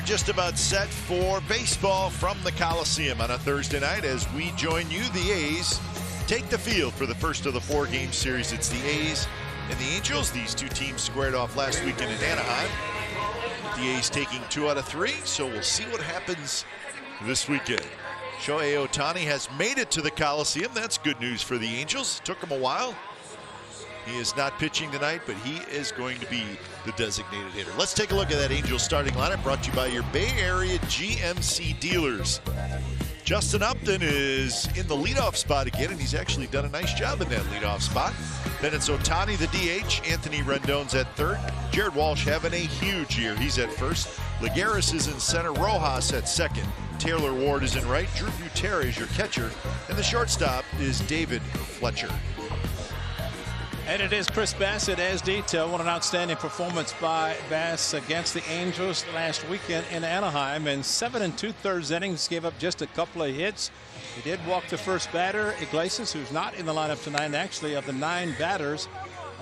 just about set for baseball from the Coliseum on a Thursday night as we join you. The A's take the field for the first of the 4-game series. It's the A's and the Angels. These two teams squared off last weekend in Anaheim. The A's taking 2 out of 3, so we'll see what happens this weekend. Shohei Ohtani has made it to the Coliseum. That's good news for the Angels. Took him a while. He is not pitching tonight, but he is going to be the designated hitter. Let's take a look at that Angels starting lineup brought to you by your Bay Area GMC dealers. Justin Upton is in the leadoff spot again, and he's actually done a nice job in that leadoff spot. Then it's Ohtani, the DH. Anthony Rendon's at third. Jared Walsh having a huge year. He's at first. Lagares is in center. Rojas at second. Taylor Ward is in right. Drew Butera is your catcher. And the shortstop is David Fletcher. And it is Chris Bassitt as detail. What an outstanding performance by Bass against the Angels last weekend in Anaheim. In 7 2/3 innings, gave up just a couple of hits. He did walk the first batter, Iglesias, who's not in the lineup tonight. And actually, of the 9 batters,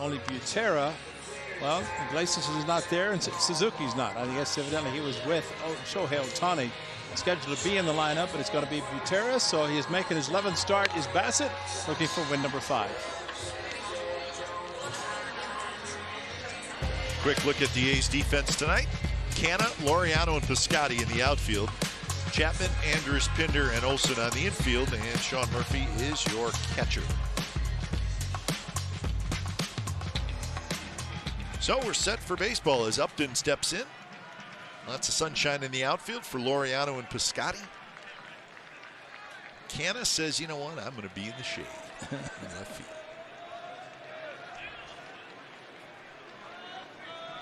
only Butera. Well, Iglesias is not there, and Suzuki's not. I guess evidently he was with Shohei Ohtani, scheduled to be in the lineup, but it's going to be Butera. So he is making his 11th start. Is Bassitt looking for win number 5. Quick look at the A's defense tonight. Canna, Laureano, and Piscotty in the outfield. Chapman, Andrus, Pinder, and Olsen on the infield. And Sean Murphy is your catcher. So we're set for baseball as Upton steps in. Lots of sunshine in the outfield for Laureano and Piscotty. Canna says, you know what, I'm going to be in the shade in left field.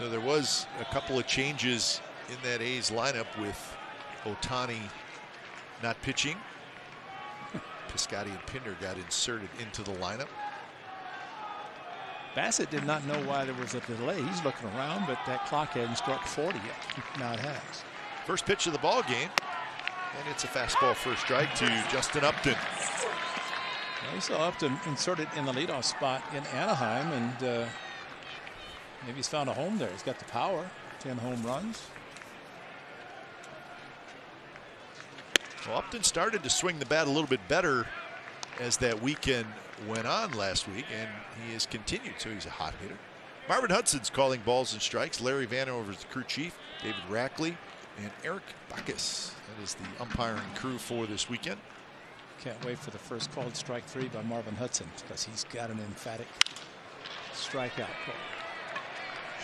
Now, there was a couple of changes in that A's lineup with Ohtani not pitching. Piscotty and Pinder got inserted into the lineup. Bassitt did not know why there was a delay. He's looking around, but that clock hadn't struck 40 yet. Now it has. First pitch of the ball game, and it's a fastball first strike to Justin Upton. Well, we saw Upton inserted in the leadoff spot in Anaheim, and maybe he's found a home there. He's got the power. 10 home runs. Well, Upton started to swing the bat a little bit better as that weekend went on last week, and he has continued, so he's a hot hitter. Marvin Hudson's calling balls and strikes. Larry Vanover is the crew chief. David Rackley and Eric Bacchus. That is the umpiring crew for this weekend. Can't wait for the first called strike 3 by Marvin Hudson, because he's got an emphatic strikeout call.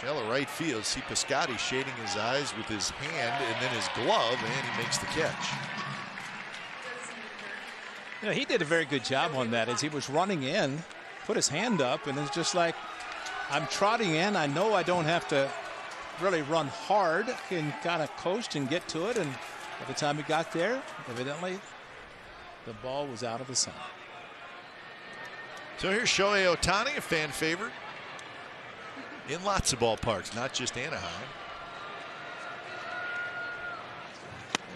Shallow right field. See Piscotty shading his eyes with his hand and then his glove, and he makes the catch. You know, he did a very good job on that as he was running in, put his hand up, and it's just like, I'm trotting in. I know I don't have to really run hard. I can kind of coast and get to it. And by the time he got there, evidently, the ball was out of the sun. So here's Shohei Ohtani, a fan favorite in lots of ballparks, not just Anaheim.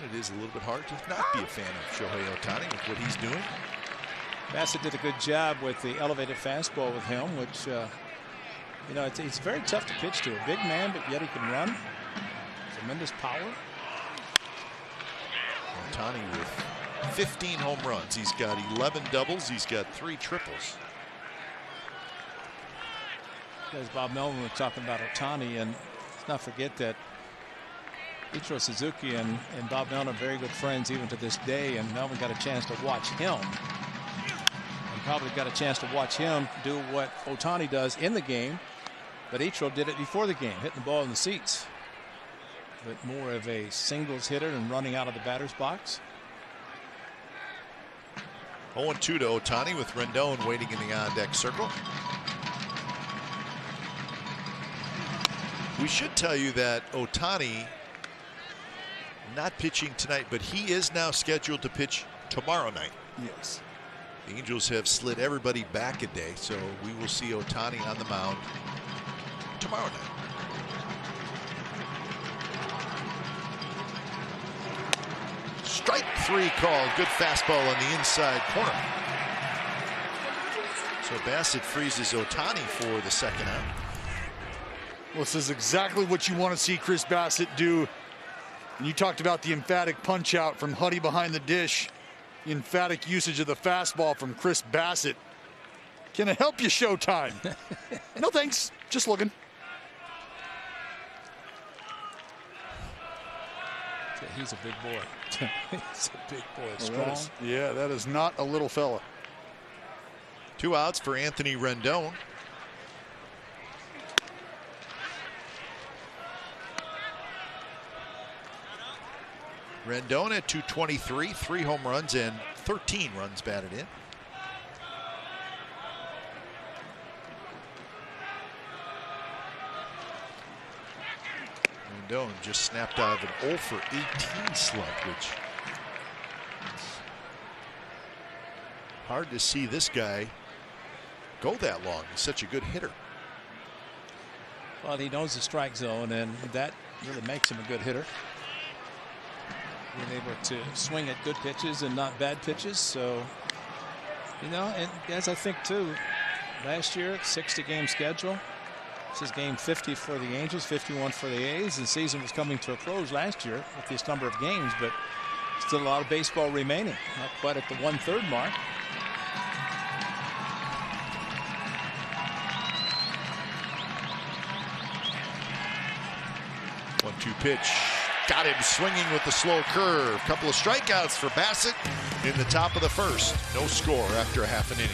And it is a little bit hard to not be a fan of Shohei Ohtani with what he's doing. Bassitt did a good job with the elevated fastball with him, which, you know, it's very tough to pitch to. A big man, but yet he can run. Tremendous power. Ohtani with 15 home runs. He's got 11 doubles. He's got 3 triples. As Bob Melvin was talking about Ohtani, and let's not forget that Ichiro Suzuki and Bob Melvin are very good friends even to this day, and Melvin got a chance to watch him. And probably got a chance to watch him do what Ohtani does in the game, but Ichiro did it before the game, hitting the ball in the seats. But more of a singles hitter and running out of the batter's box. 0-2 to Ohtani with Rendon waiting in the on-deck circle. We should tell you that Ohtani not pitching tonight, but he is now scheduled to pitch tomorrow night. Yes. The Angels have slid everybody back a day, so we will see Ohtani on the mound tomorrow night. Strike 3 called. Good fastball on the inside corner. So Bassitt freezes Ohtani for the second out. Well, this is exactly what you want to see Chris Bassitt do You talked about the emphatic punch out from Huddy behind the dish. The emphatic usage of the fastball from Chris Bassitt. Can I help you, Showtime? No thanks, just looking. He's a big boy. He's a big boy. Strong. Yeah, that is not a little fella. 2 outs for Anthony Rendon. Rendon at 223, 3 home runs and 13 runs batted in. Rendon just snapped out of an 0 for 18 slump, which is hard to see this guy go that long. He's such a good hitter. Well, he knows the strike zone, and that really makes him a good hitter. Being able to swing at good pitches and not bad pitches. So, you know, and as I think too, last year, 60-game schedule. This is game 50 for the Angels, 51 for the A's. The season was coming to a close last year with this number of games, but still a lot of baseball remaining. Not quite at the 1/3 mark. One-two pitch. Got him swinging with the slow curve. Couple of strikeouts for Bassitt in the top of the first. No score after a half an inning.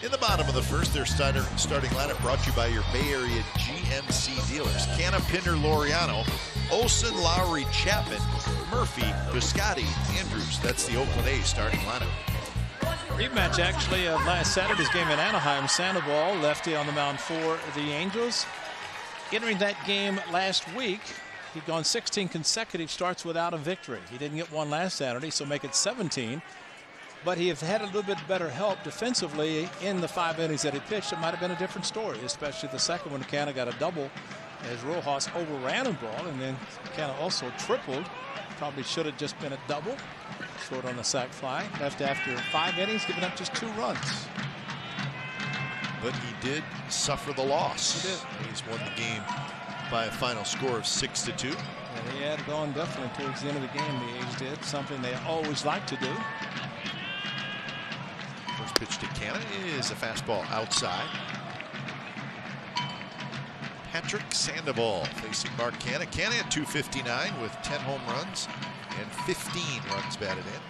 In the bottom of the first, their starting lineup brought to you by your Bay Area GMC dealers. Canna, Pinder, Laureano, Olson, Lowry, Chapman, Murphy, Biscotti, Andrews. That's the Oakland A's starting lineup. Rematch actually of last Saturday's game in Anaheim. Sandoval, lefty on the mound for the Angels. Entering that game last week, he'd gone 16 consecutive starts without a victory. He didn't get one last Saturday, so make it 17. But he has had a little bit better help defensively in the 5 innings that he pitched. It might have been a different story, especially the second one. Canna got a double as Rojas overran a ball, and then Canna also tripled. Probably should have just been a double. Short on the sac fly. Left after 5 innings, giving up just 2 runs. But he did suffer the loss. He did. He's won the game by a final score of 6-2. And he had it on definitely towards the end of the game. The A's did something they always like to do. First pitch to Canna is a fastball outside. Patrick Sandoval facing Mark Canna. Canna at 259 with 10 home runs and 15 runs batted in.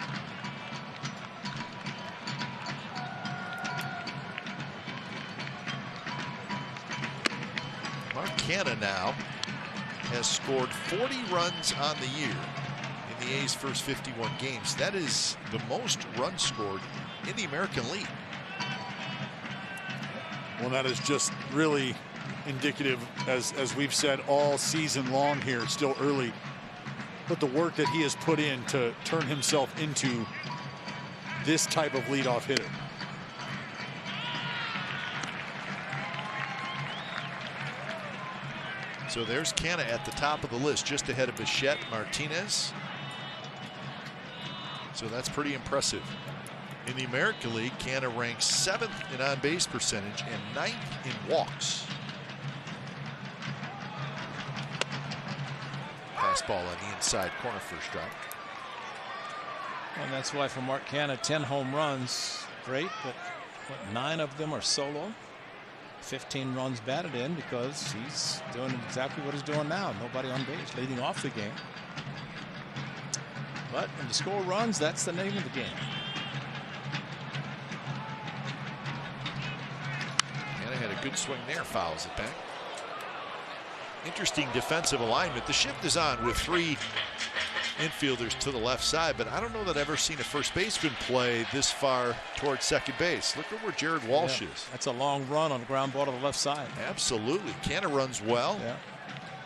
Mark Canna now has scored 40 runs on the year in the A's first 51 games. That is the most runs scored in the American League. Well, that is just really indicative, as we've said all season long here, still early, but the work that he has put in to turn himself into this type of leadoff hitter. So there's Canna at the top of the list, just ahead of Bichette, Martinez. So that's pretty impressive. In the American League, Canna ranks 7th in on-base percentage and 9th in walks. Fastball on the inside corner, first strike. And that's why for Mark Canna, 10 home runs, great, but what, 9 of them are solo. 15 runs batted in because he's doing exactly what he's doing now. Nobody on base, leading off the game. But when you score runs, that's the name of the game. Canna had a good swing there, fouls it back. Interesting defensive alignment. The shift is on with 3 infielders to the left side, but I don't know that I've ever seen a first baseman play this far towards second base. Look at where Jared Walsh is. That's a long run on a ground ball to the left side. Absolutely. Canna runs well. Yeah.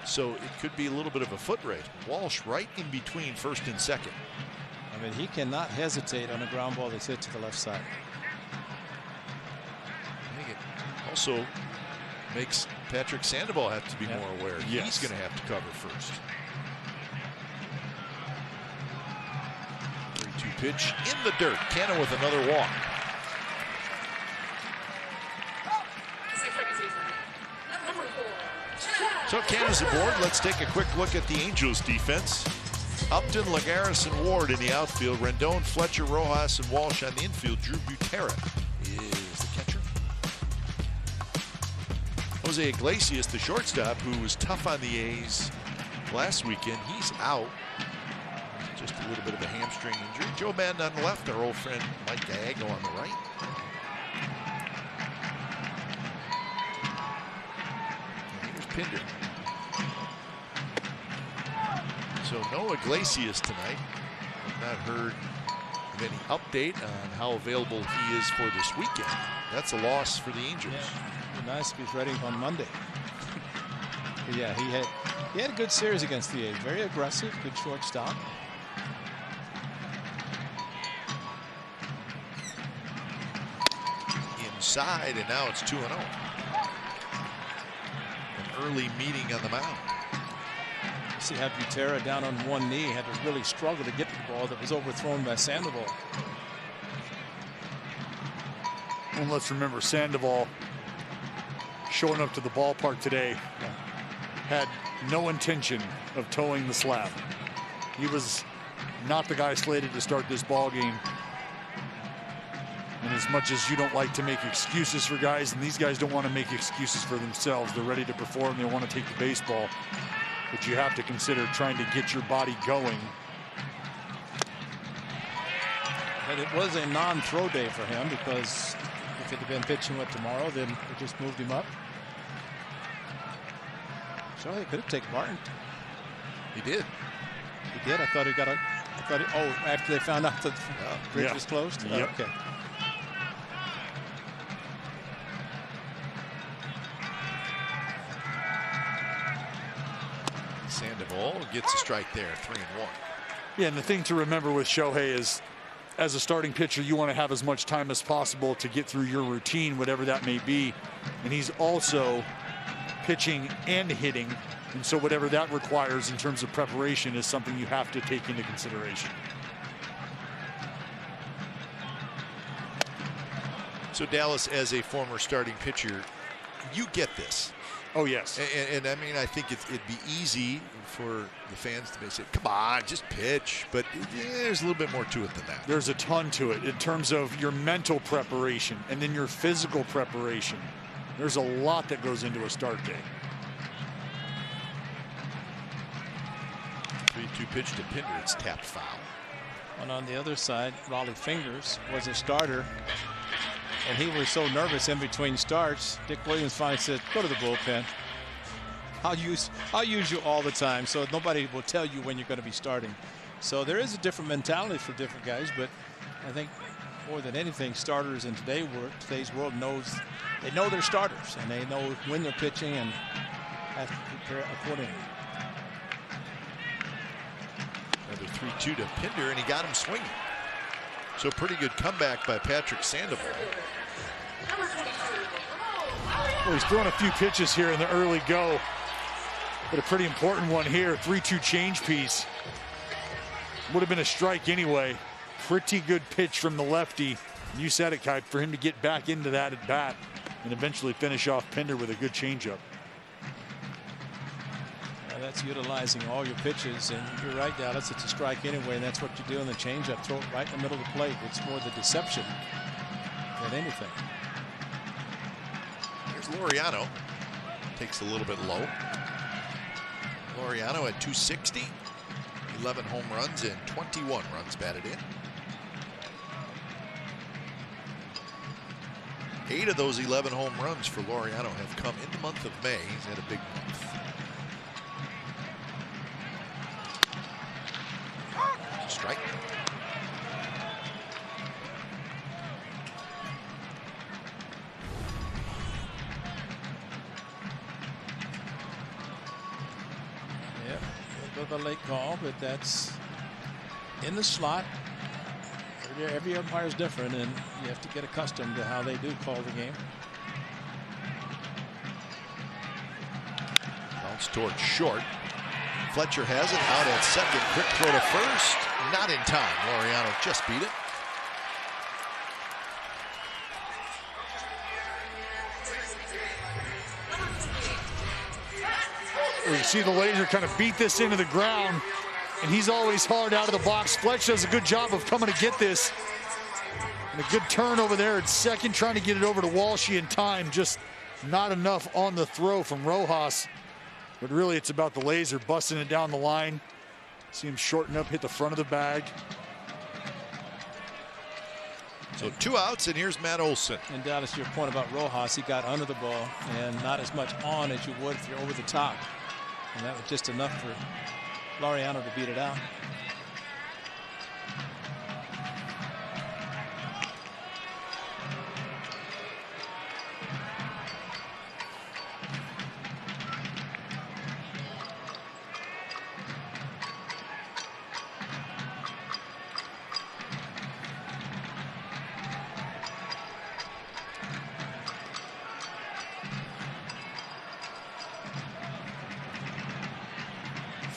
So it could be a little bit of a foot race. Walsh right in between first and second. I mean, he cannot hesitate on a ground ball that's hit to the left side. I think it also makes Patrick Sandoval have to be more aware. Yes. He's going to have to cover first. 3-2 pitch in the dirt. Canna with another walk. So cameras aboard. Let's take a quick look at the Angels defense. Upton, Lagares, and Ward in the outfield. Rendon, Fletcher, Rojas, and Walsh on the infield. Drew Butera is the catcher. Jose Iglesias, the shortstop, who was tough on the A's last weekend, he's out. Just a little bit of a hamstring injury. Joe Madden on the left, our old friend Mike Gallego on the right. And here's Pinder. So no Iglesias tonight. I've not heard of any update on how available he is for this weekend. That's a loss for the Angels. Yeah, it'd be nice if he's ready on Monday. But yeah, he had a good series against the A's. Very aggressive, good shortstop. Inside, and now it's 2-0. An early meeting on the mound. See how Butera down on one knee had to really struggle to get to the ball that was overthrown by Sandoval. And let's remember, Sandoval showing up to the ballpark today had no intention of towing the slab. He was not the guy slated to start this ball game. And as much as you don't like to make excuses for guys, and these guys don't want to make excuses for themselves, they're ready to perform, they want to take the baseball. But you have to consider trying to get your body going. But it was a non-throw day for him, because if it had been pitching with tomorrow, then it just moved him up. So they could have taken Martin. He did. He did. I thought he got a. After they found out that the bridge was closed. Yep. Okay. Sandoval gets a strike there, 3-1. Yeah, and the thing to remember with Shohei is, as a starting pitcher, you want to have as much time as possible to get through your routine, whatever that may be. And he's also pitching and hitting. And so whatever that requires in terms of preparation is something you have to take into consideration. So Dallas, as a former starting pitcher, you get this. Oh, yes. And I mean, I think it'd be easy for the fans to say, come on, just pitch. But there's a little bit more to it than that. There's a ton to it in terms of your mental preparation and then your physical preparation. There's a lot that goes into a start day. 3-2 pitch to Pinder. It's tapped foul. And on the other side, Raleigh Fingers was a starter. And he was so nervous in between starts. Dick Williams finally said, go to the bullpen. I'll use you all the time, so nobody will tell you when you're going to be starting. So there is a different mentality for different guys, but I think more than anything, starters in today's world know they're starters, and they know when they're pitching and have to prepare accordingly. Another 3-2 to Pinder, and he got him swinging. So pretty good comeback by Patrick Sandoval. Well, he's thrown a few pitches here in the early go, but a pretty important one here. 3-2 change piece. Would have been a strike anyway. Pretty good pitch from the lefty. You said it, Kai, for him to get back into that at bat and eventually finish off Pinder with a good changeup. That's utilizing all your pitches, and you're right, Dallas, it's a strike anyway, and that's what you do in the changeup. Throw it right in the middle of the plate. It's more the deception than anything. Here's Laureano. Takes a little bit low. Laureano at 260. 11 home runs and 21 runs batted in. 8 of those 11 home runs for Laureano have come in the month of May. He's had a big month. Strike. Yeah, a little bit of a late call, but that's in the slot. Every umpire is different, and you have to get accustomed to how they do call the game. Bounce towards short. Fletcher has it out at second. Quick throw to first. Not in time. Laureano just beat it. We see the Laser kind of beat this into the ground, and he's always hard out of the box. Fletch does a good job of coming to get this. And a good turn over there at second, trying to get it over to Walshy in time. Just not enough on the throw from Rojas. But really, it's about the Laser busting it down the line. See him shorten up, hit the front of the bag. So 2 outs, and here's Matt Olson. And Dallas, your point about Rojas, he got under the ball and not as much on as you would if you're over the top. And that was just enough for Laureano to beat it out.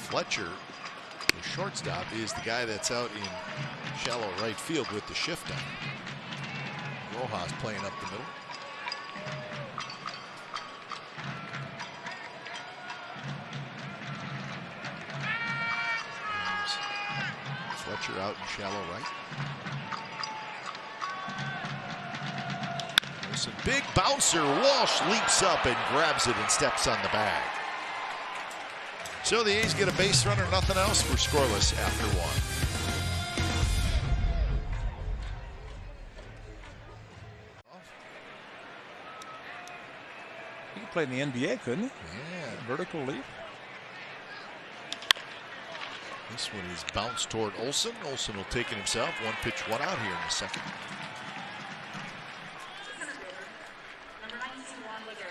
Fletcher, the shortstop, is the guy that's out in shallow right field with the shift on. Rojas playing up the middle. There's Fletcher out in shallow right. There's a big bouncer. Walsh leaps up and grabs it and steps on the bag. So the A's get a base runner, nothing else. We're scoreless after 1. He could play in the NBA, couldn't he? Yeah. Vertical leap. This one is bounced toward Olson. Olson will take it himself. 1 pitch, 1 out here in the second.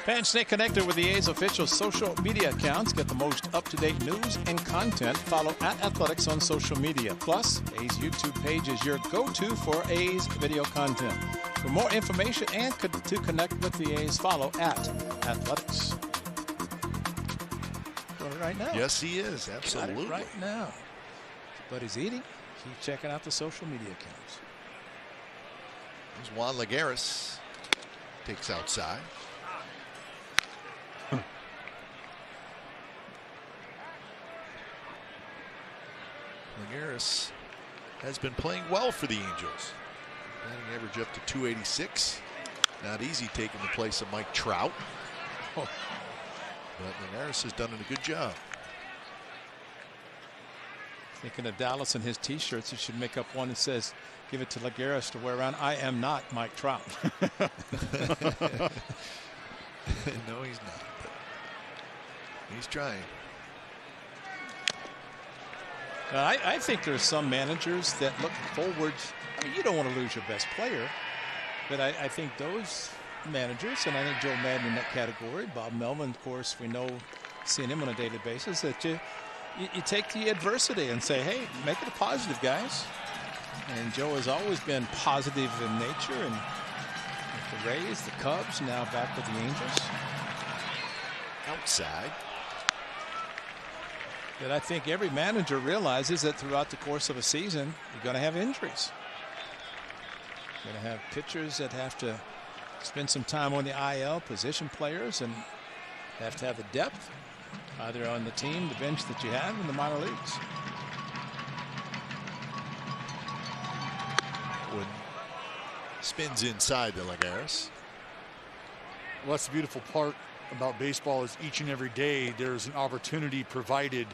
Fans, stay connected with the A's official social media accounts. Get the most up-to-date news and content. Follow @Athletics on social media. Plus, A's YouTube page is your go-to for A's video content. For more information and to connect with the A's, follow @Athletics. Doing it right now. Yes, he is. Absolutely. Got it right now. But he's eating. Keep checking out the social media accounts. There's Juan Lagares. Takes outside. Lagares has been playing well for the Angels. Batting average up to 286. Not easy taking the place of Mike Trout. But Lagares has done a good job. Thinking of Dallas and his T-shirts, he should make up one that says, "Give it to Lagares to wear around. I am not Mike Trout." No, he's not. But he's trying. I think there's some managers that look forward. I mean, you don't want to lose your best player, but I think those managers, and I think Joe Madden in that category, Bob Melvin, of course, we know, seeing him on a daily basis, that you take the adversity and say, hey, make it a positive, guys. And Joe has always been positive in nature, and with the Rays, the Cubs, now back with the Angels. Outside. That I think every manager realizes that throughout the course of a season, you're going to have injuries. You're going to have pitchers that have to spend some time on the IL, position players, and have to have the depth either on the team, the bench that you have in the minor leagues. Wood spins inside the Lagares. Well, that's the beautiful part about baseball, is each and every day there's an opportunity provided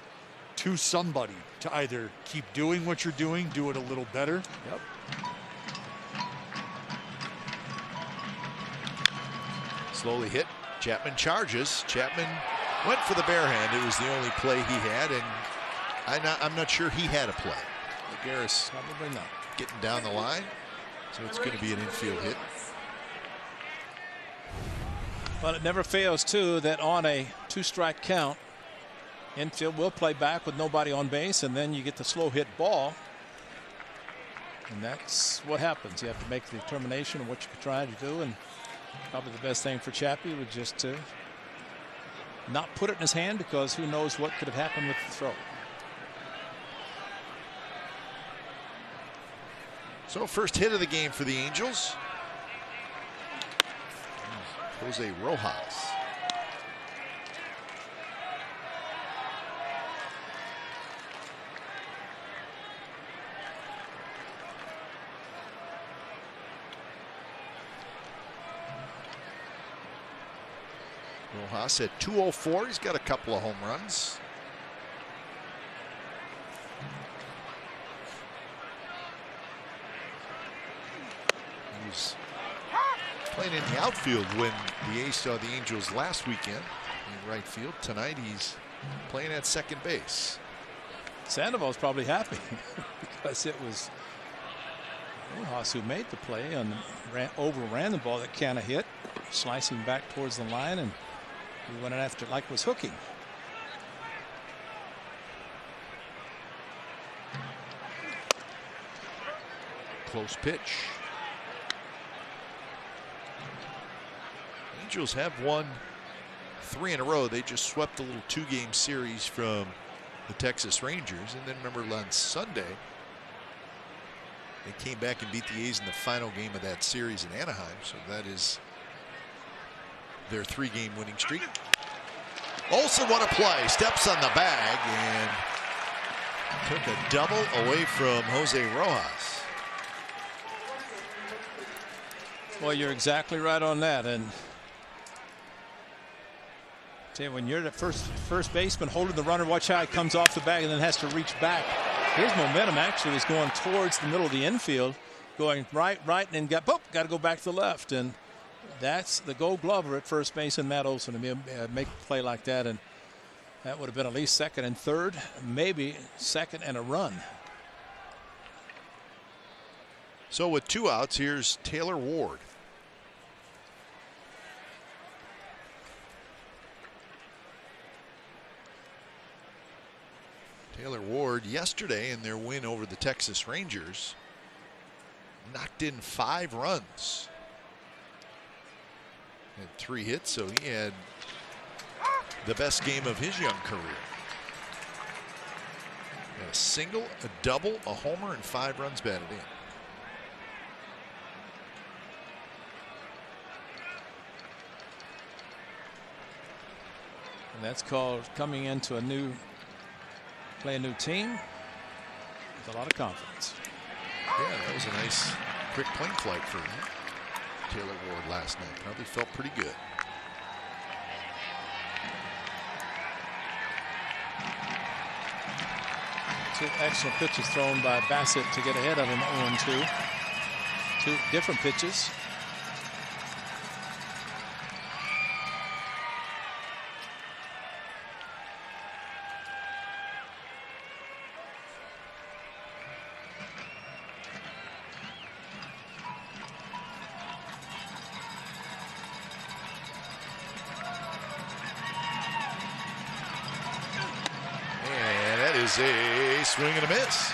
to somebody to either keep doing what you're doing, do it a little better. Yep. Slowly hit. Chapman charges. Chapman went for the bare hand. It was the only play he had, and I'm not sure he had a play. Lagares Probably not. getting down the line, so it's going to be an infield hit. But it never fails, too, that on a 2-strike count, infield will play back with nobody on base, and then you get the slow hit ball. And that's what happens. You have to make the determination of what you're trying to do, and probably the best thing for Chappie was just to not put it in his hand, because who knows what could have happened with the throw. So first hit of the game for the Angels. Jose Rojas. Rojas at 204. He's got a couple of home runs. He was playing in the outfield when the A's saw the Angels last weekend in right field. Tonight he's playing at second base. Sandoval's probably happy because it was Rojas who made the play and overran the ball that Canha hit, slicing back towards the line, and he went after it like it was hooking. Close pitch. Angels have won 3 in a row. They just swept a little 2-game series from the Texas Rangers, and then remember on Sunday they came back and beat the A's in the final game of that series in Anaheim. So that is their 3-game winning streak. Olsen, what a play. Steps on the bag and took a double away from Jose Rojas. Well, you're exactly right on that. And tell you, when you're the first baseman holding the runner, watch how he comes off the bag and then has to reach back. His momentum actually is going towards the middle of the infield, going right, and then got to go back to the left. And that's the Gold Glover at first base and Matt Olson to make a play like that. And that would have been at least second and third, maybe second and a run. So with 2 outs, here's Taylor Ward. Taylor Ward yesterday in their win over the Texas Rangers knocked in 5 runs. Had 3 hits, so he had the best game of his young career. Had a single, a double, a homer, and 5 runs batted in. And that's called coming into a new team with a lot of confidence. Yeah, that was a nice quick plane flight for Taylor Ward last night. Probably felt pretty good. Two excellent pitches thrown by Bassett to get ahead of him 0-2. 2 different pitches. A swing and a miss.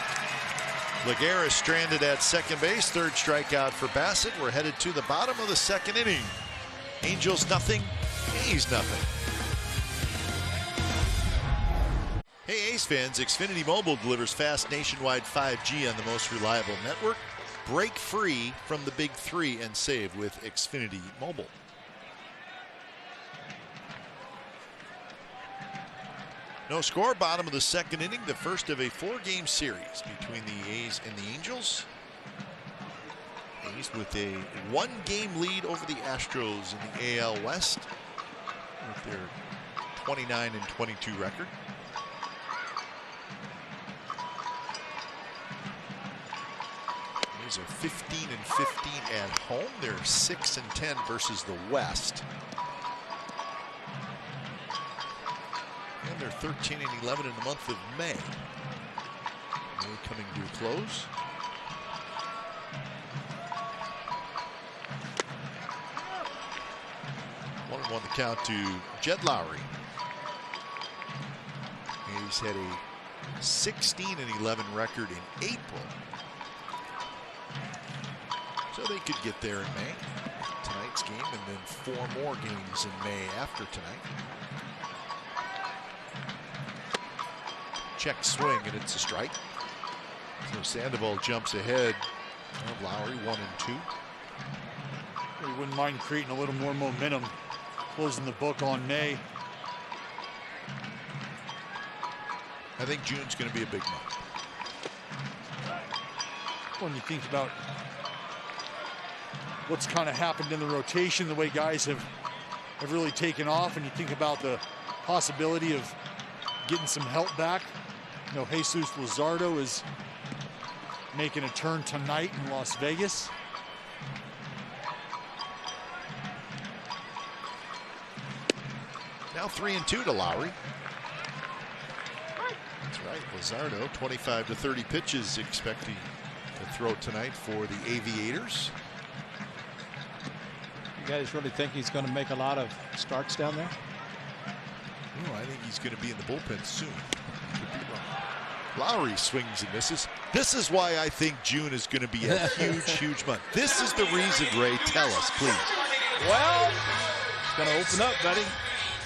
Lagares stranded at second base. 3rd strikeout for Bassett. We're headed to the bottom of the 2nd inning. Angels nothing, A's nothing. Hey A's fans, Xfinity Mobile delivers fast nationwide 5G on the most reliable network. Break free from the big 3 and save with Xfinity Mobile. No score, bottom of the 2nd inning, the first of a 4-game series between the A's and the Angels. A's with a 1-game lead over the Astros in the AL West with their 29-22 record. A's are 15-15 at home. They're 6-10 versus the West. And they're 13-11 in the month of May. May coming to a close. One the count to Jed Lowry. He's had a 16-11 record in April. So they could get there in May. Tonight's game and then 4 more games in May after tonight. Check swing, and it's a strike. So Sandoval jumps ahead of Lowry, 1-2. We wouldn't mind creating a little more momentum, closing the book on May. I think June's going to be a big month. When you think about what's kind of happened in the rotation, the way guys have have really taken off, and you think about the possibility of getting some help back. You know, Jesus Luzardo is making a turn tonight in Las Vegas. Now 3-2 to Lowry. That's right, Luzardo, 25 to 30 pitches expecting to throw tonight for the Aviators. You guys really think he's going to make a lot of starts down there? Oh, I think he's going to be in the bullpen soon. Could be wrong. Lowry swings and misses. This is why I think June is going to be a huge, huge month. This is the reason, Ray. Tell us, please. Well, it's going to open up, buddy.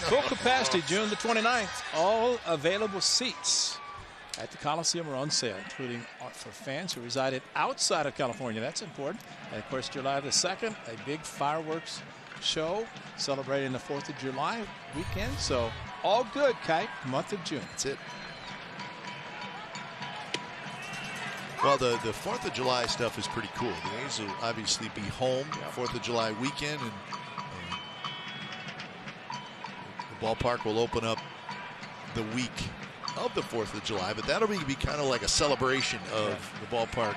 Full capacity, June the 29th. All available seats at the Coliseum are on sale, including for fans who resided outside of California. That's important. And of course, July the 2nd, a big fireworks show celebrating the 4th of July weekend. So all good, Kite, month of June. That's it. Well, the 4th of July stuff is pretty cool. The A's will obviously be home 4th of July weekend, and the ballpark will open up the week of the 4th of July, but that'll be kind of like a celebration of the ballpark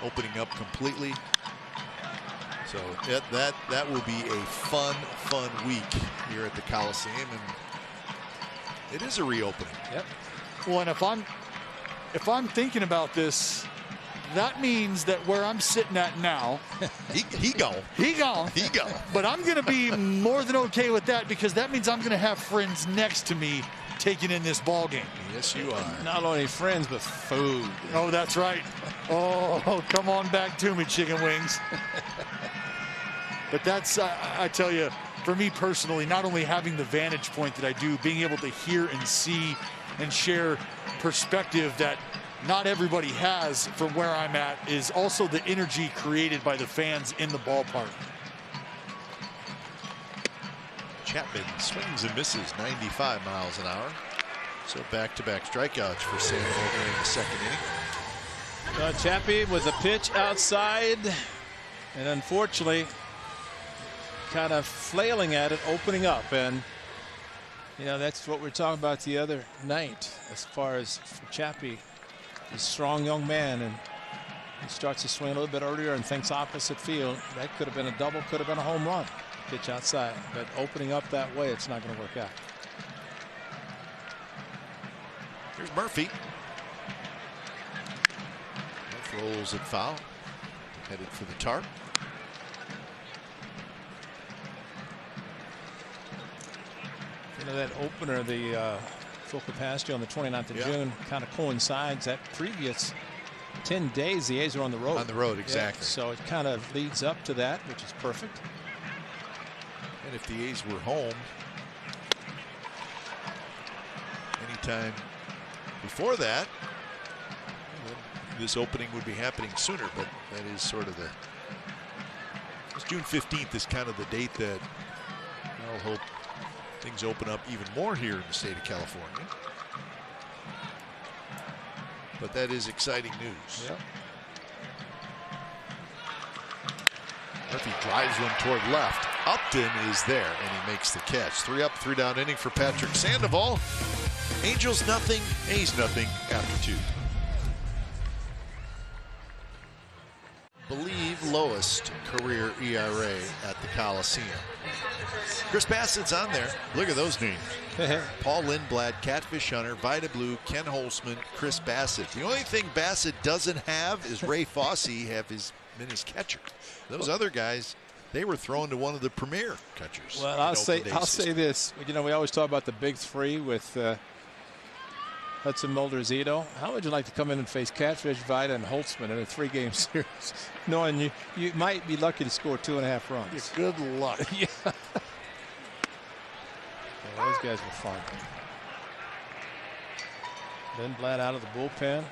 opening up completely. So that will be a fun week here at the Coliseum, and it is a reopening. Yep. Well, and if I'm thinking about this, that means that where I'm sitting at now, he gone. But I'm going to be more than okay with that, because that means I'm going to have friends next to me taking in this ball game. Yes, you are. Not only friends, but food. Oh, that's right. Oh, come on back to me, chicken wings. But that's, I tell you, for me personally, not only having the vantage point that I do, being able to hear and see and share perspective that not everybody has from where I'm at, is also the energy created by the fans in the ballpark. Chapman swings and misses 95 miles an hour. So back-to-back strikeouts for Sandoval during the second inning. Chappie with a pitch outside, and unfortunately kind of flailing at it, opening up. And you know, that's what we were talking about the other night as far as for Chappie. He's a strong young man, and he starts to swing a little bit earlier and thinks opposite field. That could have been a double, could have been a home run. Pitch outside, but opening up that way, it's not going to work out. Here's Murphy. Rolls it foul. Headed for the tarp. You know, that opener, the full capacity on the 29th of June, kind of coincides that previous 10 days the A's are on the road. On the road, exactly. Yeah, so it kind of leads up to that, which is perfect. And if the A's were home anytime before that, this opening would be happening sooner, but that is sort of June 15th is kind of the date that I'll hope things open up even more here in the state of California. But that is exciting news. Yep. Murphy drives one toward left. Upton is there, and he makes the catch. 3 up, 3 down inning for Patrick Sandoval. Angels nothing, A's nothing after 2. Believe lowest career ERA at the Coliseum. Chris Bassett's on there. Look at those names. Paul Lindblad, Catfish Hunter, Vida Blue, Ken Holtzman, Chris Bassett. The only thing Bassett doesn't have is Ray Fosse have his catcher. Those other guys, they were thrown to one of the premier catchers. Well, I'll say this. You know, we always talk about the big three with Hudson, Mulder, Zito. How would you like to come in and face Catfish, Vida, and Holtzman in a 3-game series, knowing you might be lucky to score 2.5 runs? Yeah, good luck. Yeah. Those guys were fun. Lindblad out of the bullpen.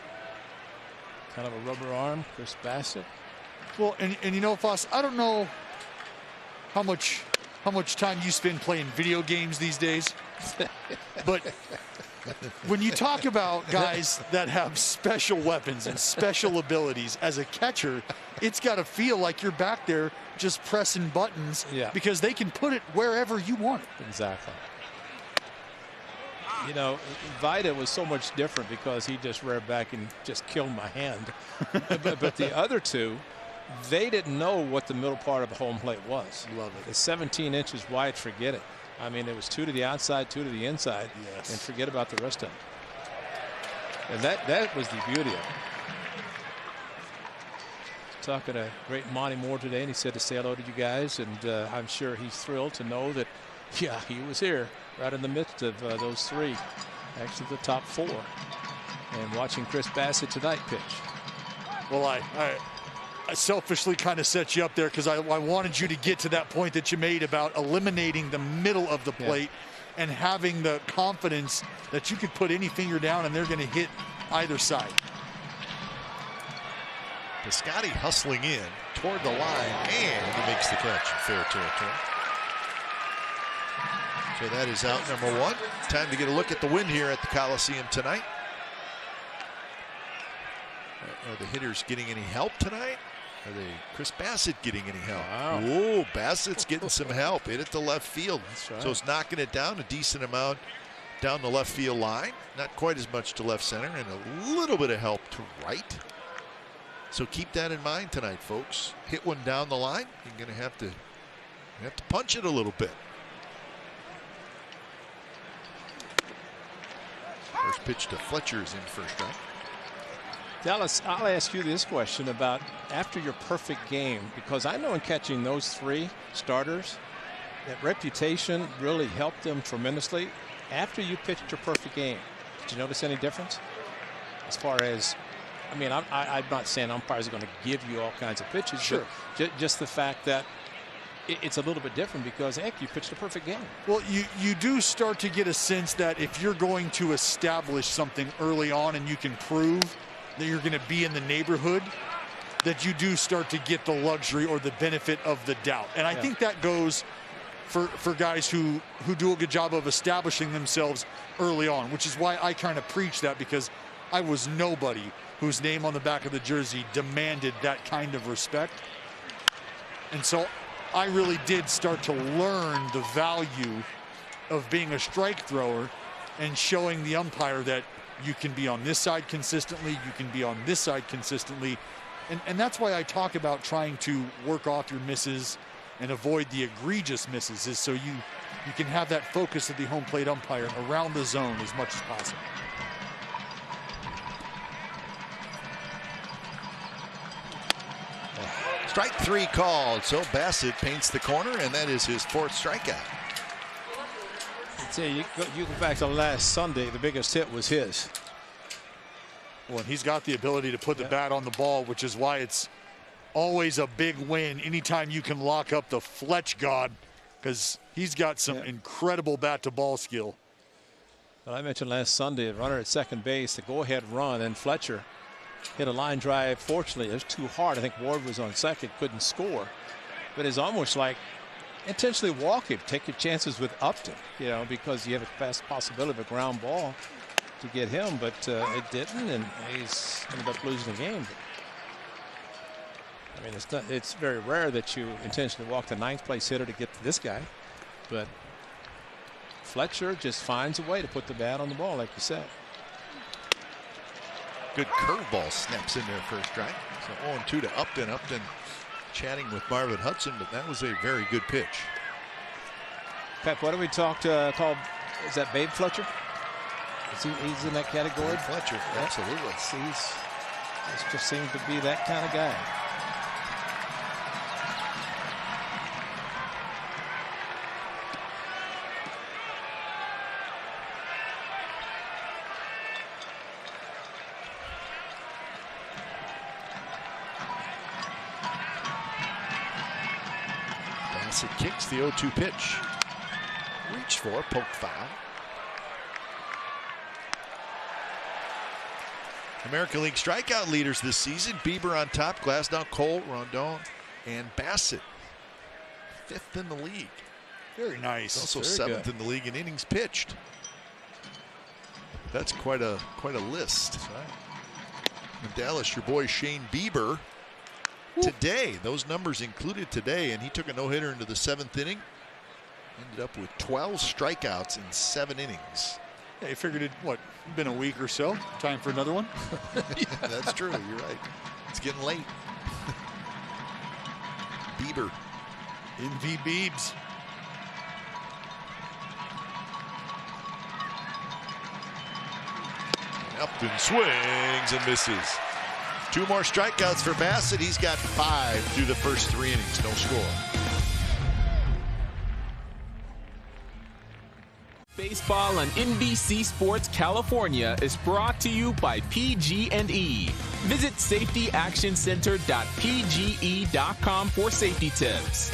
Kind of a rubber arm, Chris Bassett. Well, and you know, Foss, I don't know how much time you spend playing video games these days, but when you talk about guys that have special weapons and special abilities, as a catcher, it's got to feel like you're back there just pressing buttons because they can put it wherever you want it. Exactly. You know, Vida was so much different because he just reared back and just killed my hand. but the other two, they didn't know what the middle part of the home plate was. Love it. It's 17 inches wide, forget it. I mean, it was 2 to the outside, 2 to the inside, and forget about the rest of it. And that was the beauty of it. Talking to great Monty Moore today, and he said to say hello to you guys, and I'm sure he's thrilled to know that, yeah, he was here right in the midst of those three, actually the top 4, and watching Chris Bassitt tonight pitch. Well, I selfishly kind of set you up there because I wanted you to get to that point that you made about eliminating the middle of the plate and having the confidence that you could put any finger down and they're going to hit either side. Piscotty hustling in toward the line, and he makes the catch in fair territory. So that is out number 1. Time to get a look at the wind here at the Coliseum tonight. Are the hitters getting any help tonight? Are they Chris Bassitt getting any help? Wow. Whoa, Bassett's getting some help. Hit it to left field. That's right. So it's knocking it down a decent amount down the left field line. Not quite as much to left center, and a little bit of help to right. So keep that in mind tonight, folks. Hit one down the line, you're going to have to punch it a little bit. First pitch to Fletcher is in first strike. Dallas, I'll ask you this question about after your perfect game, because I know in catching those 3 starters, that reputation really helped them tremendously. After you pitched your perfect game, did you notice any difference? As far as, I mean, I'm not saying umpires are going to give you all kinds of pitches, but just the fact that it's a little bit different because, heck, you pitched a perfect game. Well, you do start to get a sense that if you're going to establish something early on and you can prove that you're going to be in the neighborhood, that you do start to get the luxury or the benefit of the doubt. And I think that goes for guys who do a good job of establishing themselves early on, which is why I kind of preach that, because I was nobody whose name on the back of the jersey demanded that kind of respect. And so I really did start to learn the value of being a strike thrower and showing the umpire that you can be on this side consistently, you can be on this side consistently. And that's why I talk about trying to work off your misses and avoid the egregious misses, is so you can have that focus of the home plate umpire around the zone as much as possible. Strike 3 called, so Bassitt paints the corner, and that is his 4th strikeout. See, you go back to last Sunday, the biggest hit was his. Well, and he's got the ability to put the bat on the ball, which is why it's always a big win anytime you can lock up the Fletch God, because he's got some incredible bat-to-ball skill. But I mentioned last Sunday, a runner at second base, the go-ahead run, and Fletcher hit a line drive. Fortunately, it was too hard. I think Ward was on second, couldn't score. But it's almost like intentionally walk it, take your chances with Upton, you know, because you have a fast possibility of a ground ball to get him, but it didn't, and he's ended up losing the game. I mean, it's very rare that you intentionally walk the 9th place hitter to get to this guy, but Fletcher just finds a way to put the bat on the ball, like you said. Good curveball snaps in there first strike. So 0-2 to Upton. Upton chatting with Marvin Hudson, but that was a very good pitch. Pep, what do we call, is that Babe Fletcher? He's in that category? Babe Fletcher, absolutely. He just seems to be that kind of guy. Bassitt kicks the 0-2 pitch. Reached for, poke foul. American League strikeout leaders this season: Bieber on top, Glasnow, Cole, Rondon, and Bassitt. 5th in the league. Very nice. Also very 7th in the league in innings pitched. That's quite a list. That's right. In Dallas, your boy Shane Bieber. Today, those numbers included today, and he took a no-hitter into the 7th inning. Ended up with 12 strikeouts in 7 innings. Yeah, you figured it, been a week or so. Time for another one. Yeah, that's true. You're right. It's getting late. Bieber. MV Biebs. Upton swings and misses. 2 more strikeouts for Bassitt. He's got 5 through the first 3 innings. No score. Baseball on NBC Sports California is brought to you by PG&E. Visit safetyactioncenter.pge.com for safety tips.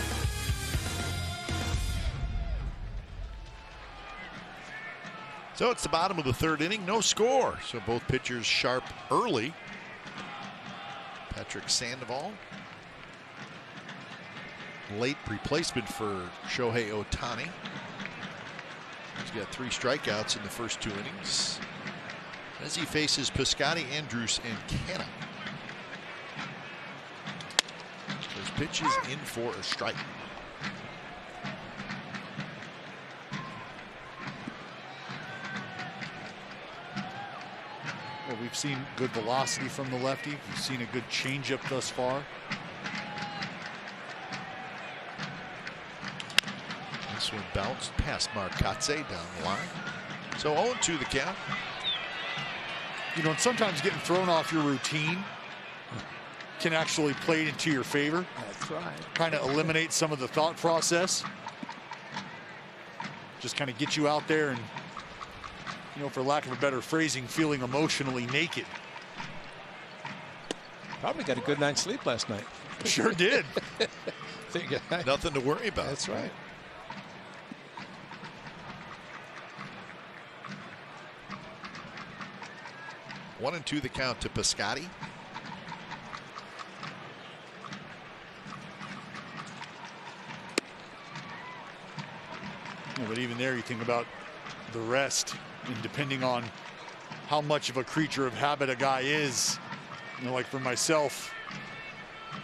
So it's the bottom of the 3rd inning. No score. So both pitchers sharp early. Patrick Sandoval. Late replacement for Shohei Ohtani. He's got 3 strikeouts in the first 2 innings as he faces Piscotty, Andrus, and Canha. Those pitches in for a strike. Well, we've seen good velocity from the lefty. We've seen a good changeup thus far. This one bounced past Marcotte down the line. So 0-2 the count. You know, and sometimes getting thrown off your routine can actually play into your favor. That's right. Kind of eliminate some of the thought process. Just kind of get you out there and, you know, for lack of a better phrasing, feeling emotionally naked. Probably got a good night's sleep last night. Sure did. Nothing to worry about. That's right. One and 2 the count to Piscotty. Yeah, but even there, you think about the rest, and depending on how much of a creature of habit a guy is. You know, like for myself,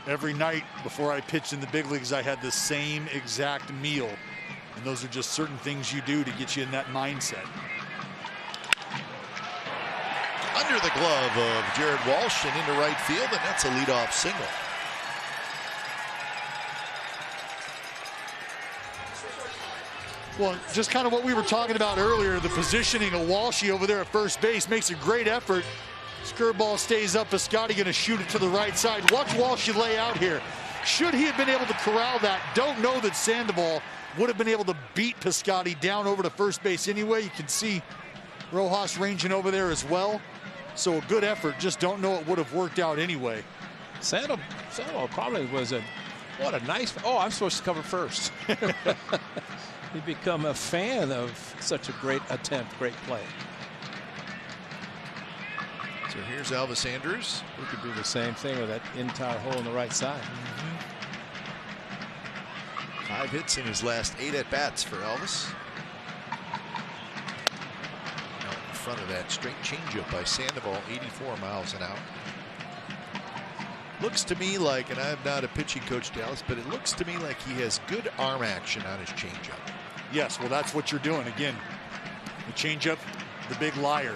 every night before I pitched in the big leagues, I had the same exact meal. And those are just certain things you do to get you in that mindset. Under the glove of Jared Walsh and into right field, and that's a leadoff single. Well, just kind of what we were talking about earlier, the positioning of Walshy over there at first base makes a great effort. This curveball stays up. Piscotty going to shoot it to the right side. Watch Walshy lay out here. Should he have been able to corral that? Don't know that Sandoval would have been able to beat Piscotty down over to first base anyway. You can see Rojas ranging over there as well. So a good effort. Just don't know it would have worked out anyway. Sandoval probably was what a nice. Oh, I'm supposed to cover first. He'd become a fan of such a great attempt, great play. So here's Elvis Andrus. We could do the same thing with that entire hole on the right side. 5 hits in his last 8 at-bats for Elvis. Out in front of that straight changeup by Sandoval, 84 miles an hour. Looks to me like, and I'm not a pitching coach, Dallas, but it looks to me like he has good arm action on his changeup. Yes, well, that's what you're doing. Again, the changeup, the big liar.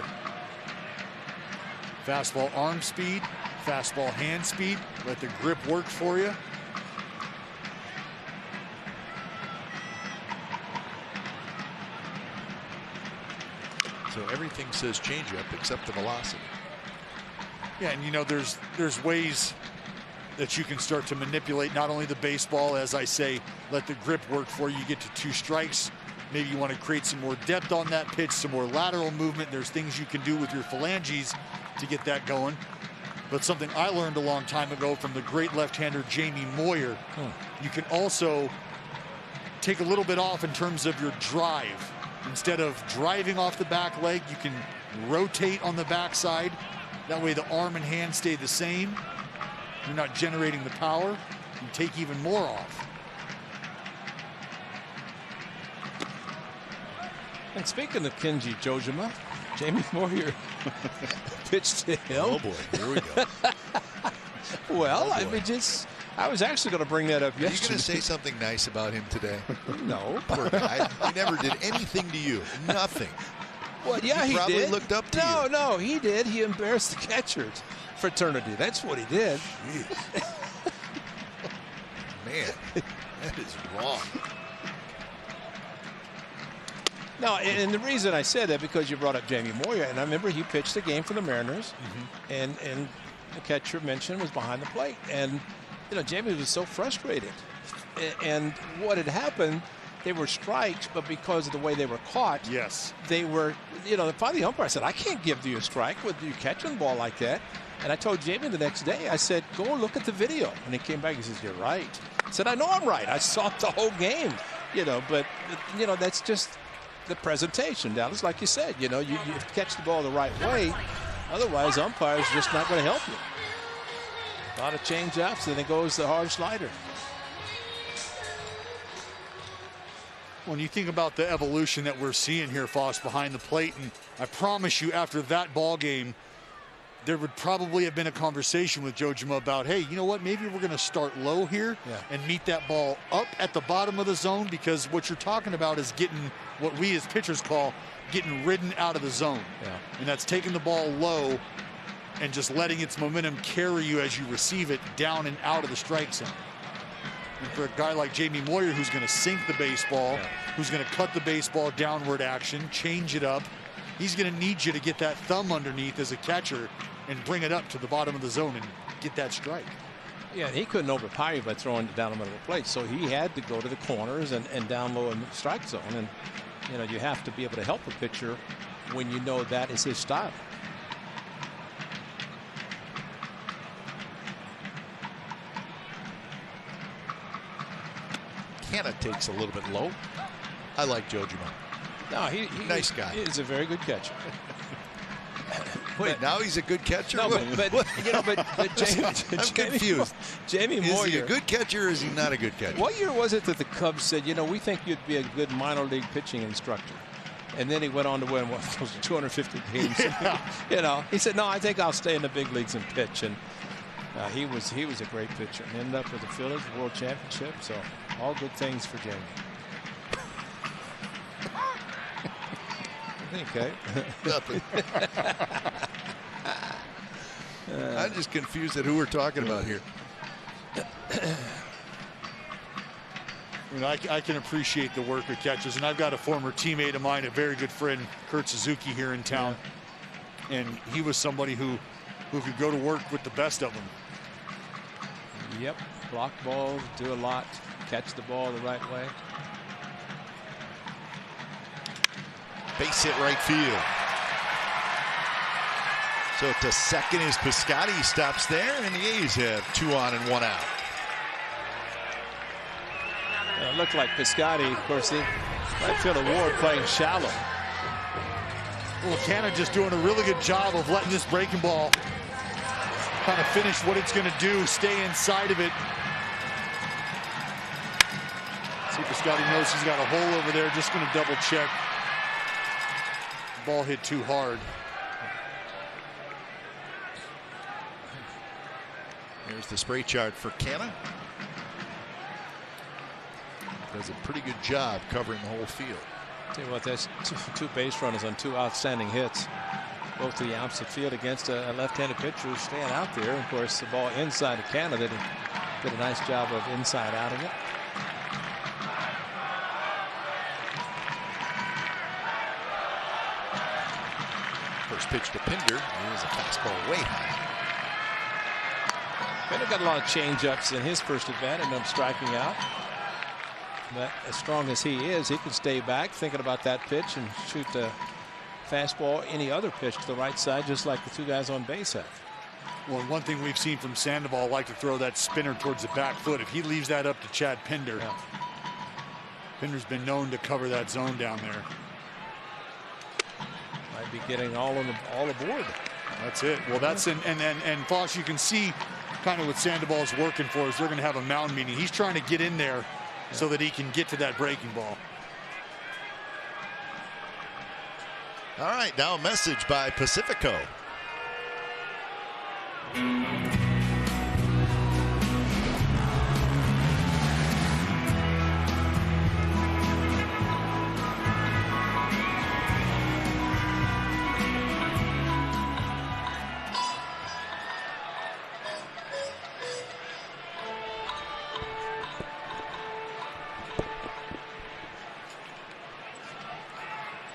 Fastball arm speed, fastball hand speed. Let the grip work for you. So everything says changeup except the velocity. Yeah, and you know, there's ways that you can start to manipulate not only the baseball, as I say, let the grip work for you. You get to 2 strikes. Maybe you want to create some more depth on that pitch, some more lateral movement. There's things you can do with your phalanges to get that going. But something I learned a long time ago from the great left-hander Jamie Moyer, you can also take a little bit off in terms of your drive. Instead of driving off the back leg, you can rotate on the backside. That way the arm and hand stay the same. You're not generating the power. You take even more off. And speaking of Kenji Jojima, Jamie Moyer pitched to him. Oh, boy. Here we go. Well, Oh, I boy. mean, I was actually going to bring that up Are you yesterday. going to say something nice about him today? No. Poor guy. He never did anything to you. Nothing. Well, yeah, he probably did. looked up to you. No, he did. He embarrassed the catcher's fraternity. That's what he did. Jeez. Man, that is wrong. No, and the reason I said that because you brought up Jamie Moyer, and I remember he pitched a game for the Mariners, and the catcher mentioned was behind the plate, and Jamie was so frustrated, and what had happened, they were strikes, but because of the way they were caught, Yes. they were, finally the umpire said, I can't give you a strike with you catching the ball like that. And I told Jamie the next day, I said, go look at the video. And he came back, he says, you're right. I said, I know I'm right. I saw the whole game, but that's just the presentation, Dallas. Like you said, you catch the ball the right way. Otherwise, umpire's just not going to help you. A lot of change-ups, and then it goes the hard slider. When you think about the evolution that we're seeing here, Foss, behind the plate, and I promise you after that ball game, there would probably have been a conversation with Joe Jama about, hey, you know what, maybe we're going to start low here and meet that ball up at the bottom of the zone, because what you're talking about is getting what we as pitchers call getting ridden out of the zone. And that's taking the ball low and just letting its momentum carry you as you receive it down and out of the strike zone. And for a guy like Jamie Moyer, who's going to sink the baseball, who's going to cut the baseball downward action, change it up, he's going to need you to get that thumb underneath as a catcher and bring it up to the bottom of the zone and get that strike. Yeah, he couldn't overpower you by throwing it down the middle of the plate, so he had to go to the corners and down low in the strike zone. And you have to be able to help a pitcher when you know that is his style. Canna takes a little bit low. I like Joe Jama. No, he Nice guy. He is a very good catcher. Wait, now he's a good catcher? No, but Jamie, I'm confused. Jamie Is Moyer. he a good catcher or is he not a good catcher? What year was it that the Cubs said, we think you'd be a good minor league pitching instructor? And then he went on to win, 250 games. He said, no, I think I'll stay in the big leagues and pitch. And he was a great pitcher. And ended up with the Phillies World Championship. So all good things for Jamie. Okay. Nothing. I'm just confused at who we're talking about here. I can appreciate the work of catchers, and I've got a former teammate of mine, a very good friend, Kurt Suzuki, here in town, and he was somebody who could go to work with the best of them. Yep, block balls, do a lot, catch the ball the right way. Base hit right field. So to second is Piscotty. He stops there, and the A's have 2 on and 1 out. It looked like Piscotty, of course, the right field award playing shallow. Well, Canna just doing a really good job of letting this breaking ball kind of finish what it's going to do, stay inside of it. See, Piscotty knows he's got a hole over there, just going to double check. Ball hit too hard. Here's the spray chart for Canna. Does a pretty good job covering the whole field. Tell you what, that's two base runners on 2 outstanding hits. Both to the opposite field against a left-handed pitcher who's staying out there. Of course, the ball inside of Canna did a nice job of inside outing it. First pitch to Pinder. He is a fastball way high. Pinder got a lot of change-ups in his first at bat, ended up striking out. But as strong as he is, he can stay back thinking about that pitch and shoot the fastball, any other pitch to the right side, just like the 2 guys on base have. Well, one thing we've seen from Sandoval, like to throw that spinner towards the back foot. If he leaves that up to Chad Pinder, Pinder's been known to cover that zone down there. Might be getting all aboard. That's it. Well, that's and Foss, you can see kind of what Sandoval's working for is they're going to have a mound meeting. He's trying to get in there so that he can get to that breaking ball. All right, now a message by Pacifico.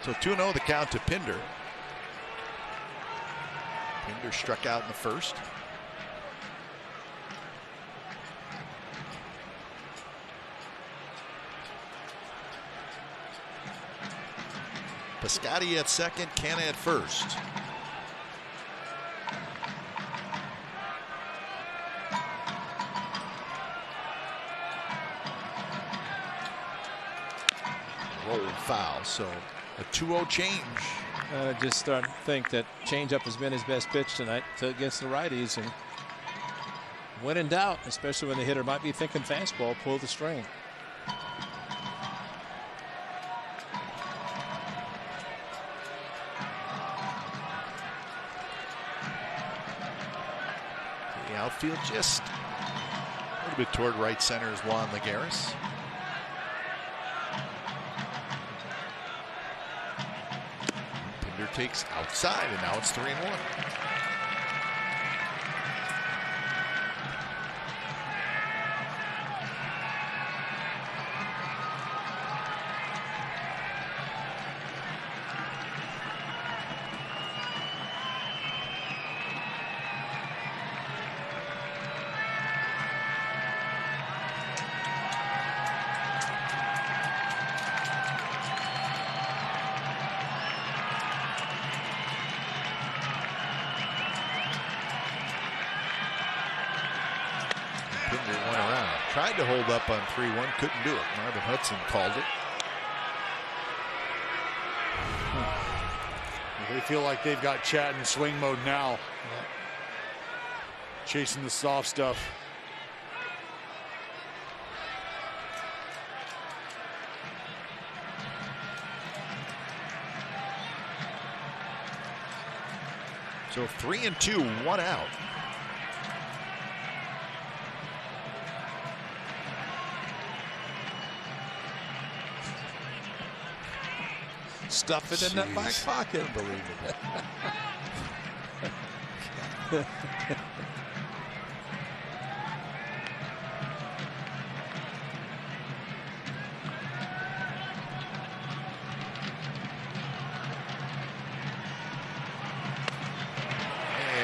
So 2-0 the count to Pinder. Pinder struck out in the first. Piscotty at second, Canha at first. Roll foul, so a 2-0 change. Just starting to think that changeup has been his best pitch tonight against the righties, and when in doubt, especially when the hitter might be thinking fastball, pull the string. The outfield just a little bit toward right center is Juan Lagares. Takes outside, and now it's 3-1. Tried to hold up on 3-1, couldn't do it. Marvin Hudson called it. They feel like they've got Chad in swing mode now. Chasing the soft stuff. So 3-2, 1 out. Stuff it in that back pocket. Unbelievable. And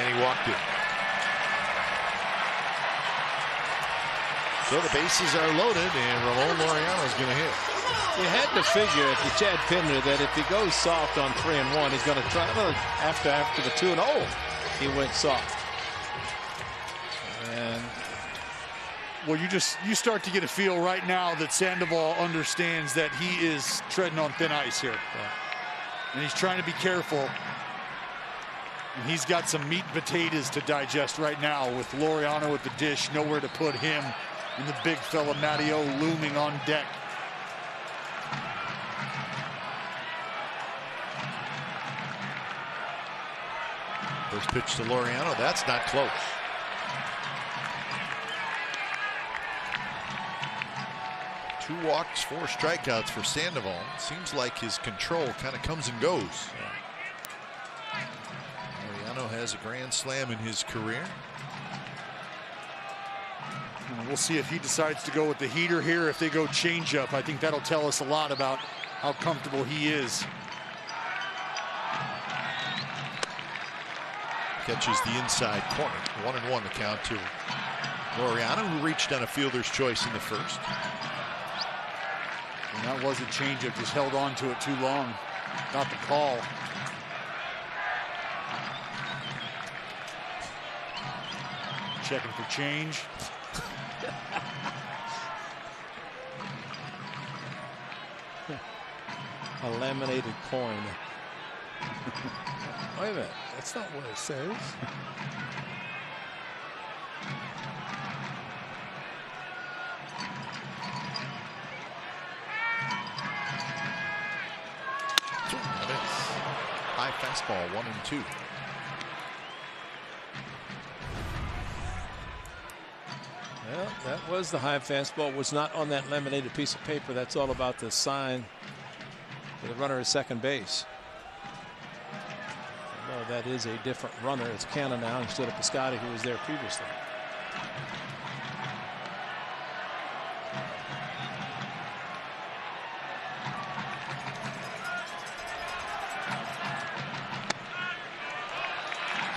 he walked it. So the bases are loaded, and Ramon Laureano is going to hit. You had to figure if you're Chad Pinder that if he goes soft on 3-1, he's going to try. Well, after the 2-0, he went soft. And well, you start to get a feel right now that Sandoval understands that he is treading on thin ice here, and he's trying to be careful. And he's got some meat and potatoes to digest right now with Laureano at the dish, nowhere to put him, and the big fella Matteo looming on deck. First pitch to Laureano, that's not close. Two walks, 4 strikeouts for Sandoval. Seems like his control kind of comes and goes. Laureano has a grand slam in his career. We'll see if he decides to go with the heater here, if they go changeup. I think that'll tell us a lot about how comfortable he is. Catches the inside corner. 1-1 the count to Laureano, who reached on a fielder's choice in the first. And that was a changeup, just held on to it too long. Got the call. Checking for change. a laminated coin. Wait a minute, that's not what it says. fastball, 1-2. Well, that was the high fastball. Was not on that laminated piece of paper. That's all about the sign for the runner at second base. No, that is a different runner. It's Canna now instead of Piscotty, who was there previously.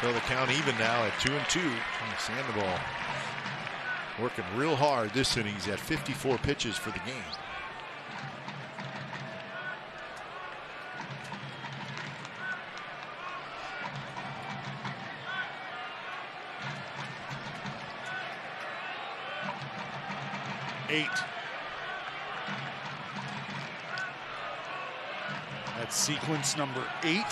So the count even now at 2-2. Sandoval working real hard this inning. He's at 54 pitches for the game. That's sequence number 8.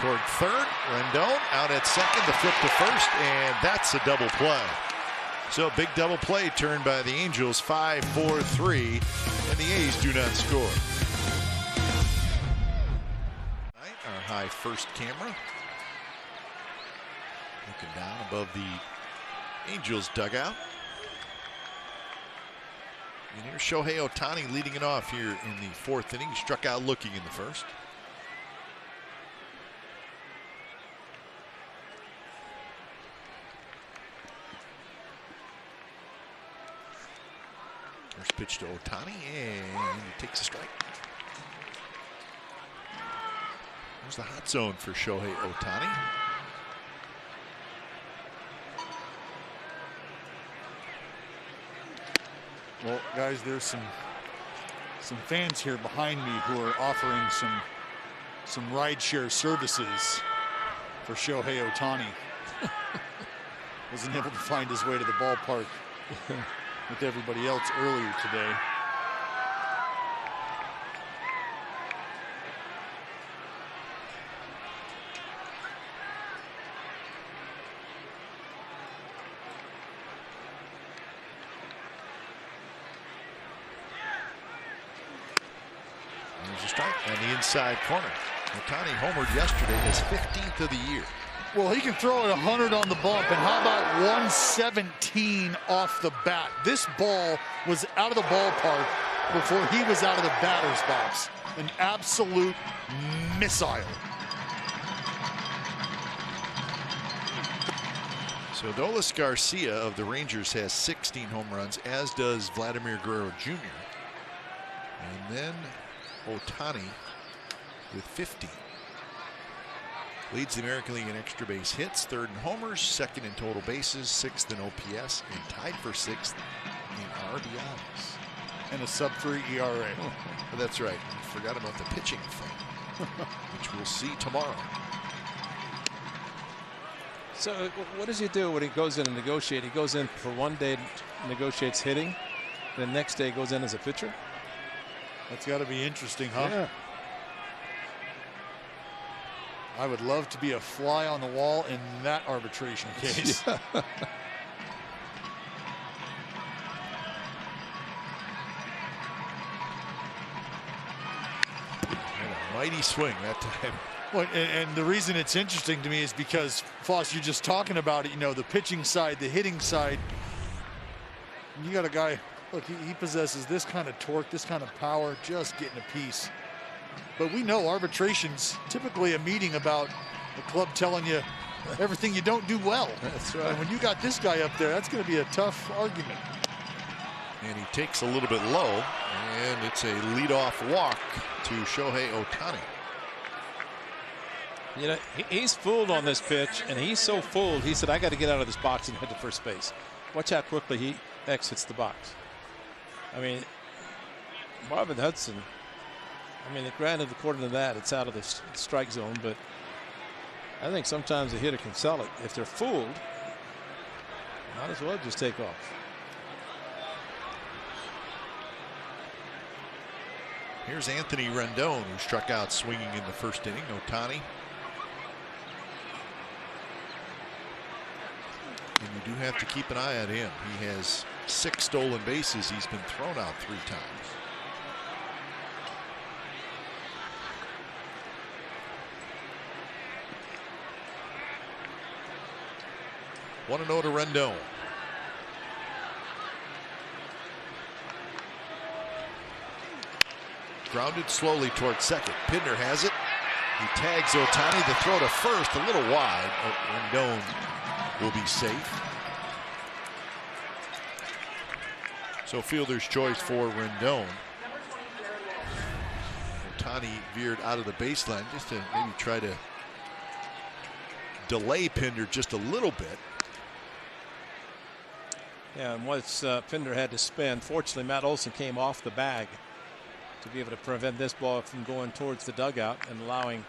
Toward third, Rendon out at second, the flip to first, and that's a double play. So big double play turned by the Angels, 5-4-3, and the A's do not score. Our high first camera. Looking down above the Angels dugout. And here's Shohei Ohtani leading it off here in the fourth inning. He struck out looking in the first. First pitch to Ohtani, and he takes a strike. There's the hot zone for Shohei Ohtani. Well, guys, there's some fans here behind me who are offering some rideshare services for Shohei Ohtani. Wasn't able to find his way to the ballpark with everybody else earlier today. There's a strike on the inside corner. Ohtani homered yesterday, his 15th of the year. Well, he can throw it 100 on the bump, and how about 117 off the bat? This ball was out of the ballpark before he was out of the batter's box. An absolute missile. So Adolis Garcia of the Rangers has 16 home runs, as does Vladimir Guerrero Jr. And then Ohtani with 15. Leads the American League in extra base hits, third in homers, second in total bases, sixth in OPS, and tied for sixth in RBIs. And a sub-3 ERA. Oh, that's right. We forgot about the pitching thing, which we'll see tomorrow. So what does he do when he goes in and negotiate? He goes in for one day, negotiates hitting, the next day goes in as a pitcher? That's got to be interesting, huh? Yeah. I would love to be a fly on the wall in that arbitration case. Yeah. A mighty swing that time. Well, and the reason it's interesting to me is because, Foss, you're just talking about it, you know, the pitching side, the hitting side. You got a guy, look, he possesses this kind of torque, this kind of power, just getting a piece. But we know arbitration's typically a meeting about the club telling you everything you don't do well. That's right. And when you got this guy up there, that's going to be a tough argument. And he takes a little bit low, and it's a leadoff walk to Shohei Ohtani. You know, he's fooled on this pitch, and he's so fooled, he said, I got to get out of this box and head to first base. Watch how quickly he exits the box. I mean, Marvin Hudson, I mean, granted, according to that, it's out of the strike zone, but I think sometimes a hitter can sell it. If they're fooled, might as well just take off. Here's Anthony Rendon, who struck out swinging in the first inning. Ohtani do have to keep an eye on him. He has 6 stolen bases. He's been thrown out 3 times. One to 0 to Rendon. Grounded slowly towards second. Pinder has it. He tags Ohtani. The throw to first, a little wide. Rendon will be safe. So fielder's choice for Rendon. Ohtani veered out of the baseline just to maybe try to delay Pinder just a little bit. Yeah, and once Pinder had to spin, fortunately Matt Olson came off the bag to be able to prevent this ball from going towards the dugout and allowing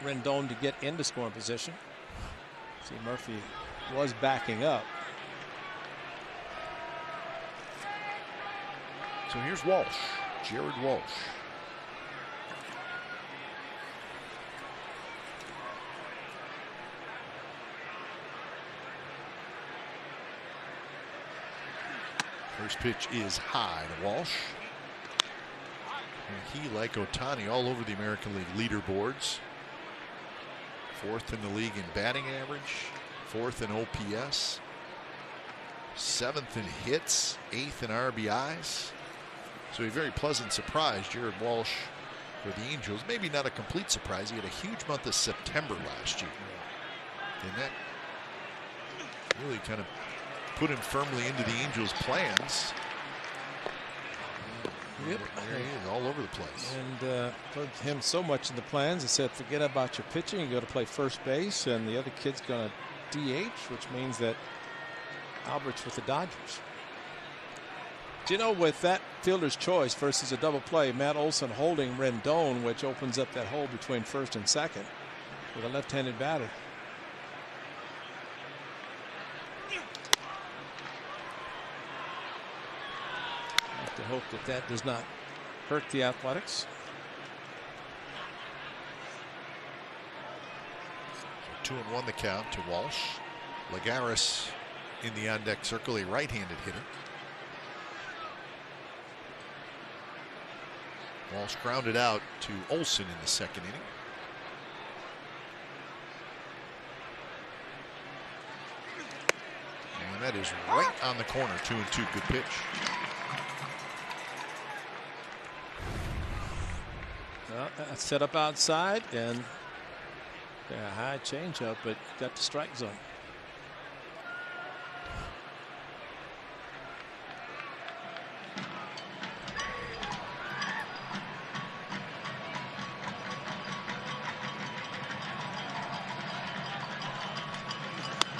Rendon to get into scoring position. See, Murphy was backing up. So here's Walsh, Jared Walsh. First pitch is high to Walsh. And he, like Ohtani, all over the American League leaderboards. 4th in the league in batting average, 4th in OPS, 7th in hits, 8th in RBIs. So a very pleasant surprise, Jared Walsh, for the Angels. Maybe not a complete surprise. He had a huge month of September last year. And that really kind of put him firmly into the Angels' plans. Yep. There he is, all over the place. And put him so much in the plans. He said, forget about your pitching. You got to play first base, and the other kid's going to DH, which means that Albert's with the Dodgers. Do you know, with that fielder's choice versus a double play, Matt Olson holding Rendon, which opens up that hole between first and second with a left-handed batter. To hope that that does not hurt the Athletics. So 2-1 the count to Walsh. Lagares in the on-deck circle, a right-handed hitter. Walsh grounded out to Olson in the second inning. And that is right on the corner. 2-2, good pitch. Set up outside and a high changeup, but got the strike zone.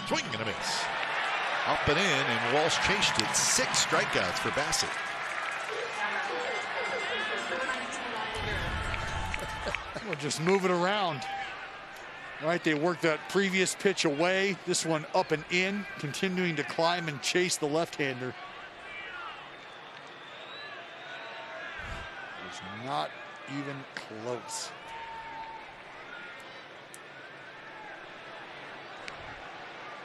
Swing and a miss. Up and in, and Walsh chased it. 6 strikeouts for Bassett. Well, just move it around. Right, they worked that previous pitch away. This one up and in, continuing to climb and chase the left-hander. It's not even close.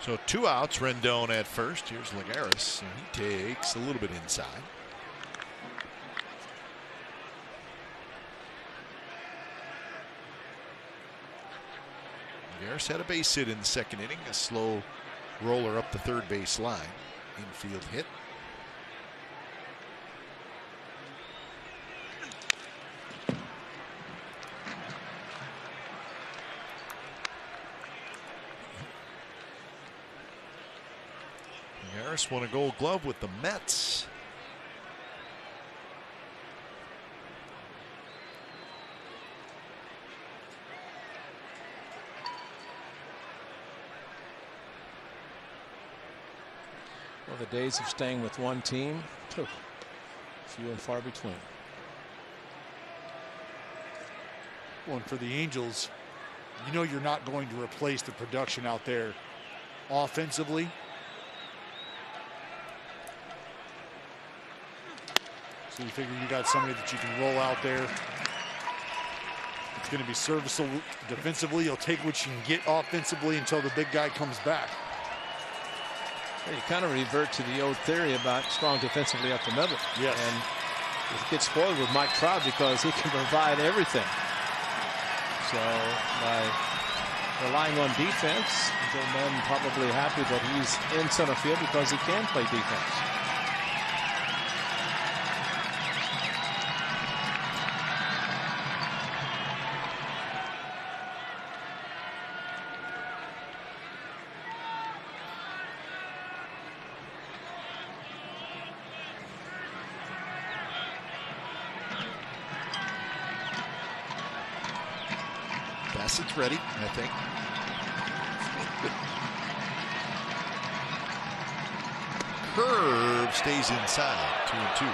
So 2 outs, Rendon at first. Here's Lagares, and he takes a little bit inside. Lagares had a base hit in the second inning, a slow roller up the third base line. Infield hit. Harris won a Gold Glove with the Mets. Well, the days of staying with one team, few and far between. Well, and for the Angels, you know you're not going to replace the production out there offensively. So you figure you got somebody that you can roll out there. It's going to be serviceable defensively. You'll take what you can get offensively until the big guy comes back. You kind of revert to the old theory about strong defensively up the middle. Yes. And it gets spoiled with Mike Trout because he can provide everything. So by relying on defense, Joe Maddon probably happy that he's in center field because he can play defense. Bassett's ready, I think. Curve stays inside. 2-2.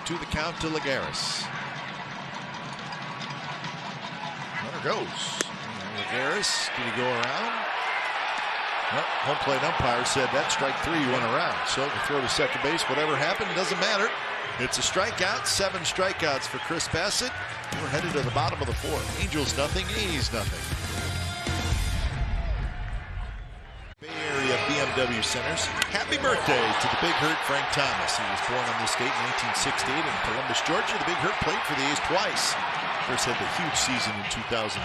To the count to Lagares. Runner goes. Lagares, did he go around? No, home plate umpire said that strike 3 went around. So the throw to second base, whatever happened, doesn't matter. It's a strikeout, 7 strikeouts for Chris Bassitt. We're headed to the bottom of the 4th. Angels nothing, A's nothing. BMW Centers. Happy birthday to the Big Hurt Frank Thomas. He was born on this date in 1968 in Columbus, Georgia. The Big Hurt played for the A's twice. First had the huge season in 2006.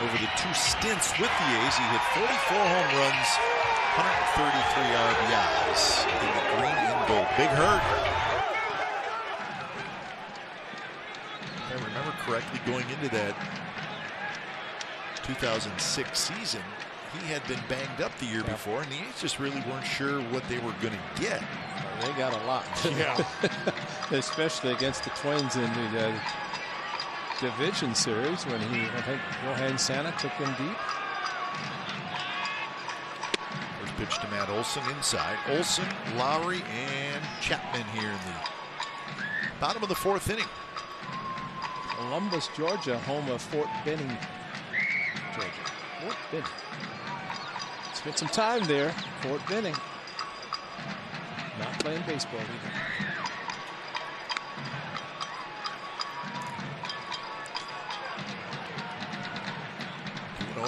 Over the 2 stints with the A's, he hit 44 home runs, 133 RBIs. In the green and gold. Big Hurt. If I remember correctly, going into that 2006 season, he had been banged up the year before, and the A's just really weren't sure what they were going to get. They got a lot. Yeah. Especially against the Twins in the division series when I think Johan Santa took him deep. First pitch to Matt Olson inside. Olson, Lowry, and Chapman here in the bottom of the 4th inning. Columbus, Georgia, home of Fort Benning, Georgia. Fort Benning. Spent some time there, Fort Benning. Not playing baseball either.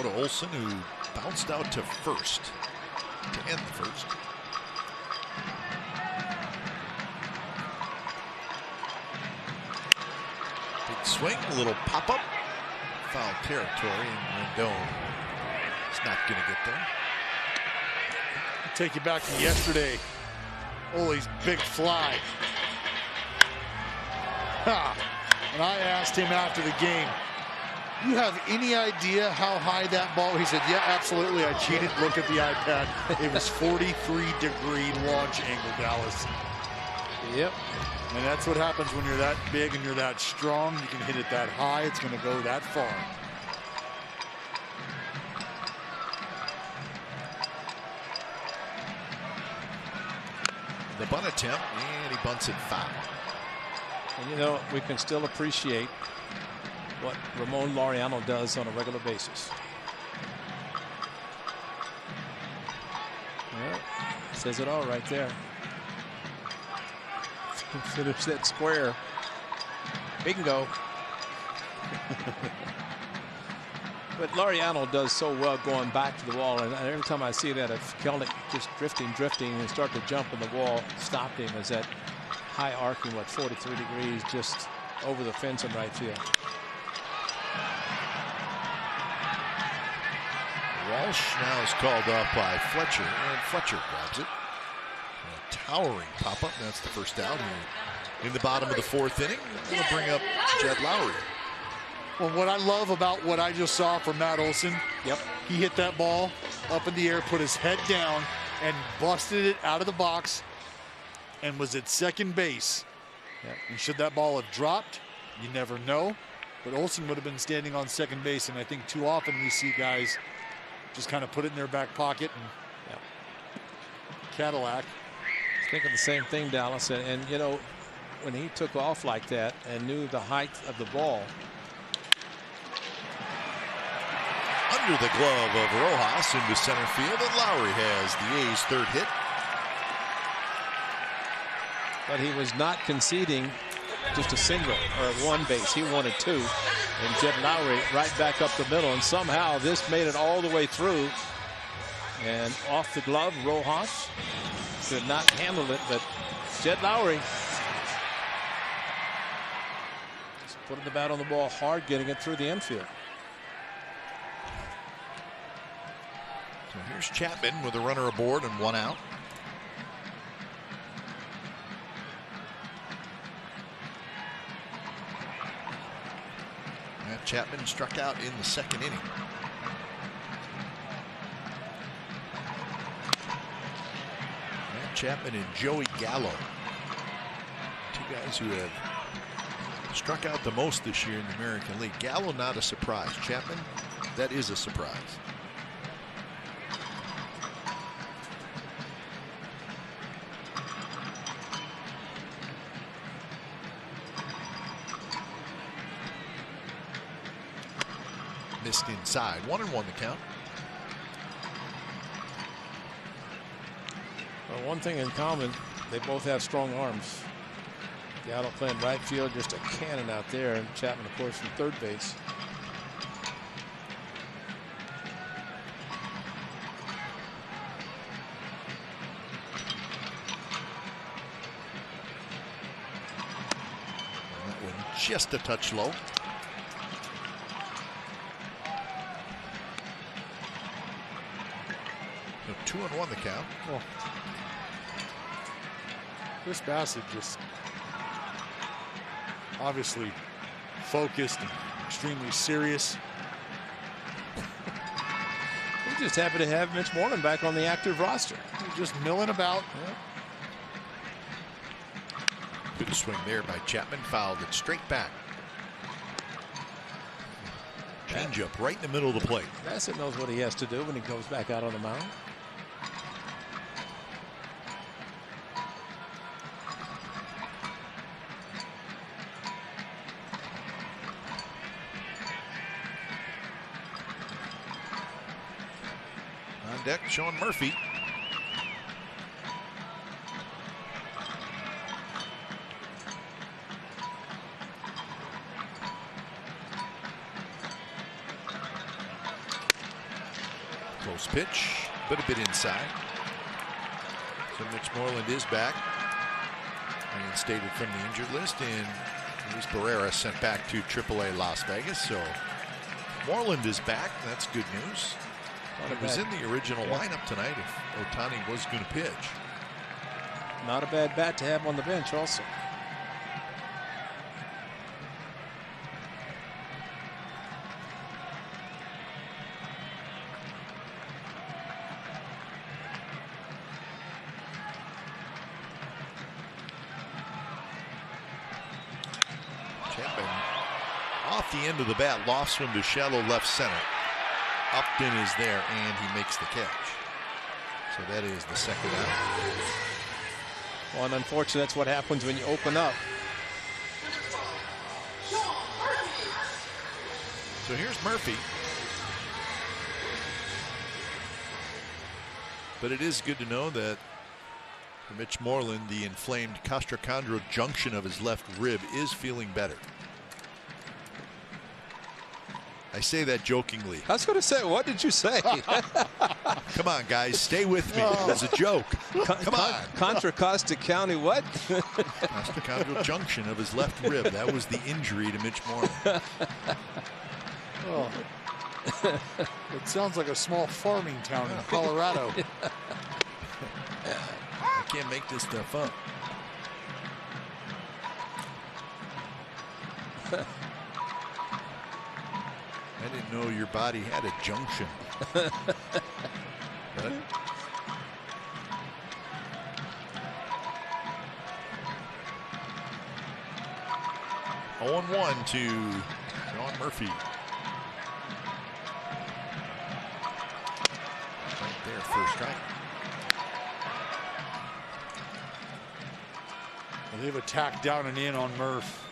To Olson, who bounced out to first to end the 1st. Big swing, a little pop-up. Foul territory, and Rendon is not going to get there. Take you back to yesterday. Ole's big fly. And I asked him after the game, you have any idea how high that ball? He said, yeah, absolutely. I cheated. Look at the iPad. It was 43-degree launch angle, Dallas. Yep. And that's what happens when you're that big and you're that strong. You can hit it that high. It's going to go that far. The bunt attempt, and he bunts it foul. And you know, we can still appreciate what Ramon Laureano does on a regular basis. Well, says it all right there. Finish that square. Bingo. But Laureano does so well going back to the wall, and every time I see that, if Kelnick just drifting and start to jump in the wall, stopped him as that high arcing, 43 degrees, just over the fence in right field. Walsh now is called off by Fletcher, and Fletcher grabs it. A towering pop-up. That's the first down here in the bottom of the 4th inning. Going to bring up Jed Lowry. Well, what I love about what I just saw from Matt Olson, he hit that ball up in the air, put his head down, and busted it out of the box, and was at second base. And should that ball have dropped, you never know. But Olsen would have been standing on second base, and I think too often we see guys just kind of put it in their back pocket and Cadillac. Thinking the same thing, Dallas, and you know, when he took off like that and knew the height of the ball. Under the glove of Rojas into center field, and Lowry has the A's third hit. But he was not conceding just a single or one base. He wanted two. And Jed Lowry right back up the middle. And somehow this made it all the way through. And off the glove, Rojas could not handle it. But Jed Lowry just putting the bat on the ball hard, getting it through the infield. So here's Chapman with a runner aboard and one out. Matt Chapman struck out in the second inning. Matt Chapman and Joey Gallo, two guys who have struck out the most this year in the American League. Gallo not a surprise. Chapman, that is a surprise. Missed inside. 1-1 the count. Well, one thing in common, they both have strong arms. Gallo playing right field, just a cannon out there, and Chapman, of course, from third base. And that one just a touch low. So 2-1 the count. Well, Chris Bassitt just obviously focused and extremely serious. We're just happy to have Mitch Moreland back on the active roster. He's just milling about. Good swing there by Chapman. Fouled it straight back. Change up right in the middle of the plate. Bassitt knows what he has to do when he goes back out on the mound. On deck, Sean Murphy. Close pitch, but a bit inside. So Mitch Moreland is back, reinstated from the injured list, and Luis Barrera sent back to AAA Las Vegas. So Moreland is back. That's good news. It was in the original lineup tonight if Ohtani was going to pitch. Not a bad bat to have on the bench also. Chapman off the end of the bat, lofts one to shallow left center. Upton is there, and he makes the catch. So that is the second out. Well, and unfortunately, that's what happens when you open up. So here's Murphy. But it is good to know that for Mitch Moreland, the inflamed costochondral junction of his left rib is feeling better. I say that jokingly. I was going to say, what did you say? Come on, guys, stay with me. It was a joke. Come on. Contra Costa County, what? Costochondral junction of his left rib. That was the injury to Mitch Moreland. Oh. It sounds like a small farming town in Colorado. I can't make this stuff up. I didn't know your body had a junction. But 0-1 to Sean Murphy. Right there, first strike. Well, they've attacked down and in on Murph.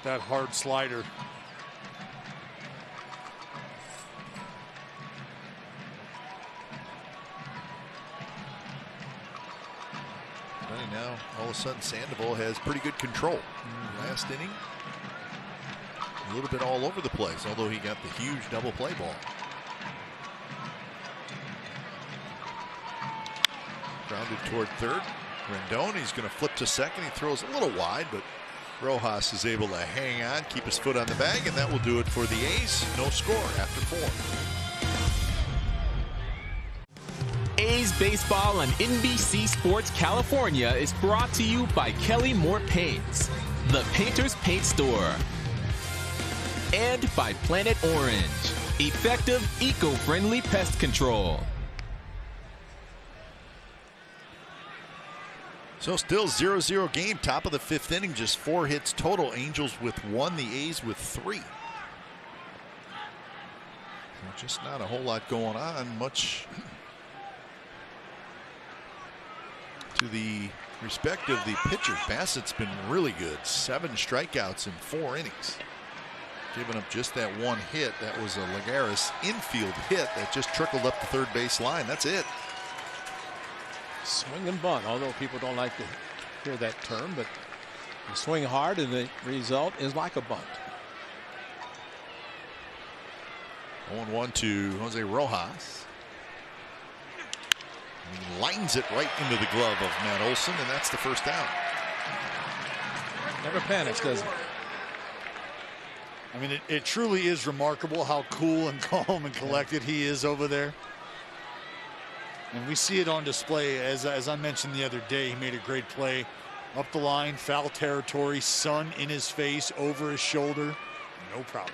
That hard slider. Now, all of a sudden, Sandoval has pretty good control. Last inning, a little bit all over the place, although he got the huge double play ball. Grounded toward third. Rendon, he's going to flip to second. He throws a little wide, but Rojas is able to hang on, keep his foot on the bag, and that will do it for the A's. No score after 4. A's baseball on NBC Sports California is brought to you by Kelly Moore Paints, the Painter's Paint Store, and by Planet Orange, effective eco-friendly pest control. So still 0-0 game, top of the 5th inning, just 4 hits total. Angels with 1, the A's with 3. So just not a whole lot going on, much to the respect of the pitcher. Bassett's been really good. 7 strikeouts in 4 innings. Giving up just that 1 hit. That was a Lagares infield hit that just trickled up the third base line. That's it. Swing and bunt, although people don't like to hear that term, but you swing hard and the result is like a bunt. 0-1 to Jose Rojas. He lines it right into the glove of Matt Olson, and that's the first out. Never panics, does it? I mean, it truly is remarkable how cool and calm and collected he is over there. And we see it on display. As I mentioned the other day, he made a great play up the line, foul territory, sun in his face, over his shoulder. No problem.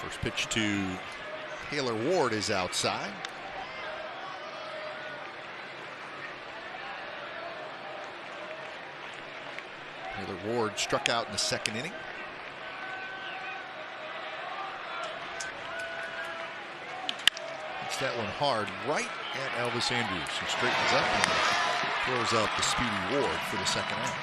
First pitch to Taylor Ward is outside. Taylor Ward struck out in the 2nd inning. Hits that one hard right at Elvis Andrus, who straightens up and throws out the speedy Ward for the 2nd out.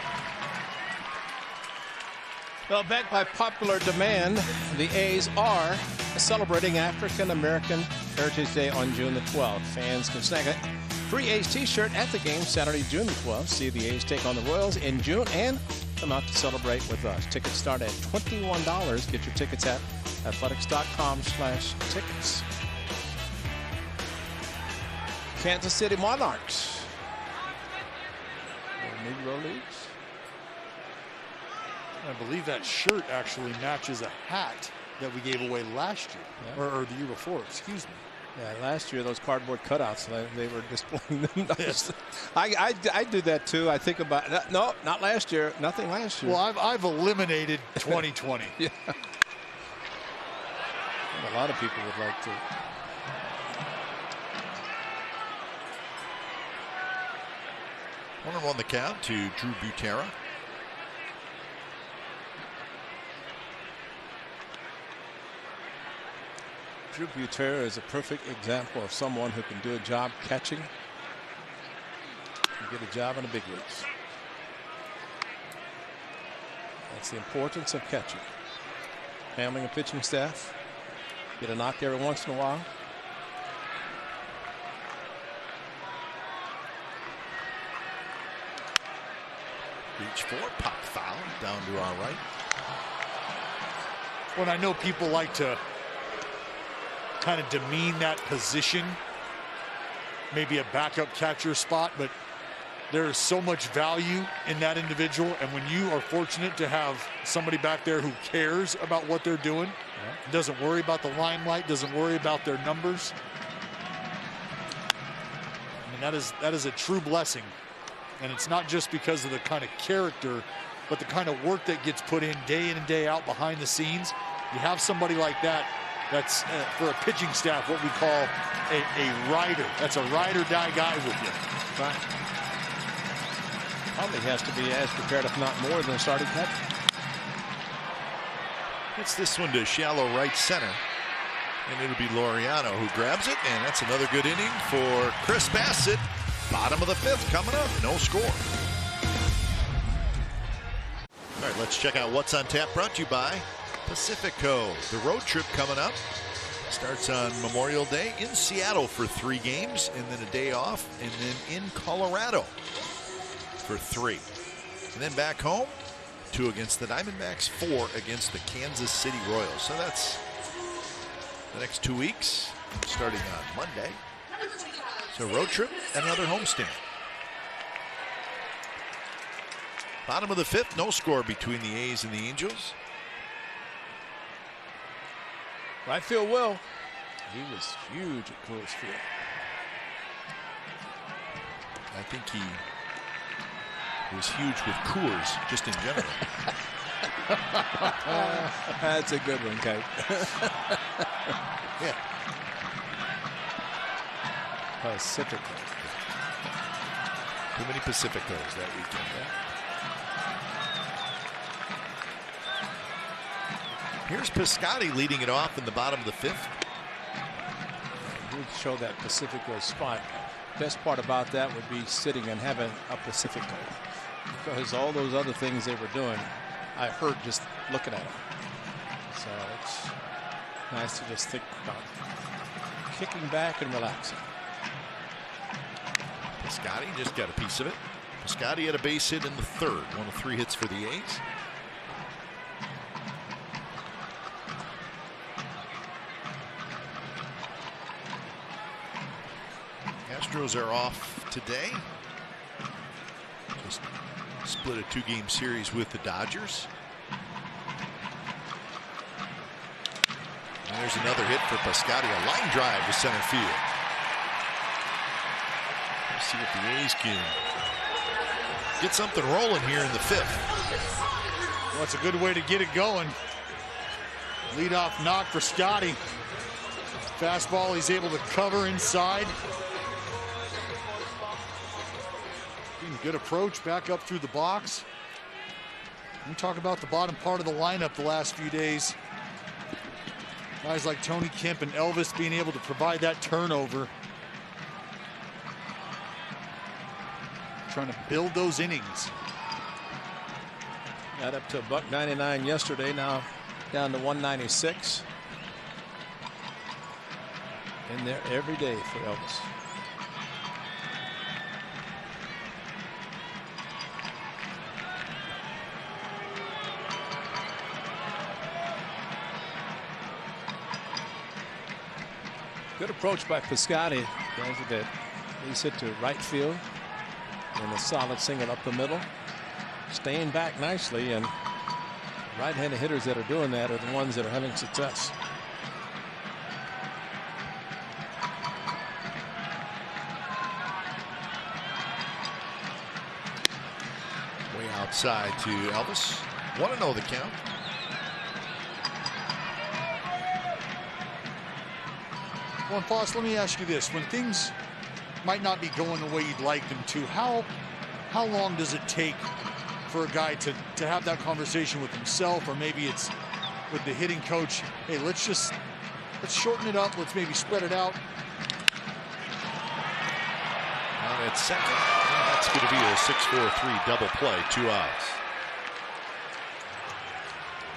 Well, back by popular demand, the A's are celebrating African American Heritage Day on June the 12th. Fans can snag a free A's t-shirt at the game Saturday, June the 12th. See the A's take on the Royals in June and come out to celebrate with us. Tickets start at $21. Get your tickets at athletics.com/tickets. Kansas City Monarchs. Negro Leagues. I believe that shirt actually matches a hat that we gave away last year, or the year before, excuse me. Yeah, last year those cardboard cutouts, they were displaying them. I do that too. I think about no, not last year, nothing last year. Well, I've eliminated 2020. Yeah. A lot of people would like to. One on the count to Drew Butera. Drew Butera is a perfect example of someone who can do a job catching and get a job in the big leagues. That's the importance of catching. Handling a pitching staff. Get a knock every once in a while. Reach for, pop foul, down to our right. When I know people like to kind of demean that position, maybe a backup catcher spot, but there is so much value in that individual, and when you are fortunate to have somebody back there who cares about what they're doing, doesn't worry about the limelight, doesn't worry about their numbers, I mean, that is a true blessing. And it's not just because of the kind of character, but the kind of work that gets put in day and day out behind the scenes. You have somebody like that That's for a pitching staff what we call a rider. That's a ride or die guy with you. Right. Probably has to be as prepared, if not more, than a starting catcher. It's this one to shallow right center. And it'll be Laureano who grabs it. And that's another good inning for Chris Bassitt. Bottom of the 5th coming up. No score. All right, let's check out what's on tap, brought to you by Pacifico. The road trip coming up starts on Memorial Day in Seattle for 3 games, and then a day off, and then in Colorado for 3. And then back home, 2 against the Diamondbacks, 4 against the Kansas City Royals. So that's the next 2 weeks, starting on Monday. So road trip and another homestand. Bottom of the 5th, no score between the A's and the Angels. Right field Will. He was huge at Coors Field. I think he was huge with Coors, just in general. That's a good one, Kate. Yeah. Pacifico. Too many Pacificos that weekend. Yeah. Here's Piscotty leading it off in the bottom of the 5th. He would show that Pacifico spot. Best part about that would be sitting and having a Pacifico, because all those other things they were doing, I heard just looking at them. So it's nice to just think about kicking back and relaxing. Piscotty just got a piece of it. Piscotty had a base hit in the 3rd, 1 of 3 hits for the A's. Astros are off today. Just split a 2-game series with the Dodgers. And there's another hit for Piscotty, a line drive to center field. Let's see if the A's can get something rolling here in the 5th. Well, it's a good way to get it going. Leadoff knock for Scotty. Fastball, he's able to cover inside. Good approach back up through the box. We talk about the bottom part of the lineup the last few days. Guys like Tony Kemp and Elvis being able to provide that turnover. Trying to build those innings. Got up to $1.99 yesterday, now down to $1.96. In there every day for Elvis. Good approach by Piscotty. Guys with that base hit to right field and a solid single up the middle. Staying back nicely, and right-handed hitters that are doing that are the ones that are having success. Way outside to Elvis. 1-0 the count. Well, Foss, let me ask you this. When things might not be going the way you'd like them to, how long does it take for a guy to have that conversation with himself, or maybe it's with the hitting coach? Hey, let's shorten it up. Let's maybe spread it out. On at second. And that's going to be a 6-4-3 double play, 2 outs.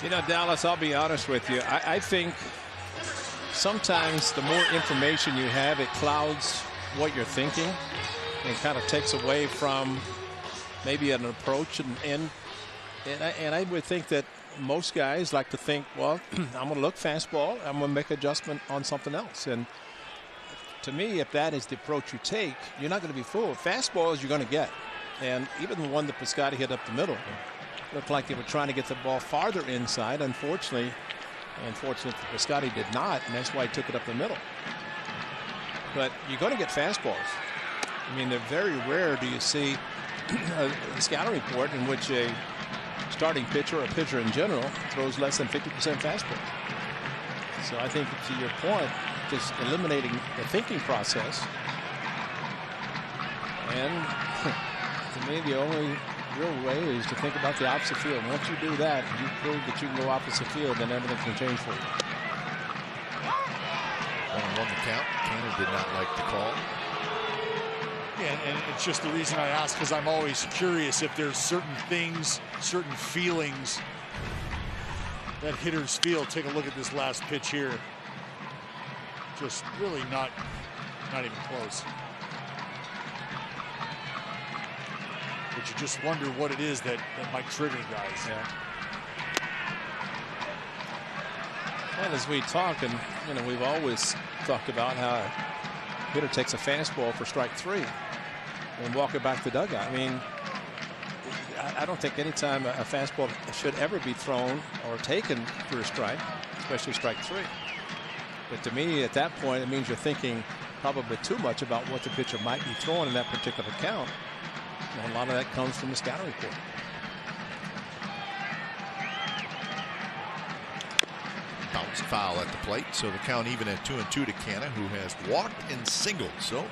You know, Dallas, I'll be honest with you. I think sometimes the more information you have, it clouds what you're thinking and kind of takes away from maybe an approach. And I would think that most guys like to think, well, I'm going to look fastball. I'm going to make adjustment on something else. And to me, if that is the approach you take, you're not going to be fooled. Fastballs you're going to get. And even the one that Piscotty hit up the middle looked like they were trying to get the ball farther inside. Unfortunately, Piscotty did not, and that's why he took it up the middle. But you're going to get fastballs. I mean, they're very rare do you see a scouting report in which a starting pitcher or a pitcher in general throws less than 50% fastball. So I think, to your point, just eliminating the thinking process. And to me, the only real way is to think about the opposite field. Once you do that, you prove that you can go opposite field, then everything can change for you. 1-1 the count. Canha did not like the call. Yeah, and it's just the reason I ask, because I'm always curious if there's certain things, certain feelings that hitters feel. Take a look at this last pitch here. Just really not even close. But you just wonder what it is that might trigger guys. Yeah. Well, as we talk, and we've always talked about how a hitter takes a fastball for strike 3 and walk it back to the dugout. I mean, I don't think any time a fastball should ever be thrown or taken for a strike, especially strike 3. But to me, at that point, it means you're thinking probably too much about what the pitcher might be throwing in that particular count. And a lot of that comes from the scouting report. Bounced foul at the plate, so the count even at 2-2 to Canha, who has walked and singled. So 2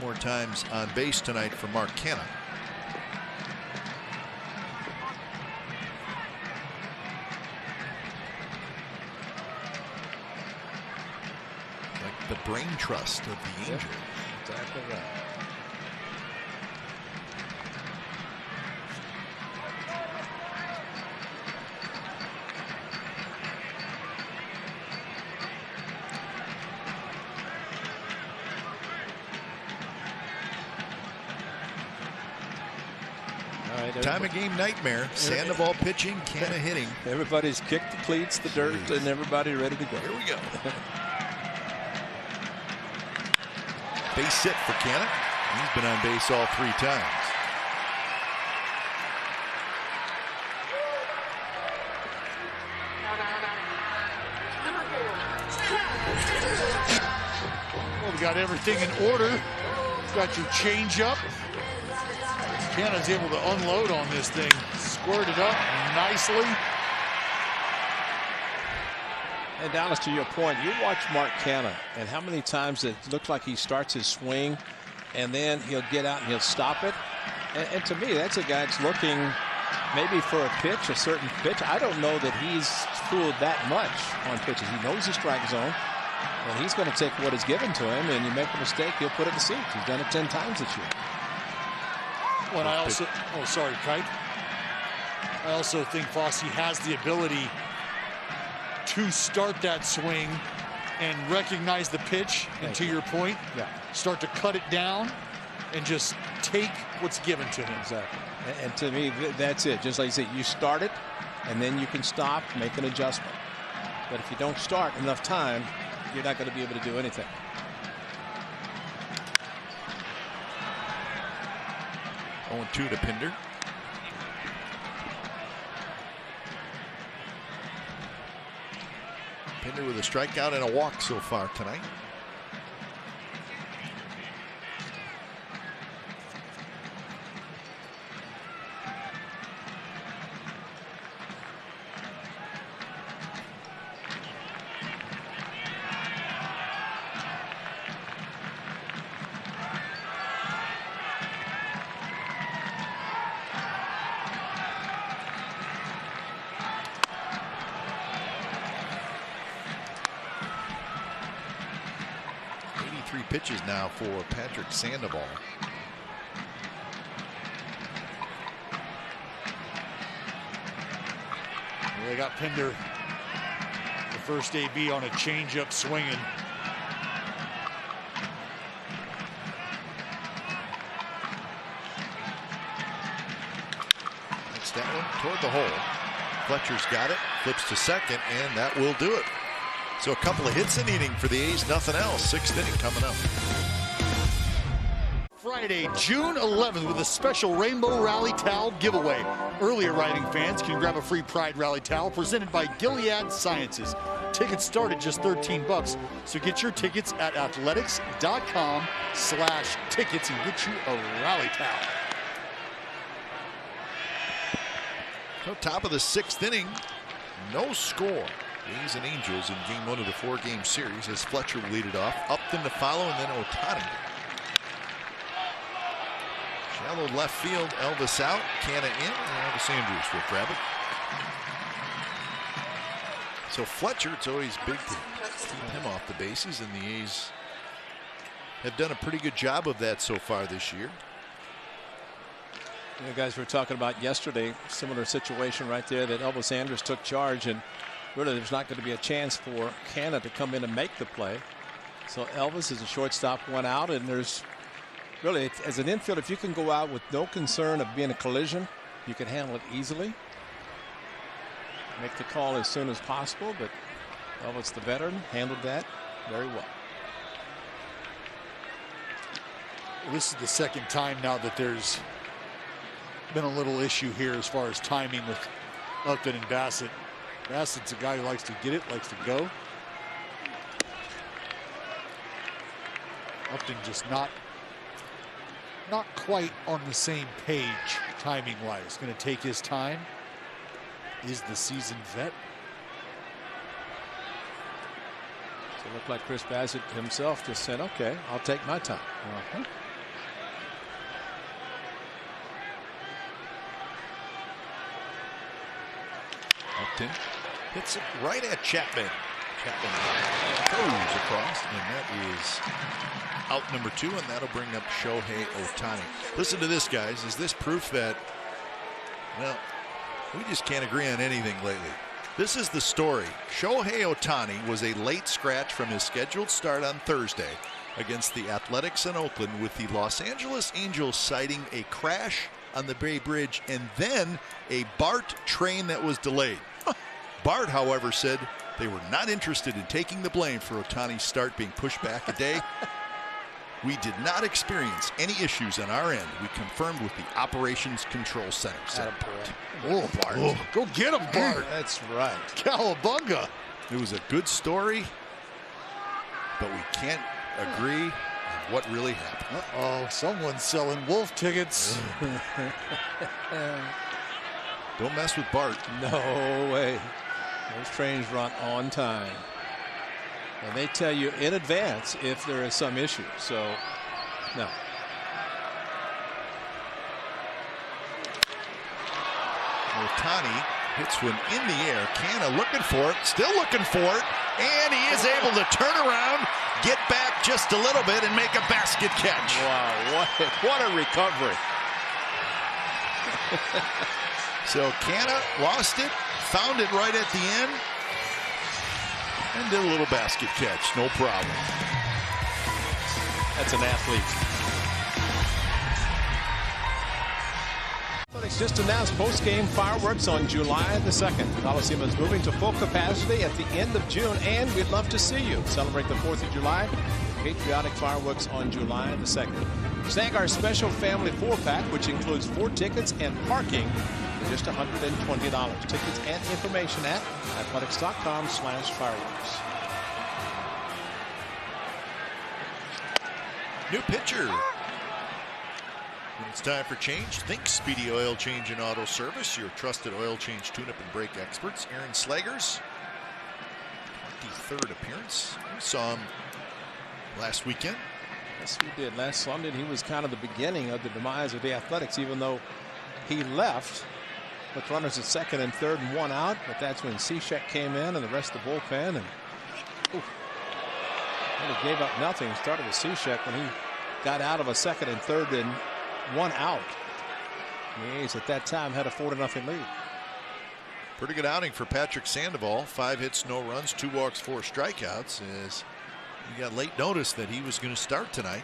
more times on base tonight for Mark Canha. Like the brain trust of the Angels. Yep, exactly right. Time of game nightmare. Sandoval pitching, Canha hitting. Everybody's kicked the cleats, the dirt, and everybody ready to go. Here we go. Base hit for Canha. He's been on base all 3 times. Well, we got everything in order. Got your changeup. Canha's able to unload on this thing. Squirted up nicely. And Dallas, to your point, you watch Mark Canha and how many times it looks like he starts his swing and then he'll get out and he'll stop it. And to me, that's a guy that's looking maybe for a pitch, a certain pitch. I don't know that he's fooled that much on pitches. He knows the strike zone, and he's going to take what is given to him, and you make a mistake, he'll put it in the seat. He's done it 10 times this year. Well, I also, sorry, Kite. I also think Fosse has the ability to start that swing and recognize the pitch, and to your point, start to cut it down and just take what's given to him. Exactly. And to me, that's it. Just like you said, you start it, and then you can stop, make an adjustment. But if you don't start enough time, you're not going to be able to do anything. Oh, 2 to Pinder. Pinder with a strikeout and a walk so far tonight. Pitches now for Patrick Sandoval. They got Pinder, the first AB, on a changeup swinging. That's that one toward the hole. Fletcher's got it, flips to second, and that will do it. So a couple of hits in the inning for the A's, nothing else. 6th inning coming up. Friday, June 11th, with a special Rainbow Rally Towel giveaway. Early arriving fans can grab a free Pride Rally Towel presented by Gilead Sciences. Tickets start at just $13, so get your tickets at athletics.com/tickets and get you a rally towel. So top of the 6th inning, no score. A's and Angels in game 1 of the 4-game series as Fletcher will lead it off. Upton to follow, and then Ohtani. Shallow left field, Elvis out, Canha in, and Elvis Andrus will grab it. So Fletcher, it's always big to keep him off the bases, and the A's have done a pretty good job of that so far this year. You guys were talking about yesterday, similar situation right there, that Elvis Andrus took charge, and really there's not going to be a chance for Canha to come in and make the play. So Elvis is a shortstop, one out, and there's really, as an infield, if you can go out with no concern of being a collision, you can handle it easily. Make the call as soon as possible, but Elvis, the veteran, handled that very well. This is the second time now that there's been a little issue here as far as timing with Upton and Bassett. Bassett's a guy who likes to get it, likes to go. Upton just not quite on the same page timing wise. Going to take his time. Is the seasoned vet. So it looked like Chris Bassett himself just said, okay, I'll take my time. Upton hits it right at Chapman. Chapman goes across, and that is out number 2, and that'll bring up Shohei Ohtani. Listen to this, guys. Is this proof that, well, we just can't agree on anything lately? This is the story. Shohei Ohtani was a late scratch from his scheduled start on Thursday against the Athletics in Oakland, with the Los Angeles Angels citing a crash on the Bay Bridge and then a BART train that was delayed. BART, however, said they were not interested in taking the blame for Ohtani's start being pushed back a day. We did not experience any issues on our end. We confirmed with the Operations Control Center. Oh, Bart. Oh, go get him, Bart. That's right. Cowabunga. It was a good story, but we can't agree on what really happened. Uh-oh, someone's selling Wolf tickets. Don't mess with Bart. No way. Those trains run on time. And they tell you in advance if there is some issue. So, no. Ohtani hits one in the air. Canha looking for it, still looking for it, and he is able to turn around, get back just a little bit, and make a basket catch. Wow, what a recovery. So Canha lost it, found it right at the end, and did a little basket catch, no problem. That's an athlete. Athletics just announced post-game fireworks on July the 2nd. Coliseum is moving to full capacity at the end of June, and we'd love to see you celebrate the 4th of July. Patriotic fireworks on July the 2nd. Snag our special family 4-pack, which includes 4 tickets and parking for just $120. Tickets and information at athletics.com/fireworks. New pitcher. When it's time for change, think Speedy Oil Change and Auto Service, your trusted oil change, tune-up, and brake experts. Aaron Slagers, 23rd appearance. We saw him last weekend. Yes, we did. Last Sunday, he was kind of the beginning of the demise of the Athletics, even though he left with runners at second and third and 1 out. But that's when Cishek came in and the rest of the bullpen. And really gave up nothing. Started with Cishek when he got out of a second and third and 1 out. The A's at that time had a 4-0 lead. Pretty good outing for Patrick Sandoval. 5 hits, no runs, 2 walks, 4 strikeouts. As he got late notice that he was going to start tonight.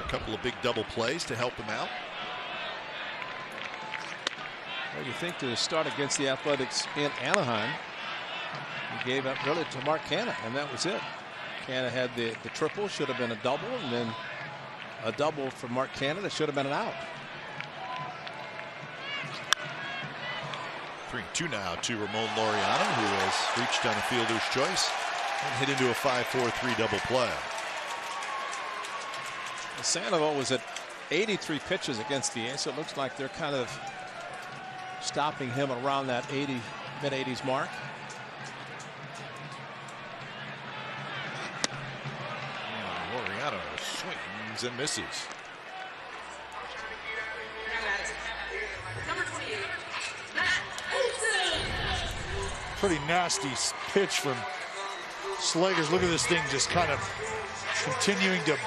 A couple of big double plays to help him out. Well, you think to start against the Athletics in Anaheim, he gave up really to Mark Canha, and that was it. Canha had the triple, should have been a double, and then a double for Mark Canha that should have been an out. 3-2 now to Ramon Laureano, who has reached on a fielder's choice and hit into a 5-4-3 double play. Sandoval was at 83 pitches against the A's, so it looks like they're kind of stopping him around that mid-80s mark. swings and misses. Pretty nasty pitch from Slegers. Look at this thing just kind of continuing to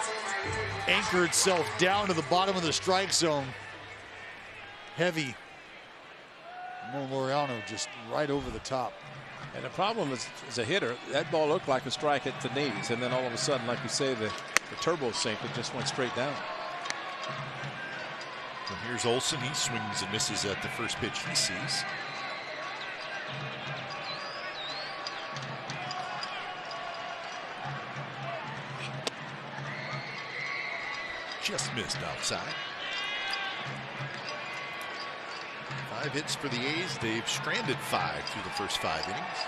anchor itself down to the bottom of the strike zone. Heavy. Laureano just right over the top. And the problem is, as a hitter, that ball looked like a strike at the knees, and then all of a sudden, like you say, the turbo sink, it just went straight down. And here's Olson. He swings and misses at the first pitch he sees. Just missed outside. 5 hits for the A's. They've stranded 5 through the first 5 innings.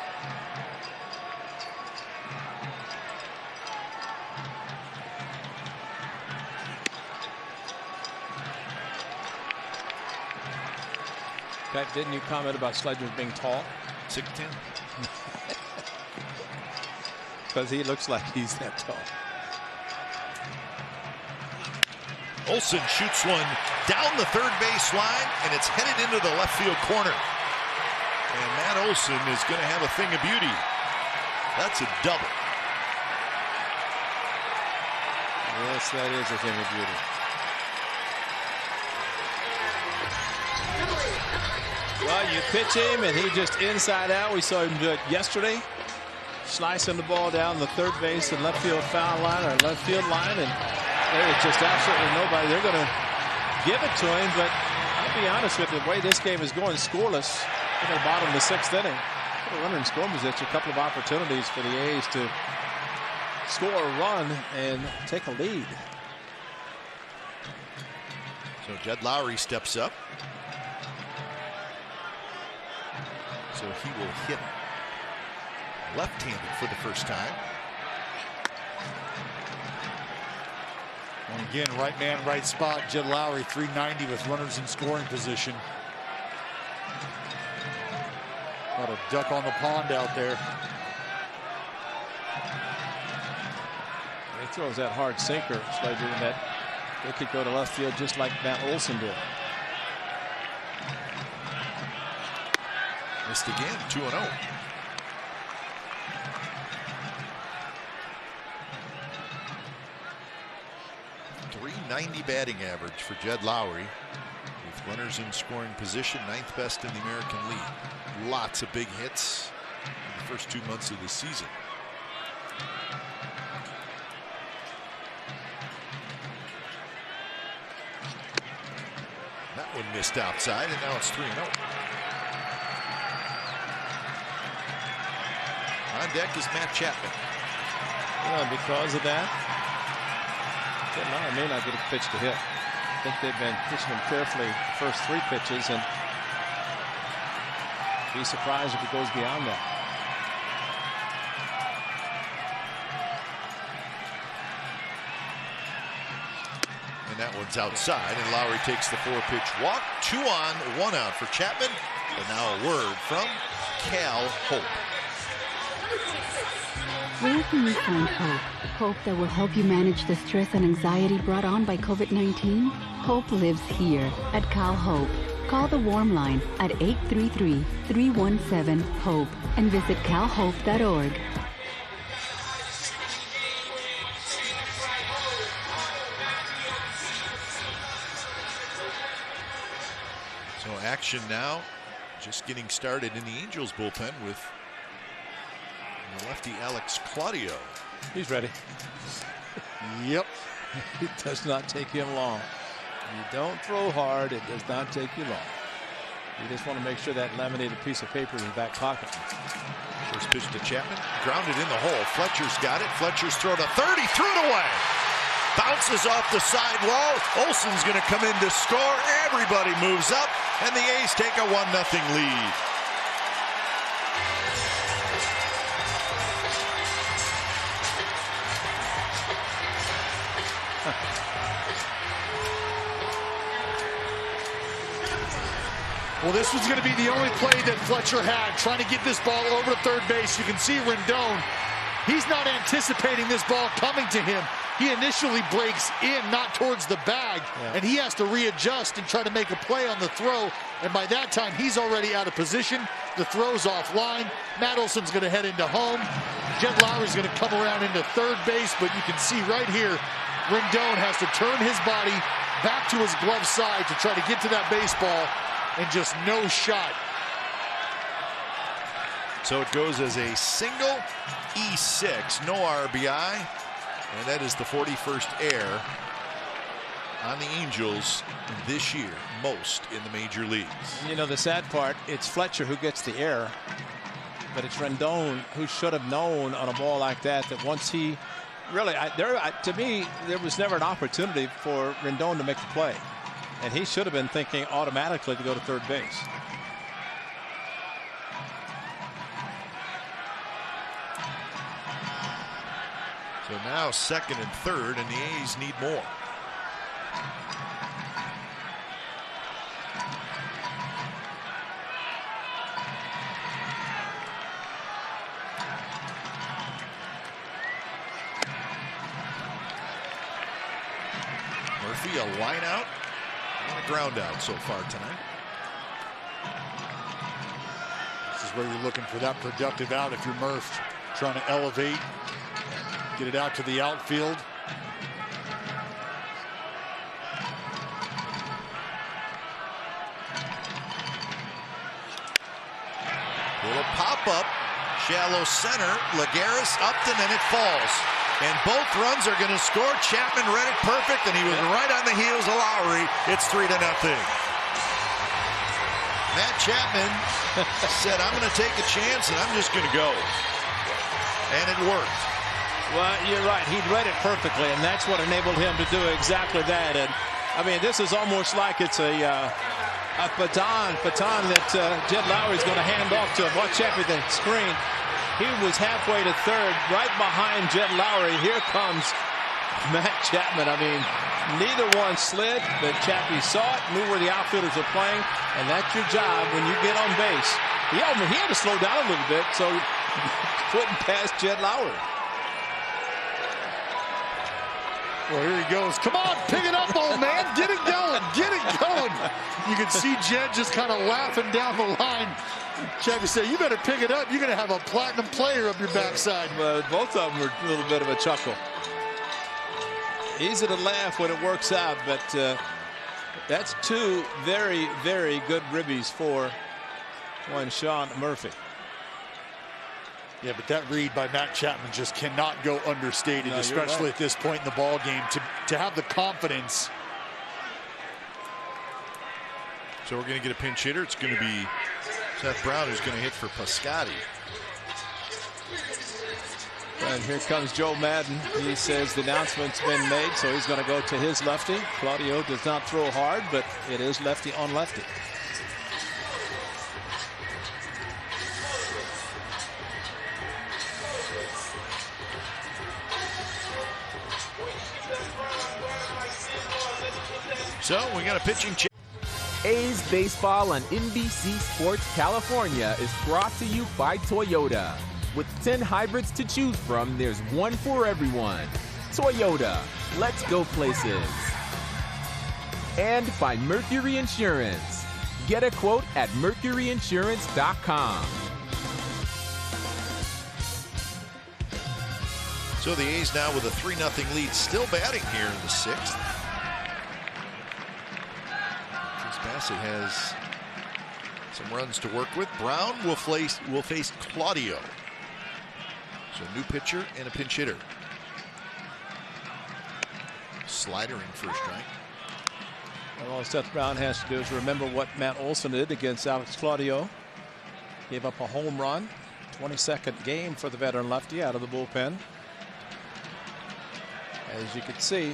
In fact, didn't you comment about Slegers being tall? 6'10". Because he looks like he's that tall. Olson shoots one down the third base line, and it's headed into the left field corner. And Matt Olson is going to have a thing of beauty. That's a double. Yes, that is a thing of beauty. Well, you pitch him, and he just inside out. We saw him do it yesterday, slicing the ball down the third base and left field foul line or left field line, and there is just absolutely nobody. They're going to give it to him, but I'll be honest with you, the way this game is going, scoreless in the bottom of the 6th inning. Put a runner in scoring position, a couple of opportunities for the A's to score a run and take a lead. So Jed Lowry steps up. So he will hit left-handed for the first time. And again, right man, right spot. Jed Lowry, 390 with runners in scoring position. Got a duck on the pond out there. He throws that hard sinker, Slager, that it could go to left field just like Matt Olson did. Missed again, 2-0. .390 batting average for Jed Lowry, with runners in scoring position, 9th best in the American League. Lots of big hits in the first 2 months of the season. That one missed outside, and now it's 3-0. On deck is Matt Chapman. Because of that, Lowry may not get a pitch to hit. I think they've been pitching him carefully the first 3 pitches, and be surprised if it goes beyond that. And that one's outside, and Lowry takes the 4-pitch walk. 2 on, 1 out for Chapman. And now a word from Cal Hope. Where can you find hope? Hope that will help you manage the stress and anxiety brought on by COVID-19? Hope lives here at Cal Hope. Call the Warm Line at 833-317-HOPE and visit calhope.org. So action now, just getting started in the Angels bullpen with the lefty Alex Claudio. He's ready. Yep. It does not take him long. You don't throw hard, it does not take you long. You just want to make sure that laminated piece of paper is in your back pocket. First pitch to Chapman, grounded in the hole. Fletcher's got it. Fletcher's throw to third. He threw it away. Bounces off the side wall. Olson's going to come in to score. Everybody moves up, and the A's take a 1-0 lead. Well, this was going to be the only play that Fletcher had, trying to get this ball over to third base. You can see Rendon. He's not anticipating this ball coming to him. he initially breaks in, not towards the bag, and he has to readjust and try to make a play on the throw. And by that time, he's already out of position. The throw's offline. Matt Olson's going to head into home. Jed Lowry's going to come around into third base, but you can see right here, Rendon has to turn his body back to his glove side to try to get to that baseball, and just no shot. So it goes as a single E6, no RBI, and that is the 41st error on the Angels this year, most in the major leagues. You know, the sad part, it's Fletcher who gets the error, but it's Rendon who should have known on a ball like that once he really, to me, there was never an opportunity for Rendon to make the play, and he should have been thinking automatically to go to third base. So now second and third, and the A's need more. Murphy, a line out and a ground out so far tonight. This is where you're looking for that productive out if you're Murph, trying to elevate, get it out to the outfield. Little pop-up, shallow center. Lagares Upton, and it falls. And both runs are going to score. Chapman read it perfect, and he was right on the heels of Lowry. It's 3-0. Matt Chapman said, I'm going to take a chance, and I'm just going to go. And it worked. Well, you're right. He read it perfectly, and that's what enabled him to do exactly that. And I mean, this is almost like it's a baton that Jed Lowry's going to hand off to him. Watch out for the screen. He was halfway to third, right behind Jed Lowry. Here comes Matt Chapman. I mean, neither one slid, but Chappie saw it, knew where the outfielders were playing, and that's your job when you get on base. He had to slow down a little bit, so he couldn't pass Jed Lowry. Well, here he goes. Come on, pick it up, old man. Get it going. Get it going. You can see Jed just kind of laughing down the line. Chappie said, you better pick it up. You're going to have a platinum player up your backside. Well, both of them were a little bit of a chuckle. Easy to laugh when it works out, but that's two very, very good ribbies for one Sean Murphy. Yeah, but that read by Matt Chapman just cannot go understated, No, especially right. at this point in the ball game, to have the confidence. So we're going to get a pinch hitter. It's going to be Seth Brown, who's going to hit for Piscotty. And here comes Joe Madden. He says the announcement's been made, so he's going to go to his lefty. Claudio does not throw hard, but it is lefty on lefty. So we got a pitching change. A's Baseball on NBC Sports California is brought to you by Toyota. With 10 hybrids to choose from, there's one for everyone. Toyota, let's go places. And by Mercury Insurance. Get a quote at mercuryinsurance.com. So the A's now with a 3-0 lead, still batting here in the 6th. Bassett has some runs to work with. Brown will face Claudio. So new pitcher and a pinch hitter. Slider in for a strike. And all Seth Brown has to do is remember what Matt Olson did against Alex Claudio. Gave up a home run. 22nd game for the veteran lefty out of the bullpen. As you can see,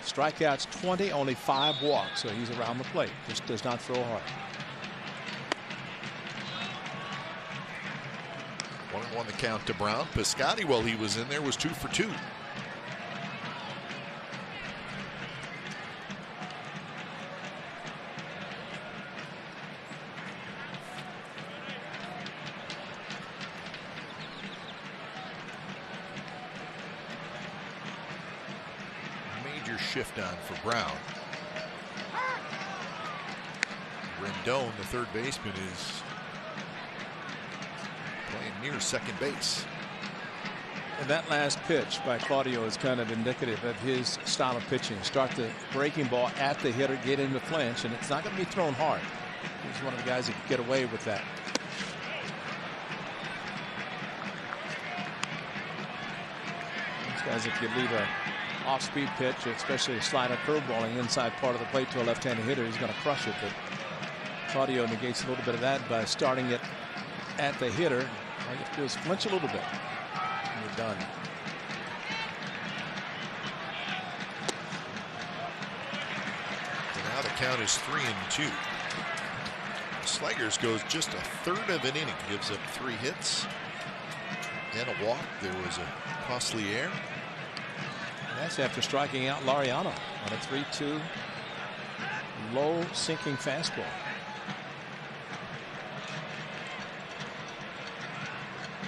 strikeouts 20, only 5 walks, so he's around the plate. Just does not throw hard. 1-1 the count to Brown. Piscotty, while he was in there, was 2 for 2. Here's shift on for Brown. Rendon, the third baseman, is playing near second base. And that last pitch by Claudio is kind of indicative of his style of pitching. Start the breaking ball at the hitter, get in the clinch, and it's not going to be thrown hard. He's one of the guys that can get away with that. These guys, if you leave a off-speed pitch, especially a slider curveball in the inside part of the plate to a left-handed hitter, he's going to crush it. But Claudio negates a little bit of that by starting it at the hitter. All you have to do is flinch a little bit. You're done. And now the count is 3-2. Sligers goes just a third of an inning, gives up 3 hits and a walk. There was a costly error. That's after striking out Laureano on a 3-2 low sinking fastball.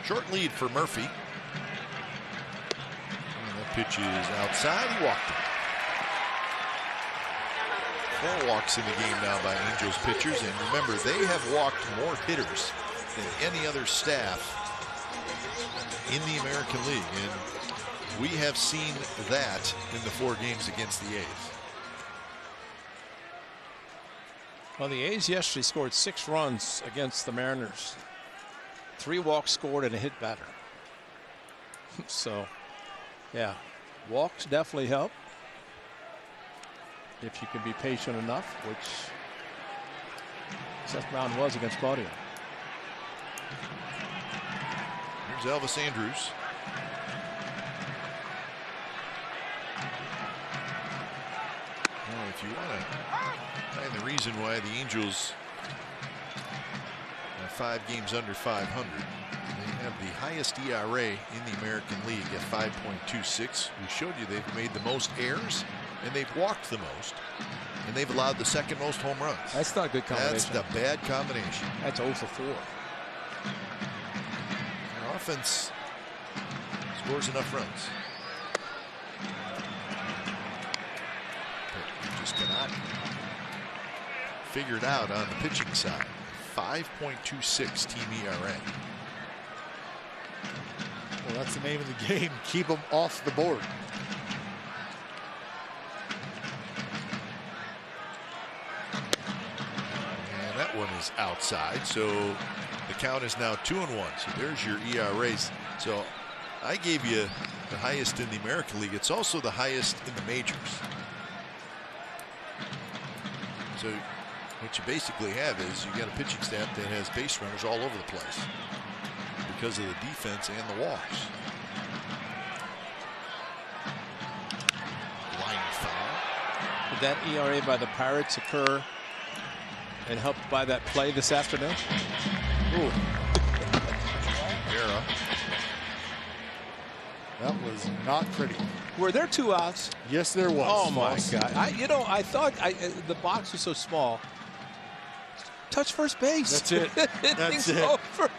Short lead for Murphy. And that pitch is outside. He walked it. 4 walks in the game now by Angels pitchers. And remember, they have walked more hitters than any other staff in the American League. And we have seen that in the 4 games against the A's. Well, the A's yesterday scored 6 runs against the Mariners. 3 walks scored and a hit batter. So, yeah, walks definitely help if you can be patient enough, which Seth Brown was against Claudio. Here's Elvis Andrus. Well, if you want to find the reason why the Angels are 5 games under 500, they have the highest ERA in the American League at 5.26. We showed you they've made the most errors and they've walked the most, and they've allowed the second most home runs. That's not a good combination. That's the bad combination. That's 0 for 4. Their offense scores enough runs. But you just cannot figure it out on the pitching side. 5.26 team ERA. Well, that's the name of the game. Keep them off the board. And that one is outside, so the count is now 2-1. So there's your ERAs. So I gave you the highest in the American League. It's also the highest in the majors. So what you basically have is you got a pitching staff that has base runners all over the place because of the defense and the walks. Line foul. Did that ERA by the Pirates occur and helped by that play this afternoon? Ooh. Era. That was not pretty. Were there 2 outs? Yes, there was. Oh my God! I thought the box was so small. Touch first base. That's it. That's it. Over.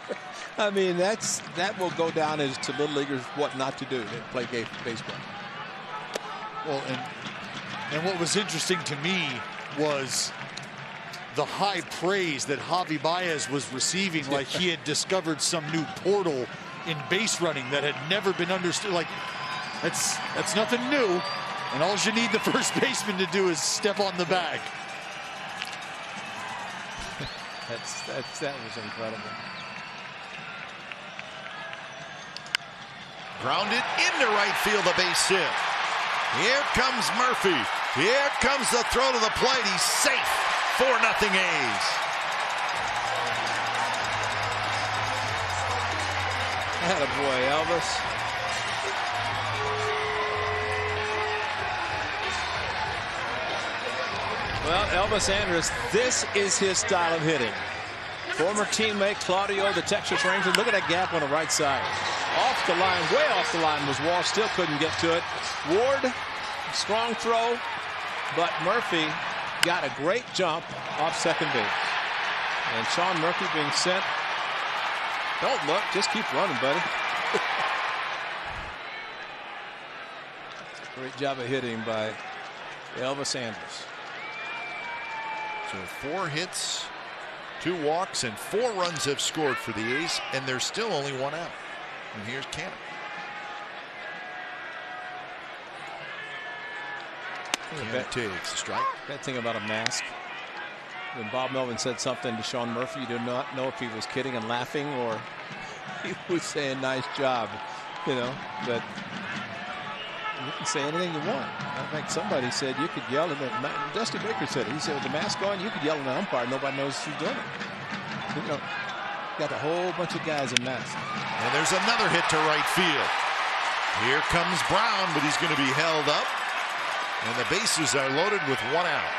I mean, that will go down as to little leaguers what not to do to play baseball. Well, and what was interesting to me was the high praise that Javi Baez was receiving, like he had discovered some new portal in base running that had never been understood. Like that's nothing new, and all you need the first baseman to do is step on the bag. That was incredible. Grounded into right field, a base hit. Here comes Murphy. Here comes the throw to the plate. He's safe. 4-0 A's. Attaboy, Elvis. Well, Elvis Andrus, this is his style of hitting. Former teammate Claudio, the Texas Ranger. Look at that gap on the right side. Off the line, way off the line was Walsh. Still couldn't get to it. Ward, strong throw, but Murphy got a great jump off second base. And Sean Murphy being sent. Don't look, just keep running, buddy. Great job of hitting by Elvis Andrus. So 4 hits, 2 walks, and 4 runs have scored for the A's, and there's still only 1 out. And here's Canha. Canha takes a strike. Bad thing about a mask. When Bob Melvin said something to Sean Murphy, you did not know if he was kidding and laughing or he was saying nice job, you know, but you can say anything you want. I think somebody said you could yell at him. Dusty Baker said it. He said with the mask on, you could yell at the umpire. Nobody knows who's doing it. You know, got a whole bunch of guys in masks. And there's another hit to right field. Here comes Brown, but he's going to be held up. And the bases are loaded with 1 out.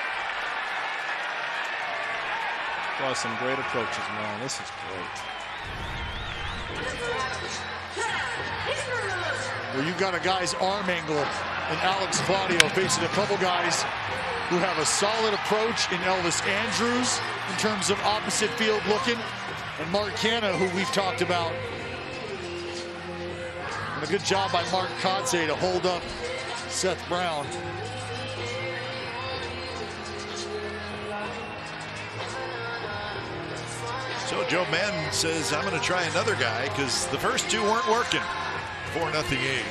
Well, some great approaches, man. This is great. Well, you've got a guy's arm angle in Alex Claudio facing a couple guys who have a solid approach in Elvis Andrus in terms of opposite field looking, and Mark Canha, who we've talked about. And a good job by Mark Kotsay to hold up Seth Brown. So Joe Maddon says, I'm going to try another guy because the first 2 weren't working. 4-0 A's.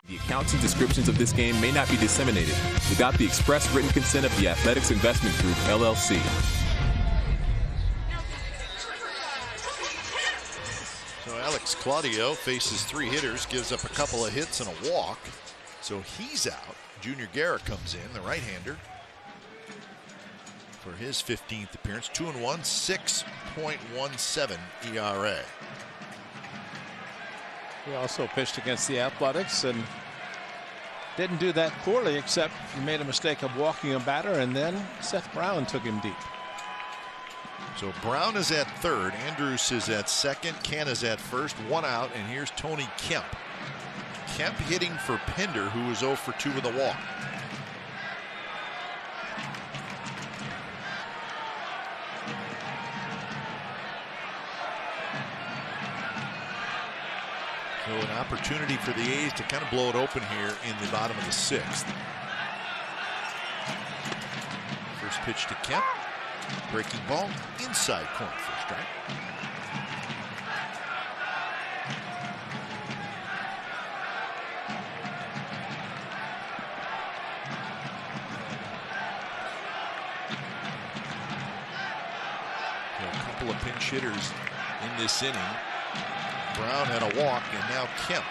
The accounts and descriptions of this game may not be disseminated without the express written consent of the Athletics Investment Group, LLC. So Alex Claudio faces 3 hitters, gives up a couple of hits and a walk. So he's out. Junior Guerra comes in, the right-hander, for his 15th appearance. 2-1, 6.17 ERA. He also pitched against the Athletics and didn't do that poorly, except he made a mistake of walking a batter, and then Seth Brown took him deep. So Brown is at third, Andrus is at second, Canha's at first, 1 out, and here's Tony Kemp. Kemp hitting for Pinder, who was 0 for 2 with a walk. So an opportunity for the A's to kind of blow it open here in the bottom of the 6th. First pitch to Kemp. Breaking ball inside corner for a strike. A couple of pinch hitters in this inning. Brown had a walk, and now Kemp.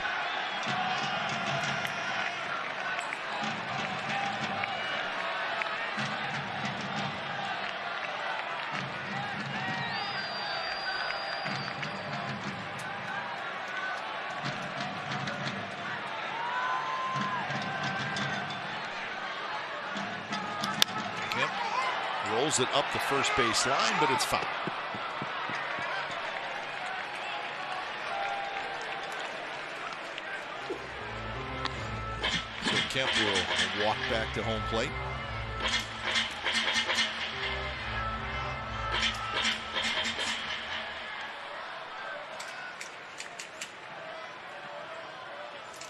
Kemp rolls it up the first base line, but it's foul. Kemp will walk back to home plate.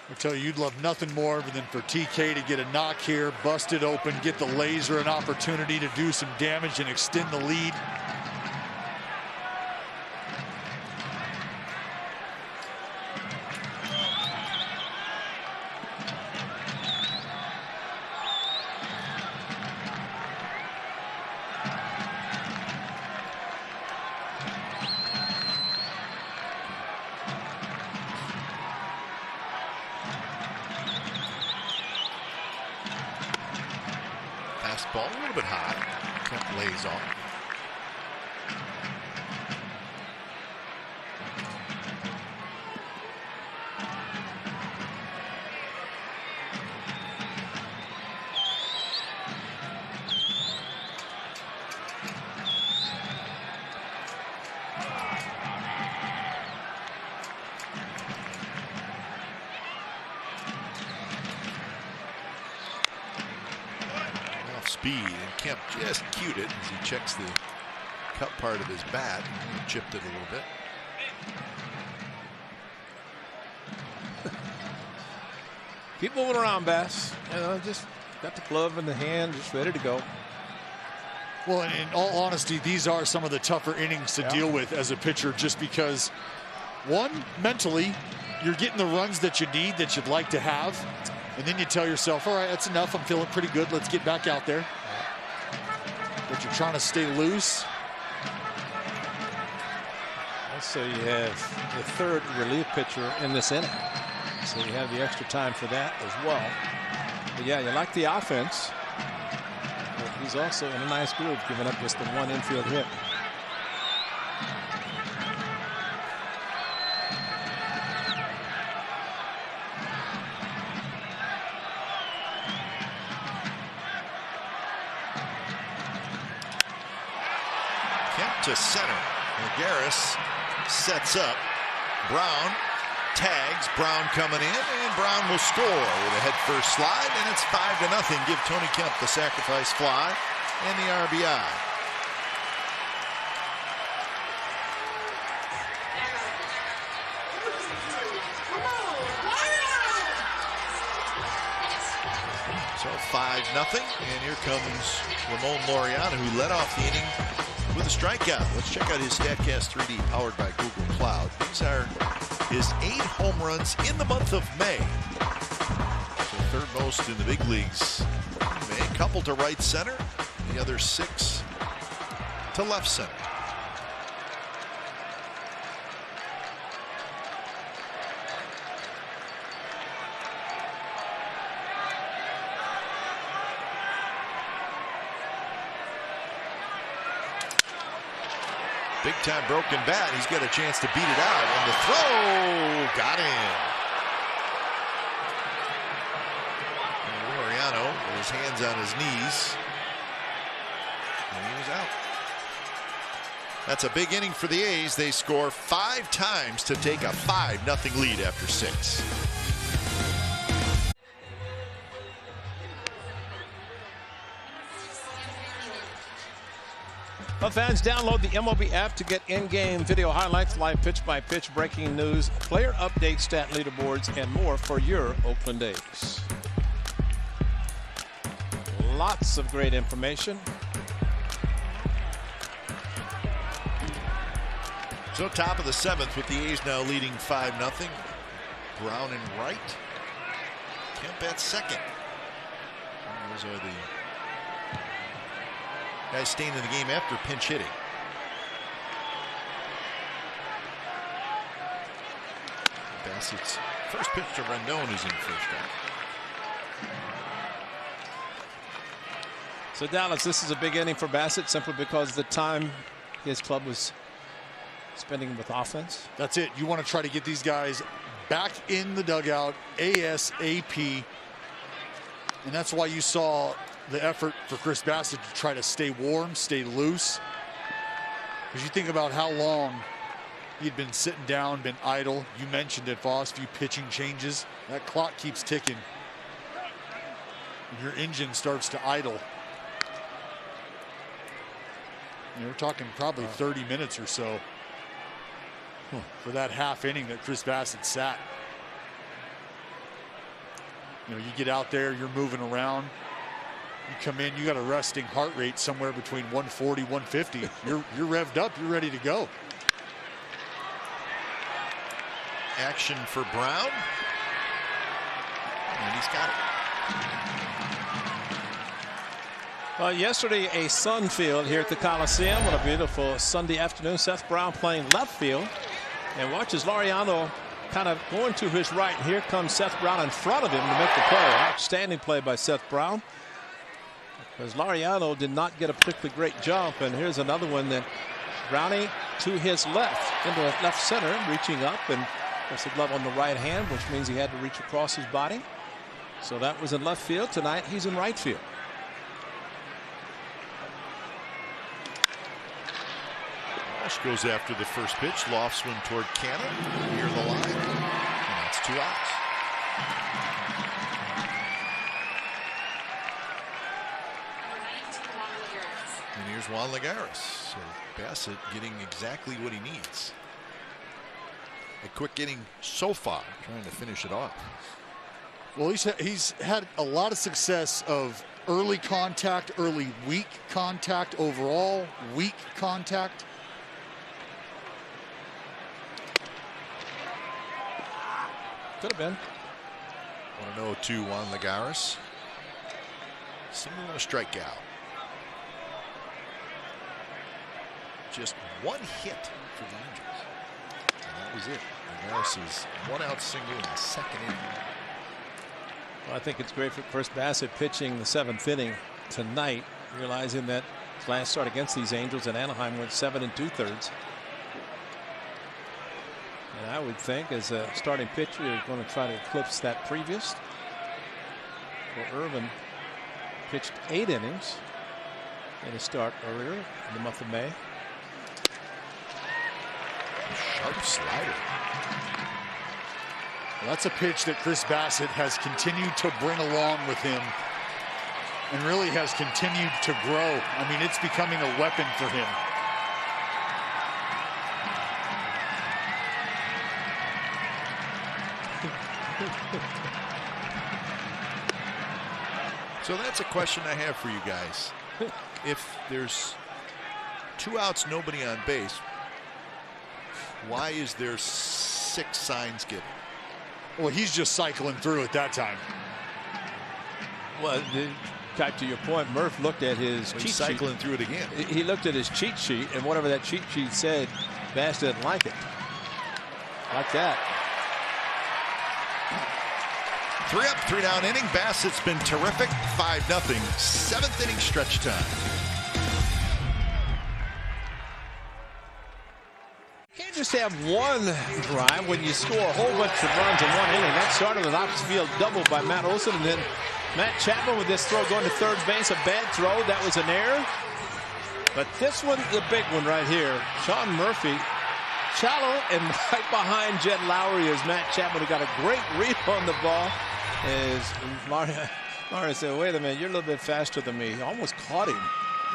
I tell you, you'd love nothing more than for TK to get a knock here, bust it open, get the laser an opportunity to do some damage and extend the lead. Ball a little bit high. Kemp lays off. Speed, and Kemp just cued it as he checks the cut part of his bat. He chipped it a little bit. Keep moving around, Bass. You know, just got the glove in the hand, just ready to go. Well, in all honesty, these are some of the tougher innings to deal with as a pitcher, just because, one, mentally, you're getting the runs that you need, that you'd like to have, and then you tell yourself, all right, that's enough. I'm feeling pretty good. Let's get back out there. But you're trying to stay loose. So you have the third relief pitcher in this inning. So you have the extra time for that as well. But yeah, you like the offense. But he's also in a nice groove, giving up just the one infield hit. Kemp to center. Garris sets up. Brown tags. Brown coming in, and Brown will score with a head-first slide, and it's 5-0. Give Tony Kemp the sacrifice fly and the RBI. So 5-0, and here comes Ramon Laureano, who led off the inning with a strikeout. Let's check out his StatCast 3D powered by Google Cloud. These are his 8 home runs in the month of May. So third most in the big leagues. May, a couple to right center, the other 6 to left center. Big time broken bat. He's got a chance to beat it out, and the throw got him. Laureano with his hands on his knees, and he was out. That's a big inning for the A's. They score 5 times to take a 5-0 lead after 6. Well, fans, download the MLB app to get in-game video highlights, live pitch-by-pitch breaking news, player updates, stat leaderboards, and more for your Oakland A's. Lots of great information. So top of the 7th with the A's now leading 5-0. Brown in right. Kemp at second. Those are the guys staying in the game after pinch hitting. Bassett's first pitch to Rendon is in first out. So Dallas, this is a big inning for Bassett simply because of the time his club was spending with offense. That's it. You want to try to get these guys back in the dugout ASAP. And that's why you saw the effort for Chris Bassitt to try to stay warm, stay loose. Because you think about how long he'd been sitting down, been idle. You mentioned it, Voss, few pitching changes. That clock keeps ticking. And your engine starts to idle. And we're talking probably 30 minutes or so for that half inning that Chris Bassitt sat. You know, you get out there, you're moving around. You come in, you got a resting heart rate somewhere between 140, 150. You're revved up, you're ready to go. Action for Brown. And he's got it. Well, yesterday a sun field here at the Coliseum. What a beautiful Sunday afternoon. Seth Brown playing left field. And watches Laureano kind of going to his right. And here comes Seth Brown in front of him to make the play. Outstanding play by Seth Brown. Because Laureano did not get a particularly great jump. And here's another one that Brownie to his left, into left center, reaching up, and there's a glove on the right hand, which means he had to reach across his body. So that was in left field. Tonight he's in right field. Walsh goes after the first pitch. Lofts one toward Cannon near the line. And that's 2 outs. And here's Juan Lagares. So Bassitt getting exactly what he needs. A quick inning so far, trying to finish it off. Well, he's had a lot of success of early contact, early weak contact, overall weak contact. Could have been. 1-0 Juan Lagares. Single and a strikeout. Just one hit for the Angels. And that was it. Lagares' one-out single in the second inning. Well, I think it's great for Chris Bassitt pitching the 7th inning tonight, realizing that his last start against these Angels in Anaheim went 7 2/3. And I would think as a starting pitcher, you're going to try to eclipse that previous. Well, Irvin pitched 8 innings in his start earlier in the month of May. Sharp slider. Well, that's a pitch that Chris Bassitt has continued to bring along with him and really has continued to grow. I mean, it's becoming a weapon for him. So that's a question I have for you guys. If there's 2 outs, nobody on base, why is there 6 signs given? Well, he's just cycling through at that time. Well, type to your point, Murph looked at his cheat sheet. Cycling through it again. He looked at his cheat sheet, and whatever that cheat sheet said, Bassitt didn't like it. Like that. 3 up, 3 down inning. Bassitt's been terrific. 5-0. 7th inning stretch time. You can't just have one drive when you score a whole bunch of runs in one inning. That started with an opposite field double by Matt Olson, and then Matt Chapman with this throw going to third base. A bad throw. That was an error. But this one, the big one right here. Sean Murphy, shallow and right behind Jed Lowry is Matt Chapman, who got a great read on the ball. As Mario said, wait a minute, you're a little bit faster than me. He almost caught him.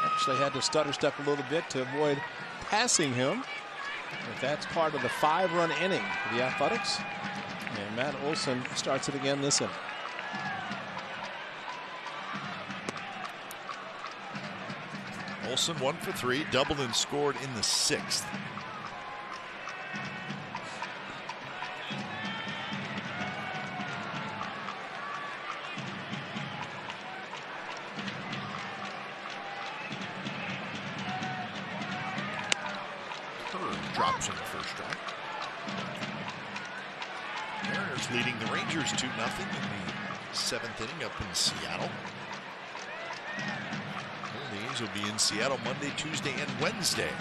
Actually had to stutter step a little bit to avoid passing him. But that's part of the 5-run inning for the Athletics. And Matt Olson starts it again this inning. Olson 1 for 3, doubled and scored in the 6th. Drops in the first strike. Mariners leading the Rangers 2-0 in the 7th inning up in Seattle. Well, the A's will be in Seattle Monday, Tuesday, and Wednesday.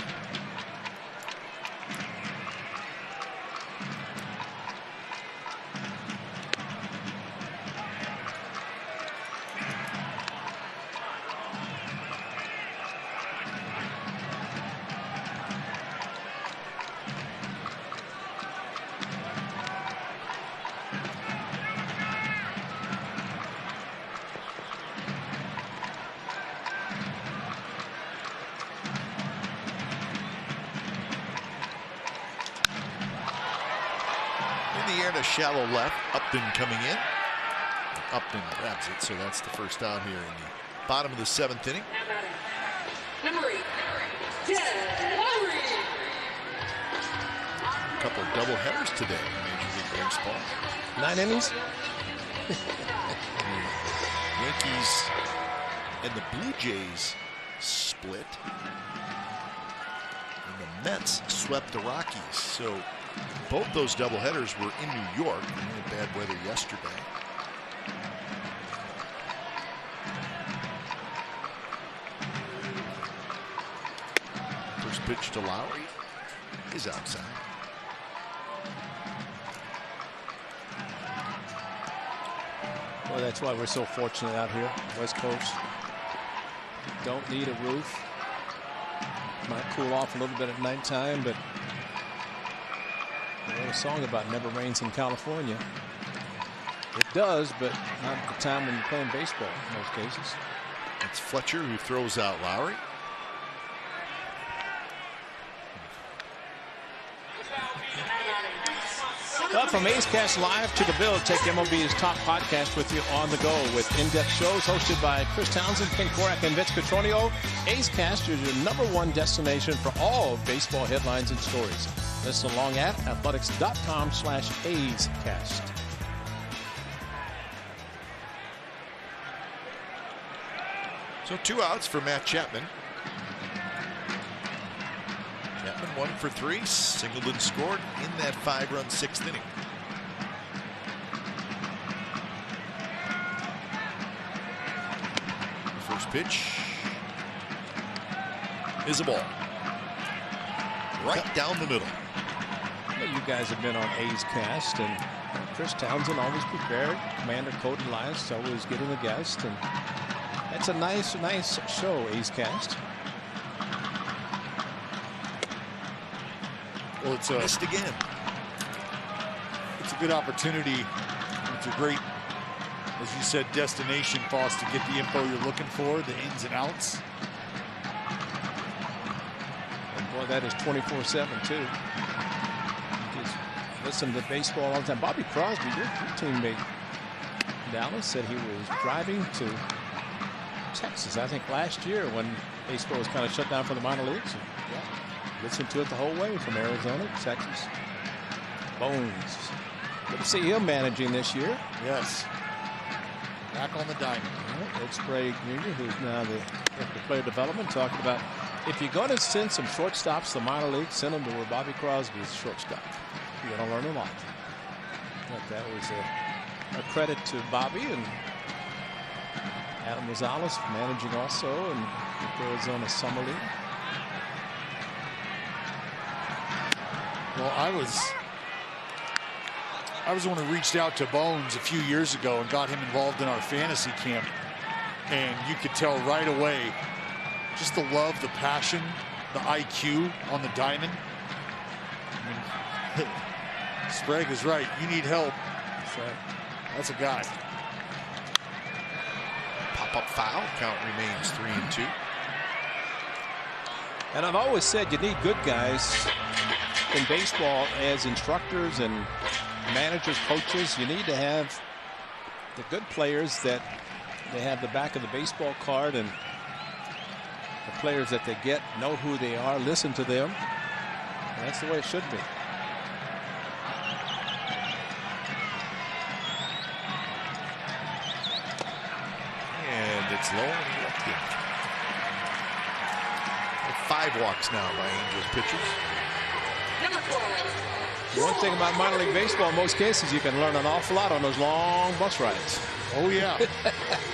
Shallow left. Upton coming in. Upton grabs it, so that's the first out here in the bottom of the 7th inning. Number 8, Jed Lowry. A couple of double headers today in Major League Baseball. 9 innings. Yankees and the Blue Jays split. And the Mets swept the Rockies. So both those doubleheaders were in New York. We had bad weather yesterday. First pitch to Lowry is outside. Well, that's why we're so fortunate out here, West Coast. Don't need a roof. Might cool off a little bit at nighttime, but I wrote a song about never rains in California. It does, but not at the time when you're playing baseball in most cases. It's Fletcher who throws out Lowry. From A's Cast Live to the Bill, take MLB's top podcast with you on the go with in-depth shows hosted by Chris Townsend, Ken Korak, and Vince Petronio. A's Cast is your #1 destination for all baseball headlines and stories. Listen along at athletics.com/A'sCast. So 2 outs for Matt Chapman. Chapman 1 for 3. Singleton scored in that 5-run 6th inning. First pitch is a ball. Right down the middle. Well, you guys have been on A's Cast, and Chris Townsend always prepared. Commander Cody Elias always getting a guest, and that's a nice show, A's Cast. Well, it's Missed again. It's a good opportunity. It's a great, as you said, destination, Foss, to get the info you're looking for, the ins and outs. And boy, that is 24/7 too. Just listen to baseball all the time. Bobby Crosby, your teammate Dallas, said he was driving to Texas, I think last year when baseball was kind of shut down for the minor leagues. And, yeah, listened to it the whole way from Arizona to Texas. Bones. Good to see him managing this year. Yes. Back on the diamond. Ed Sprague Jr., who's now the director of player development, talking about if you're going to send some shortstops to the minor league, send them to where Bobby Crosby is a shortstop. You're going to learn a lot. But that was a credit to Bobby and Adam Rosales managing also in the Arizona Summer League. Well, I was the one who reached out to Bones a few years ago and got him involved in our fantasy camp. And you could tell right away just the love, the passion, the IQ on the diamond. I mean, Sprague is right. You need help. So that's a guy. Pop-up foul. Count remains 3-2. And I've always said you need good guys in baseball as instructors and managers, coaches. You need to have the good players that they have the back of the baseball card, and the players that they get know who they are, listen to them. And that's the way it should be. And it's low and left in. 5 walks now by Angels pitchers. Number 12. One thing about minor league baseball, in most cases, you can learn an awful lot on those long bus rides. Oh yeah.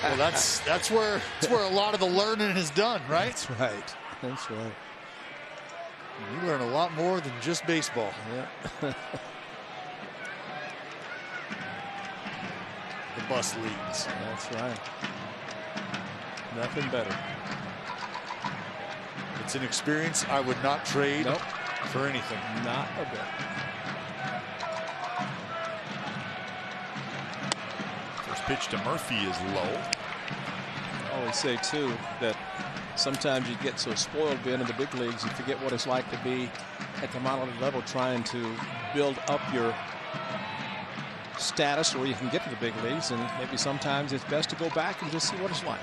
Well, that's where a lot of the learning is done, right? That's right. That's right. You learn a lot more than just baseball. Yeah. The bus leagues. That's right. Nothing better. It's an experience I would not trade Nope. for anything. Not a bit. First pitch to Murphy is low. I always say too that sometimes you get so spoiled being in the big leagues, you forget what it's like to be at the minor league level trying to build up your status where you can get to the big leagues. And maybe sometimes it's best to go back and just see what it's like.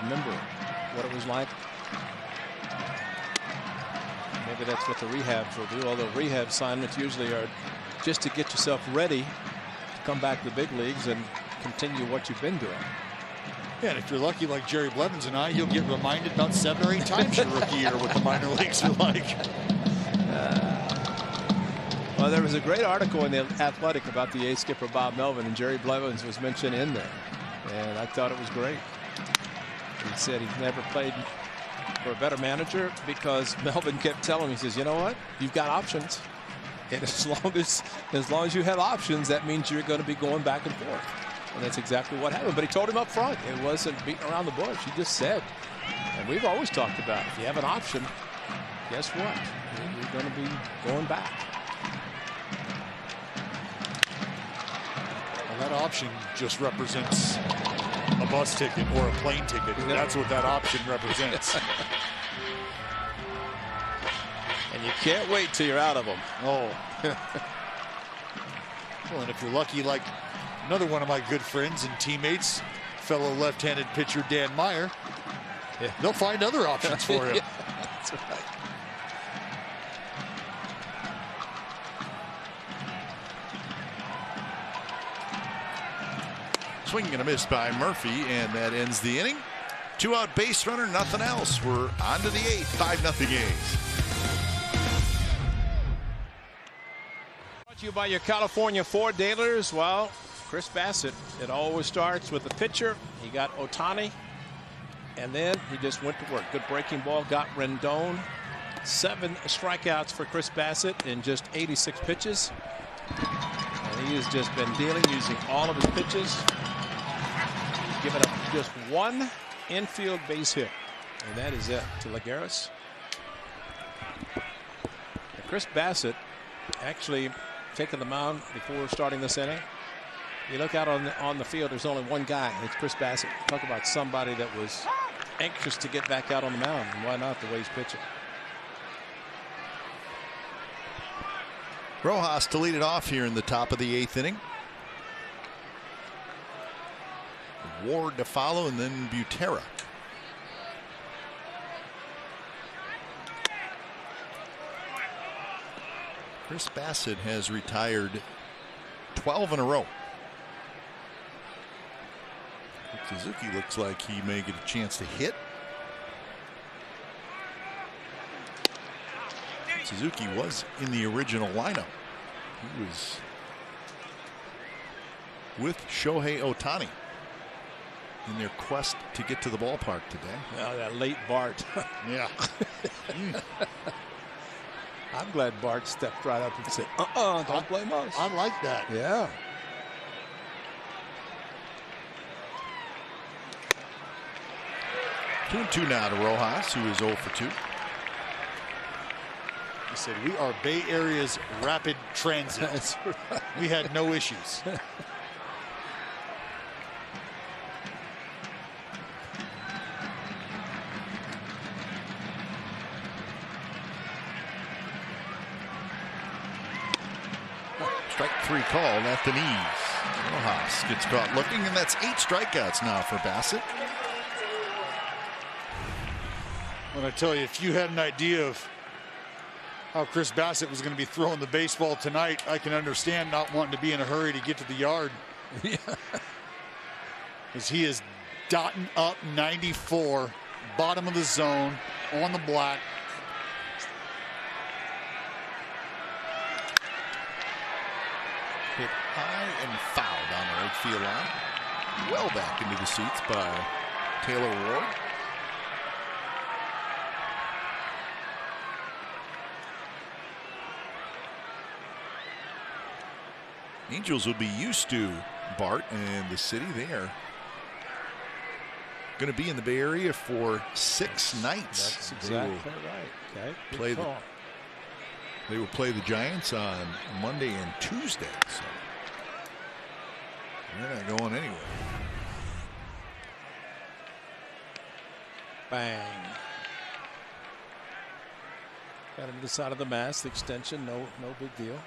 Remember what it was like. Maybe that's what the rehabs will do, although rehab assignments usually are just to get yourself ready to come back to the big leagues and continue what you've been doing. Yeah, and if you're lucky like Jerry Blevins and I, you'll get reminded about 7 or 8 times your rookie year what the minor leagues are like. Well, there was a great article in The Athletic about the A's skipper Bob Melvin, and Jerry Blevins was mentioned in there. And I thought it was great. He said he's never played for a better manager because Melvin kept telling him, he says, you know what? You've got options. And as long as you have options, that means you're going to be going back and forth. And that's exactly what happened. But he told him up front. It wasn't beating around the bush. He just said. And we've always talked about it. If you have an option, guess what? You're going to be going back. Well, that option just represents a bus ticket or a plane ticket. Yep. That's what that option represents. And you can't wait till you're out of them. Oh. Well, and if you're lucky, like another one of my good friends and teammates, fellow left-handed pitcher Dan Meyer, they'll find other options for him. That's right. Swing and a miss by Murphy, and that ends the inning. 2-out base runner, nothing else. We're on to the 8th, 5-0 A's. Brought to you by your California Ford dealers. Well, Chris Bassitt, it always starts with the pitcher. He got Ohtani, and then he just went to work. Good breaking ball, got Rendon. 7 strikeouts for Chris Bassitt in just 86 pitches. And he has just been dealing using all of his pitches. Giving up just 1 infield base hit, and that is it to Lagares. Chris Bassitt actually taking the mound before starting this inning. You look out on the field, there's only one guy. It's Chris Bassitt. Talk about somebody that was anxious to get back out on the mound, and why not the way he's pitching. Rojas to lead it off here in the top of the 8th inning. Ward to follow, and then Butera. Chris Bassitt has retired 12 in a row. Suzuki looks like he may get a chance to hit. Suzuki was in the original lineup. He was with Shohei Ohtani in their quest to get to the ballpark today. Oh, that late Bart. Yeah. I'm glad Bart stepped right up and said, don't blame us. I like that. Yeah. Two and 2 now to Rojas, who is 0 for 2. He said, we are Bay Area's rapid transit. That's right. We had no issues. Strike 3 called at the knees. Rojas gets caught looking, and that's 8 strikeouts now for Bassitt. When I tell you, if you had an idea of how Chris Bassitt was going to be throwing the baseball tonight, I can understand not wanting to be in a hurry to get to the yard. Yeah. As he is dotting up 94, bottom of the zone, on the black. Hit high and fouled on the right field line. Well back into the seats by Taylor Ward. Angels will be used to Bart and the city. They are going to be in the Bay Area for 6 nights. That's exactly right. Okay. They will play the Giants on Monday and Tuesday. So they're not going anywhere. Bang. Got him to the side of the mask, the extension, no big deal.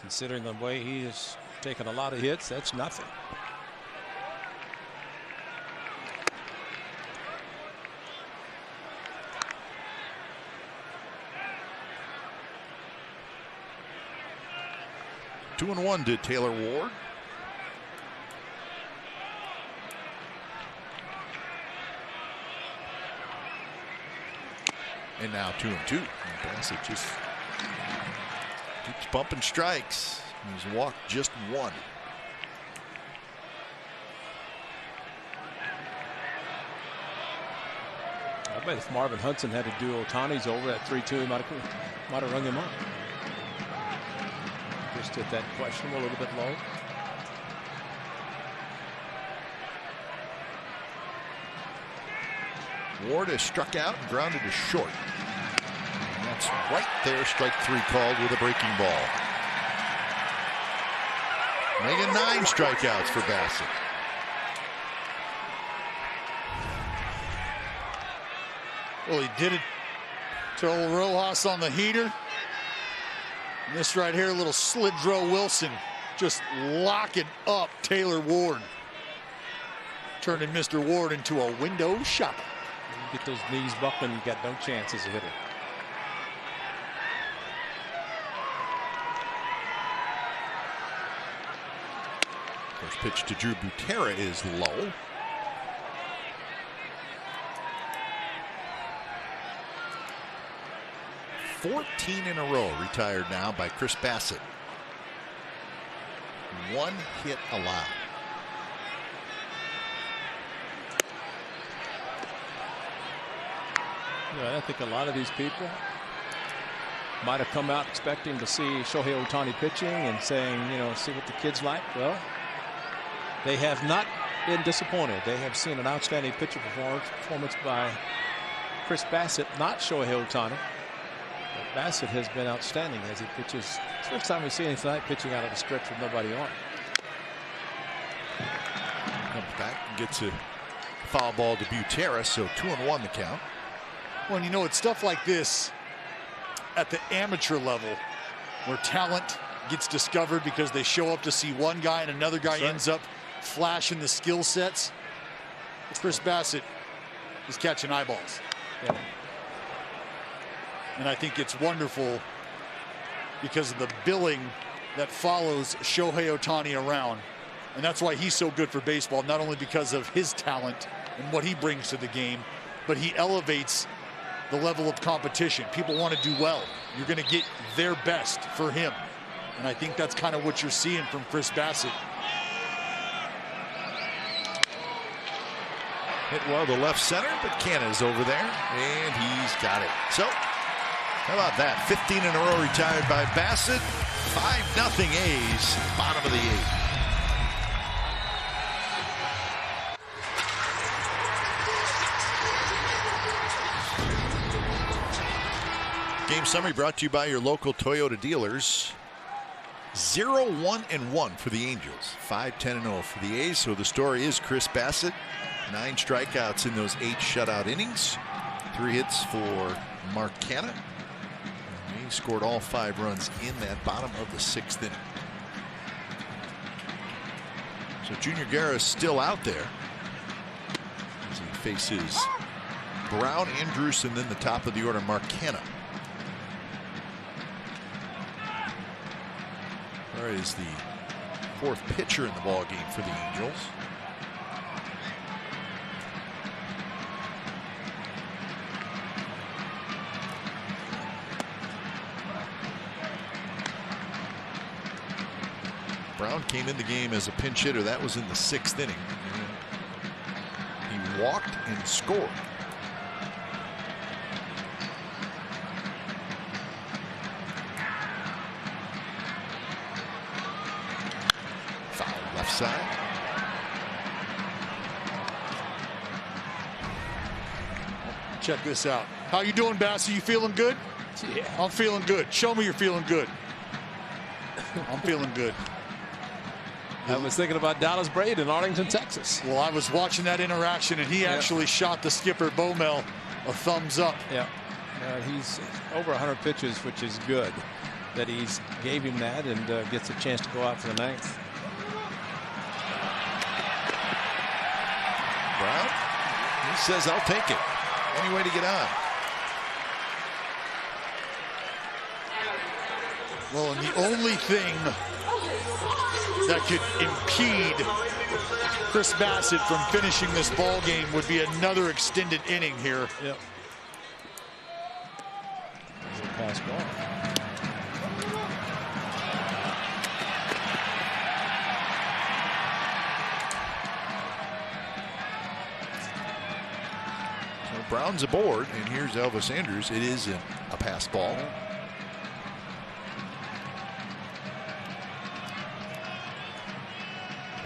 Considering the way he has taken a lot of hits, that's nothing. Two and 1 to Taylor Ward. And now 2 and 2. And Bassitt just keeps bumping strikes. He's walked just 1. I bet if Marvin Hudson had to do Ohtani's over at 3-2, he might have rung him up. Just hit that questionable, a little bit low. Ward has struck out and grounded to short. And that's right there. Strike 3 called with a breaking ball. Making 9 strikeouts for Bassitt. Well, he did it to old Rojas on the heater. And this right here, a little Slidro Wilson just locking up Taylor Ward, turning Mr. Ward into a window shopper. You get those knees buckling, you got no chance as a hitter. First pitch to Drew Butera is low. $14 in a row retired now by Chris Bassitt. 1 hit allowed. Yeah, I think a lot of these people might have come out expecting to see Shohei Ohtani pitching and saying, you know, see what the kid's like. Well, they have not been disappointed. They have seen an outstanding pitcher performance by Chris Bassitt, not Shohei Ohtani. But Bassitt has been outstanding as he pitches. It's the first time we've seen him tonight pitching out of the stretch with nobody on. Comes back and gets a foul ball to Butera, so 2-1 the count. Well, you know, it's stuff like this at the amateur level where talent gets discovered because they show up to see one guy and another guy ends up flashing the skill sets. Chris Bassitt is catching eyeballs. Yeah. And I think it's wonderful because of the billing that follows Shohei Ohtani around. And that's why he's so good for baseball, not only because of his talent and what he brings to the game, but he elevates the level of competition. People want to do well. You're going to get their best for him. And I think that's kind of what you're seeing from Chris Bassitt. Hit well to left center, but Canada's over there, and he's got it. So, how about that? 15 in a row retired by Bassitt. 5-0 A's, bottom of the 8th. Game summary brought to you by your local Toyota dealers. 0-1-1 for the Angels. 5-10-0 for the A's. So the story is Chris Bassitt. 9 strikeouts in those 8 shutout innings. 3 hits for Mark Canha. He scored all 5 runs in that bottom of the 6th inning. So Junior Guerra is still out there as he faces Brown, Andrus, and then the top of the order, Mark Canha. There is the 4th pitcher in the ball game for the Angels. Brown came in the game as a pinch hitter. That was in the 6th inning. He walked and scored. Foul left side. Check this out. How you doing, Bassett? You feeling good? Yeah. I'm feeling good. Show me you're feeling good. I'm feeling good. I was thinking about Dallas Braid in Arlington, Texas. Well, I was watching that interaction, and he actually shot the skipper, Bomel, a thumbs up. Yeah. He's over 100 pitches, which is good that he's gave him that and gets a chance to go out for the 9th. Brown, he says, I'll take it. Any way to get on. Well, and the only thing that could impede Chris Bassitt from finishing this ball game would be another extended inning here. Yep. There's a pass ball. So Brown's aboard, and here's Elvis Andrus. It is a pass ball.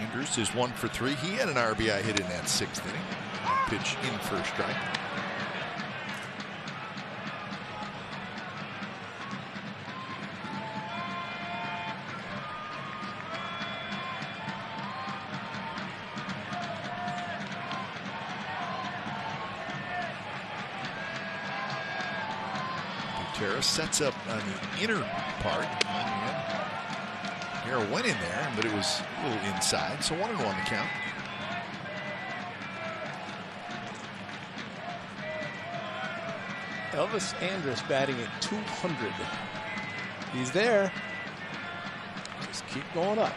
Andrus is 1 for 3. He had an RBI hit in that 6th inning. Pitch in first strike. Butera sets up on the inner part. Guerra went in there, but it was a little inside, so 1-1 the count. Elvis Andrus batting at 200. He's there. Just keep going up.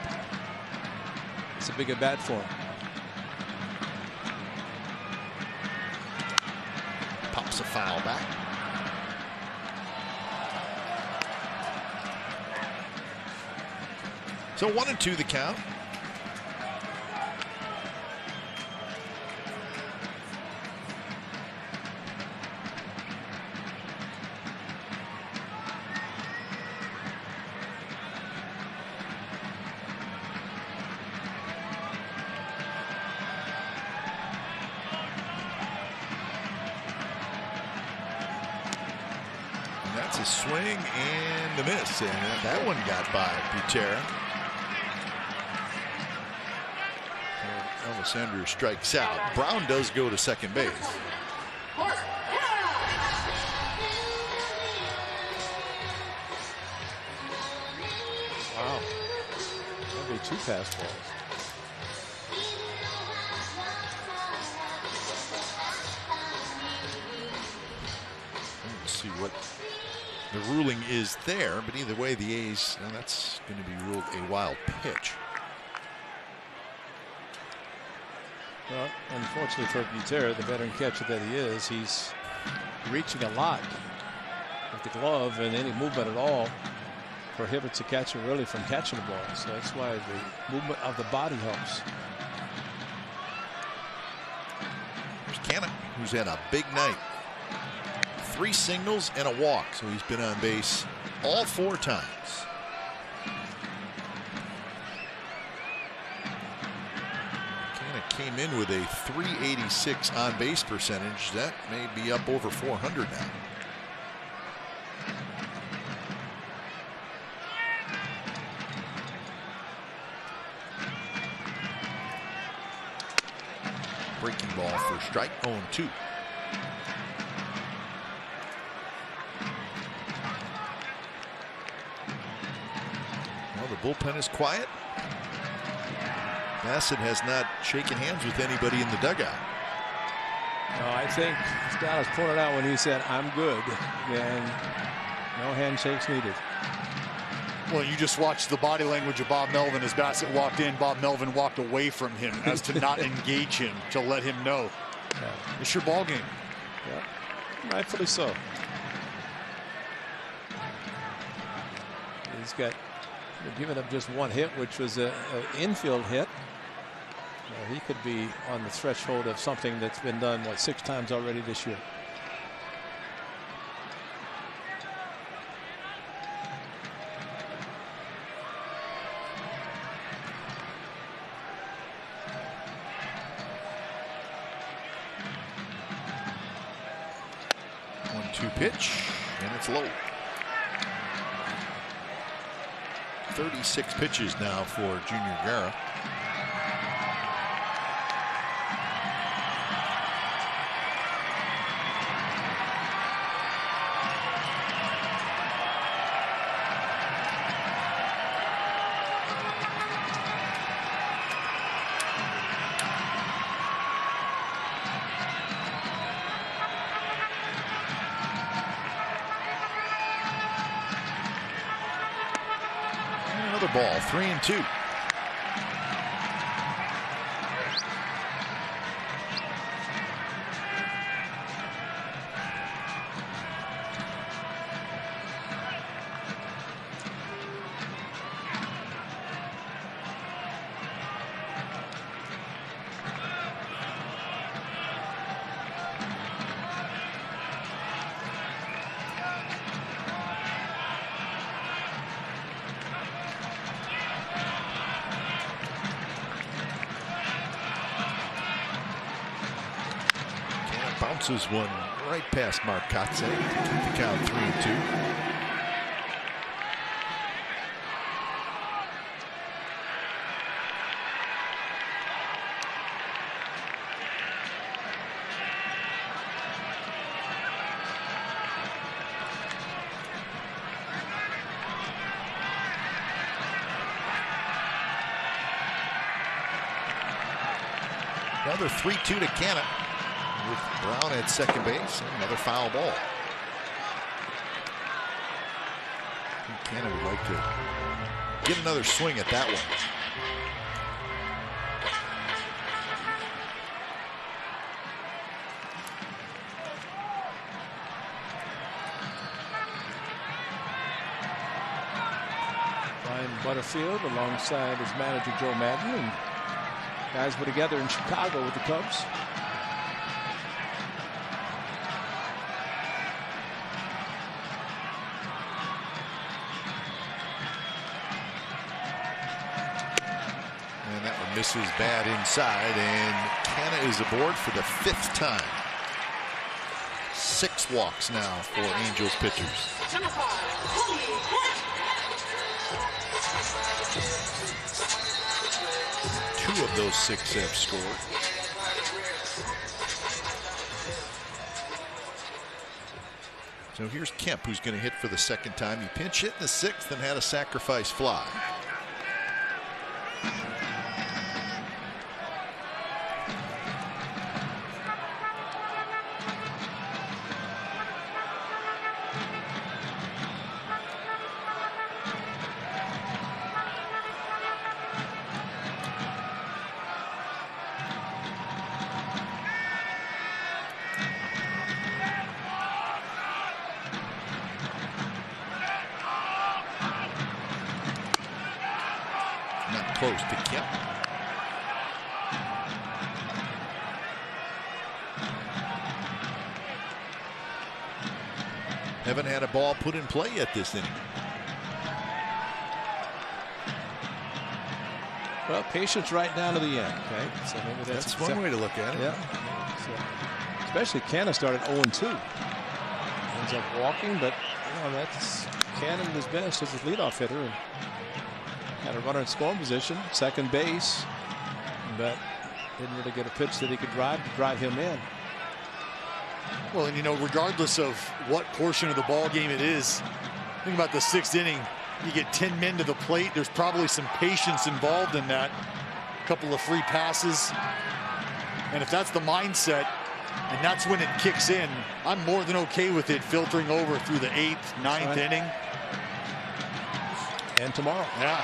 It's a big at bat for him. Pops a foul back. So 1-2 the count. That's a swing and a miss, and that one got by Butera. Elvis Andrus strikes out. Brown does go to second base. Wow. That'd be 2 pass balls. Let's see what the ruling is there, but either way, the A's, that's going to be ruled a wild pitch. Well, unfortunately for Butera, the veteran catcher that he is, he's reaching a lot with the glove, and any movement at all prohibits the catcher really from catching the ball. So that's why the movement of the body helps. There's Canna, who's had a big night. 3 singles and a walk, so he's been on base all 4 times. Canna came in with a .386 on base percentage. That may be up over 400 now. Breaking ball for strike, 0-2. The bullpen is quiet. Bassett has not shaken hands with anybody in the dugout. No, I think as Dallas pointed out when he said, "I'm good," then no handshakes needed. Well, you just watched the body language of Bob Melvin as Bassett walked in. Bob Melvin walked away from him as to not engage him, to let him know it's your ball game. Yeah, rightfully so. He's got giving up just 1 hit, which was an infield hit. He could be on the threshold of something that's been done, 6 times already this year. One-two pitch, and it's low. 36 pitches now for Junior Guerra. Ball, 3-2. Bounces one right past Marcotte to keep the count 3-2. another 3-2 to Canna with Brown at second base. And another foul ball. Canna would like to get another swing at that one. Brian Butterfield alongside his manager Joe Madden, and guys were together in Chicago with the Cubs. And that one misses bad inside, and Canna is aboard for the 5th time. 6 walks now for Angels pitchers. Number 5, 2 of those 6 have scored. So here's Kemp, who's going to hit for the 2nd time. He pinch hit in the 6th and had a sacrifice fly. Close to Kemp. Haven't had a ball put in play yet this inning. Well, patience right down to the end. Okay, so maybe That's one way to look at it. Yeah, so, especially Canna started 0-2. Ends up walking, but that's Canna at his best as a leadoff hitter. And had a runner in scoring position, second base, but didn't really get a pitch that he could drive him in. Well, and regardless of what portion of the ball game it is, think about the 6th inning. You get 10 men to the plate. There's probably some patience involved in that. A couple of free passes, and if that's the mindset, and that's when it kicks in, I'm more than okay with it filtering over through the 8th, 9th inning. And tomorrow. Yeah.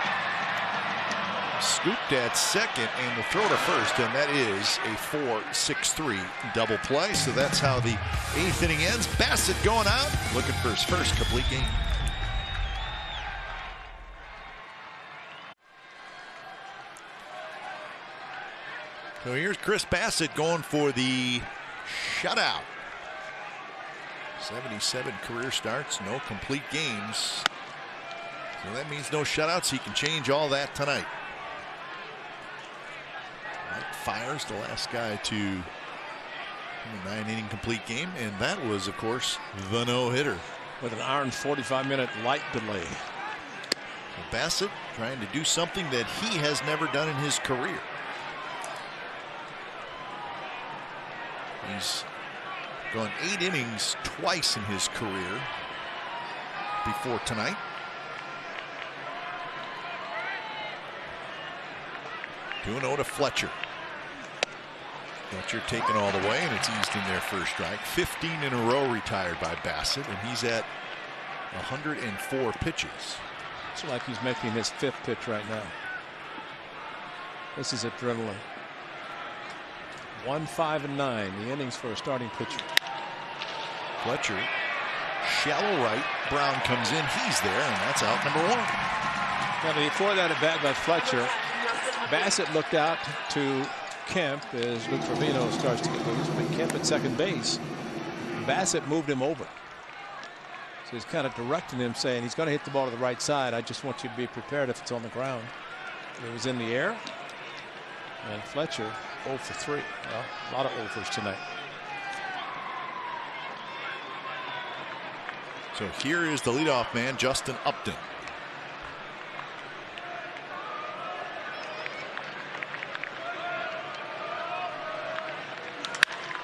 Scooped at second and the throw to first, and that is a 4-6-3 double play. So that's how the 8th inning ends. Bassett going out, looking for his first complete game. So here's Chris Bassett going for the shutout. 77 career starts, no complete games. So that means no shutouts. He can change all that tonight. Mike Fiers, the last guy to a 9-inning complete game, and that was, of course, the no-hitter. With an hour and 45-minute light delay. So Bassett trying to do something that he has never done in his career. He's gone 8 innings twice in his career before tonight. Two 0 to Fletcher. Fletcher taken all the way, and it's eased in there for a strike. 15 in a row retired by Bassett, and he's at 104 pitches. It's like he's making his 5th pitch right now. This is adrenaline. 1-5-9, the innings for a starting pitcher. Fletcher, shallow right. Brown comes in. He's there, and that's out number 1. Now, before that at bat by Fletcher, Bassett looked out to Kemp as Luke Trevino starts to get loose, but Kemp at second base. Bassett moved him over. So he's kind of directing him, saying he's going to hit the ball to the right side. I just want you to be prepared if it's on the ground. It was in the air. And Fletcher 0 for 3. Well, a lot of overs tonight. So here is the leadoff man, Justin Upton.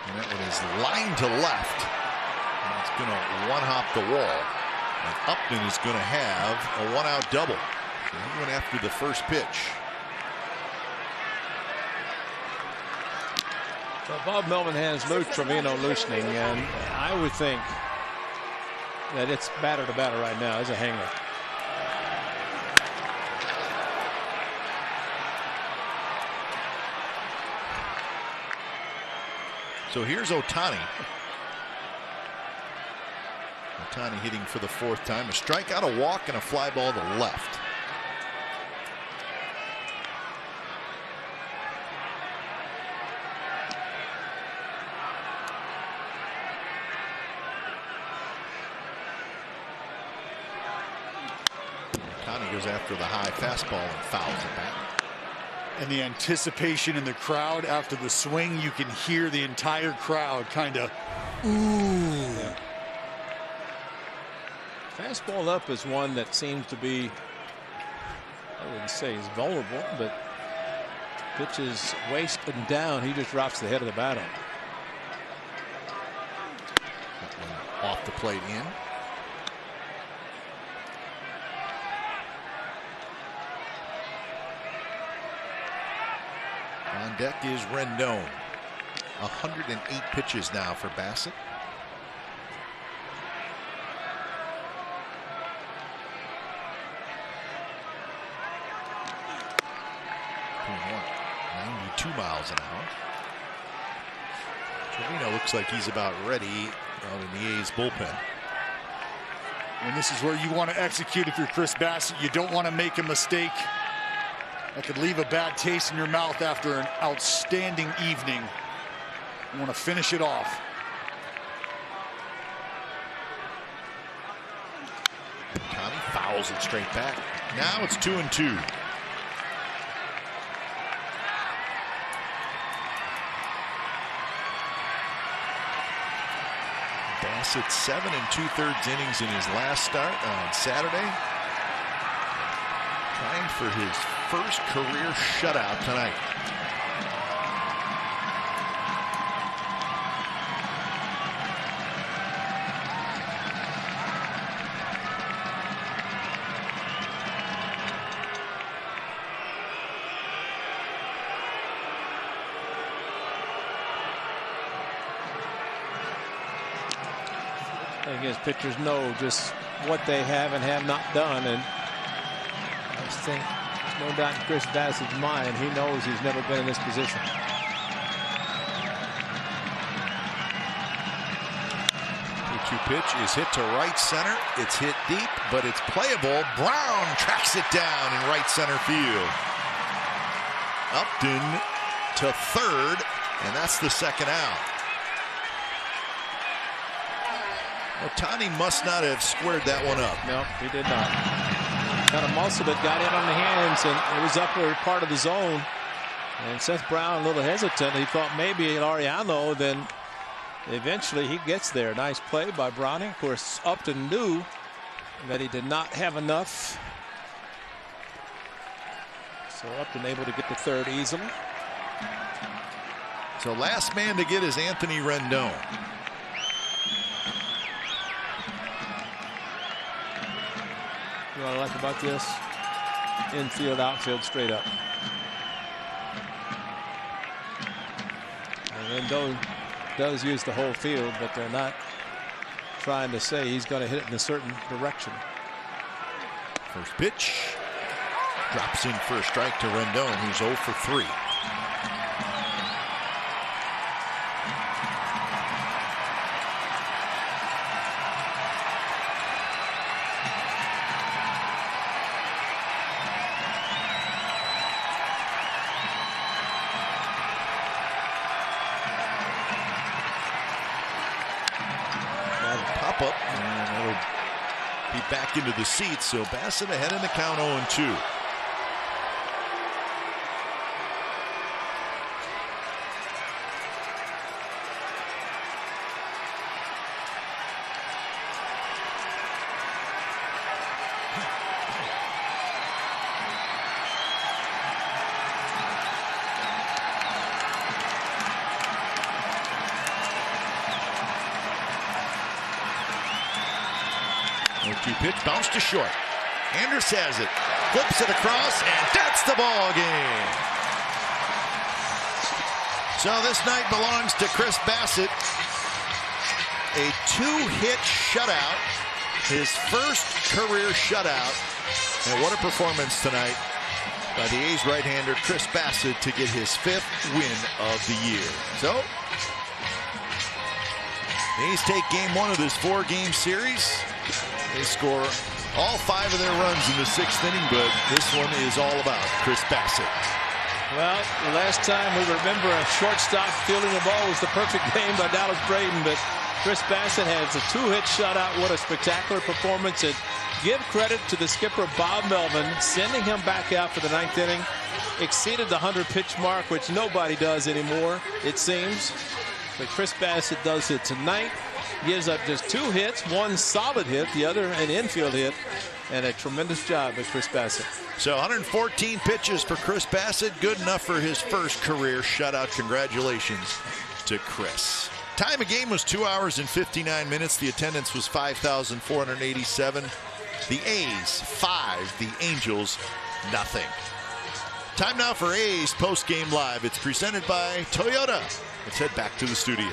And that one is lined to left. And it's going to one-hop the wall. And Upton is going to have a 1-out double. So he went after the first pitch. So Bob Melvin has Lou Trevino loosening, and I would think that it's batter to batter right now as a hanger. So here's Ohtani. Ohtani hitting for the 4th time. A strikeout, a walk, and a fly ball to left. Ohtani goes after the high fastball and fouls it back. And the anticipation in the crowd after the swing, you can hear the entire crowd kind of, ooh. Yeah. Fastball up is one that seems to be, I wouldn't say he's vulnerable, but pitches waist and down, he just drops the head of the bat on. Off the plate in. On deck is Rendon. 108 pitches now for Bassett. .92 miles an hour. Trevino looks like he's about ready out in the A's bullpen. And this is where you want to execute if you're Chris Bassett. You don't want to make a mistake that could leave a bad taste in your mouth after an outstanding evening. You want to finish it off. Ohtani fouls it straight back. Now it's 2-2. Bassett 7 2/3 innings in his last start on Saturday. Trying for his first career shutout tonight. I guess pitchers know just what they have and have not done, and I just think there's no doubt in Chris Bassett's mind. He knows he's never been in this position. The 2 pitch is hit to right center. It's hit deep, but it's playable. Brown tracks it down in right center field. Upton to third, and that's the 2nd out. Ohtani must not have squared that one up. No, he did not. Kind of muscled it, got in on the hands, and it was upper part of the zone. And Seth Brown a little hesitant. He thought maybe Laureano, then eventually he gets there. Nice play by Browning. Of course, Upton knew that he did not have enough. So Upton able to get to third easily. So last man to get is Anthony Rendon. You know what I like about this? Infield, outfield, straight up. And Rendon does use the whole field, but they're not trying to say he's going to hit it in a certain direction. First pitch. Drops in for a strike to Rendon, who's 0 for 3. Up and it'll be back into the seats. So Bassett ahead in the count 0-2. Pitch bounced to short. Anders has it, flips it across, and that's the ball game. So this night belongs to Chris Bassitt. A 2-hit shutout. His first career shutout. And what a performance tonight by the A's right-hander Chris Bassitt to get his 5th win of the year. So the A's take game 1 of this 4-game series. They score all 5 of their runs in the 6th inning, but this one is all about Chris Bassitt. Well, the last time we remember a shortstop fielding the ball was the perfect game by Dallas Braden, but Chris Bassitt has a 2-hit shutout. What a spectacular performance. And give credit to the skipper, Bob Melvin, sending him back out for the 9th inning. Exceeded the 100-pitch mark, which nobody does anymore, it seems. But Chris Bassitt does it tonight. Gives up just 2 hits, 1 solid hit, the other an infield hit, and a tremendous job by Chris Bassitt. So 114 pitches for Chris Bassitt. Good enough for his first career shutout. Congratulations to Chris. Time of game was 2 hours and 59 minutes. The attendance was 5,487. The A's 5, the Angels nothing. Time now for A's Post Game Live. It's presented by Toyota. Let's head back to the studio.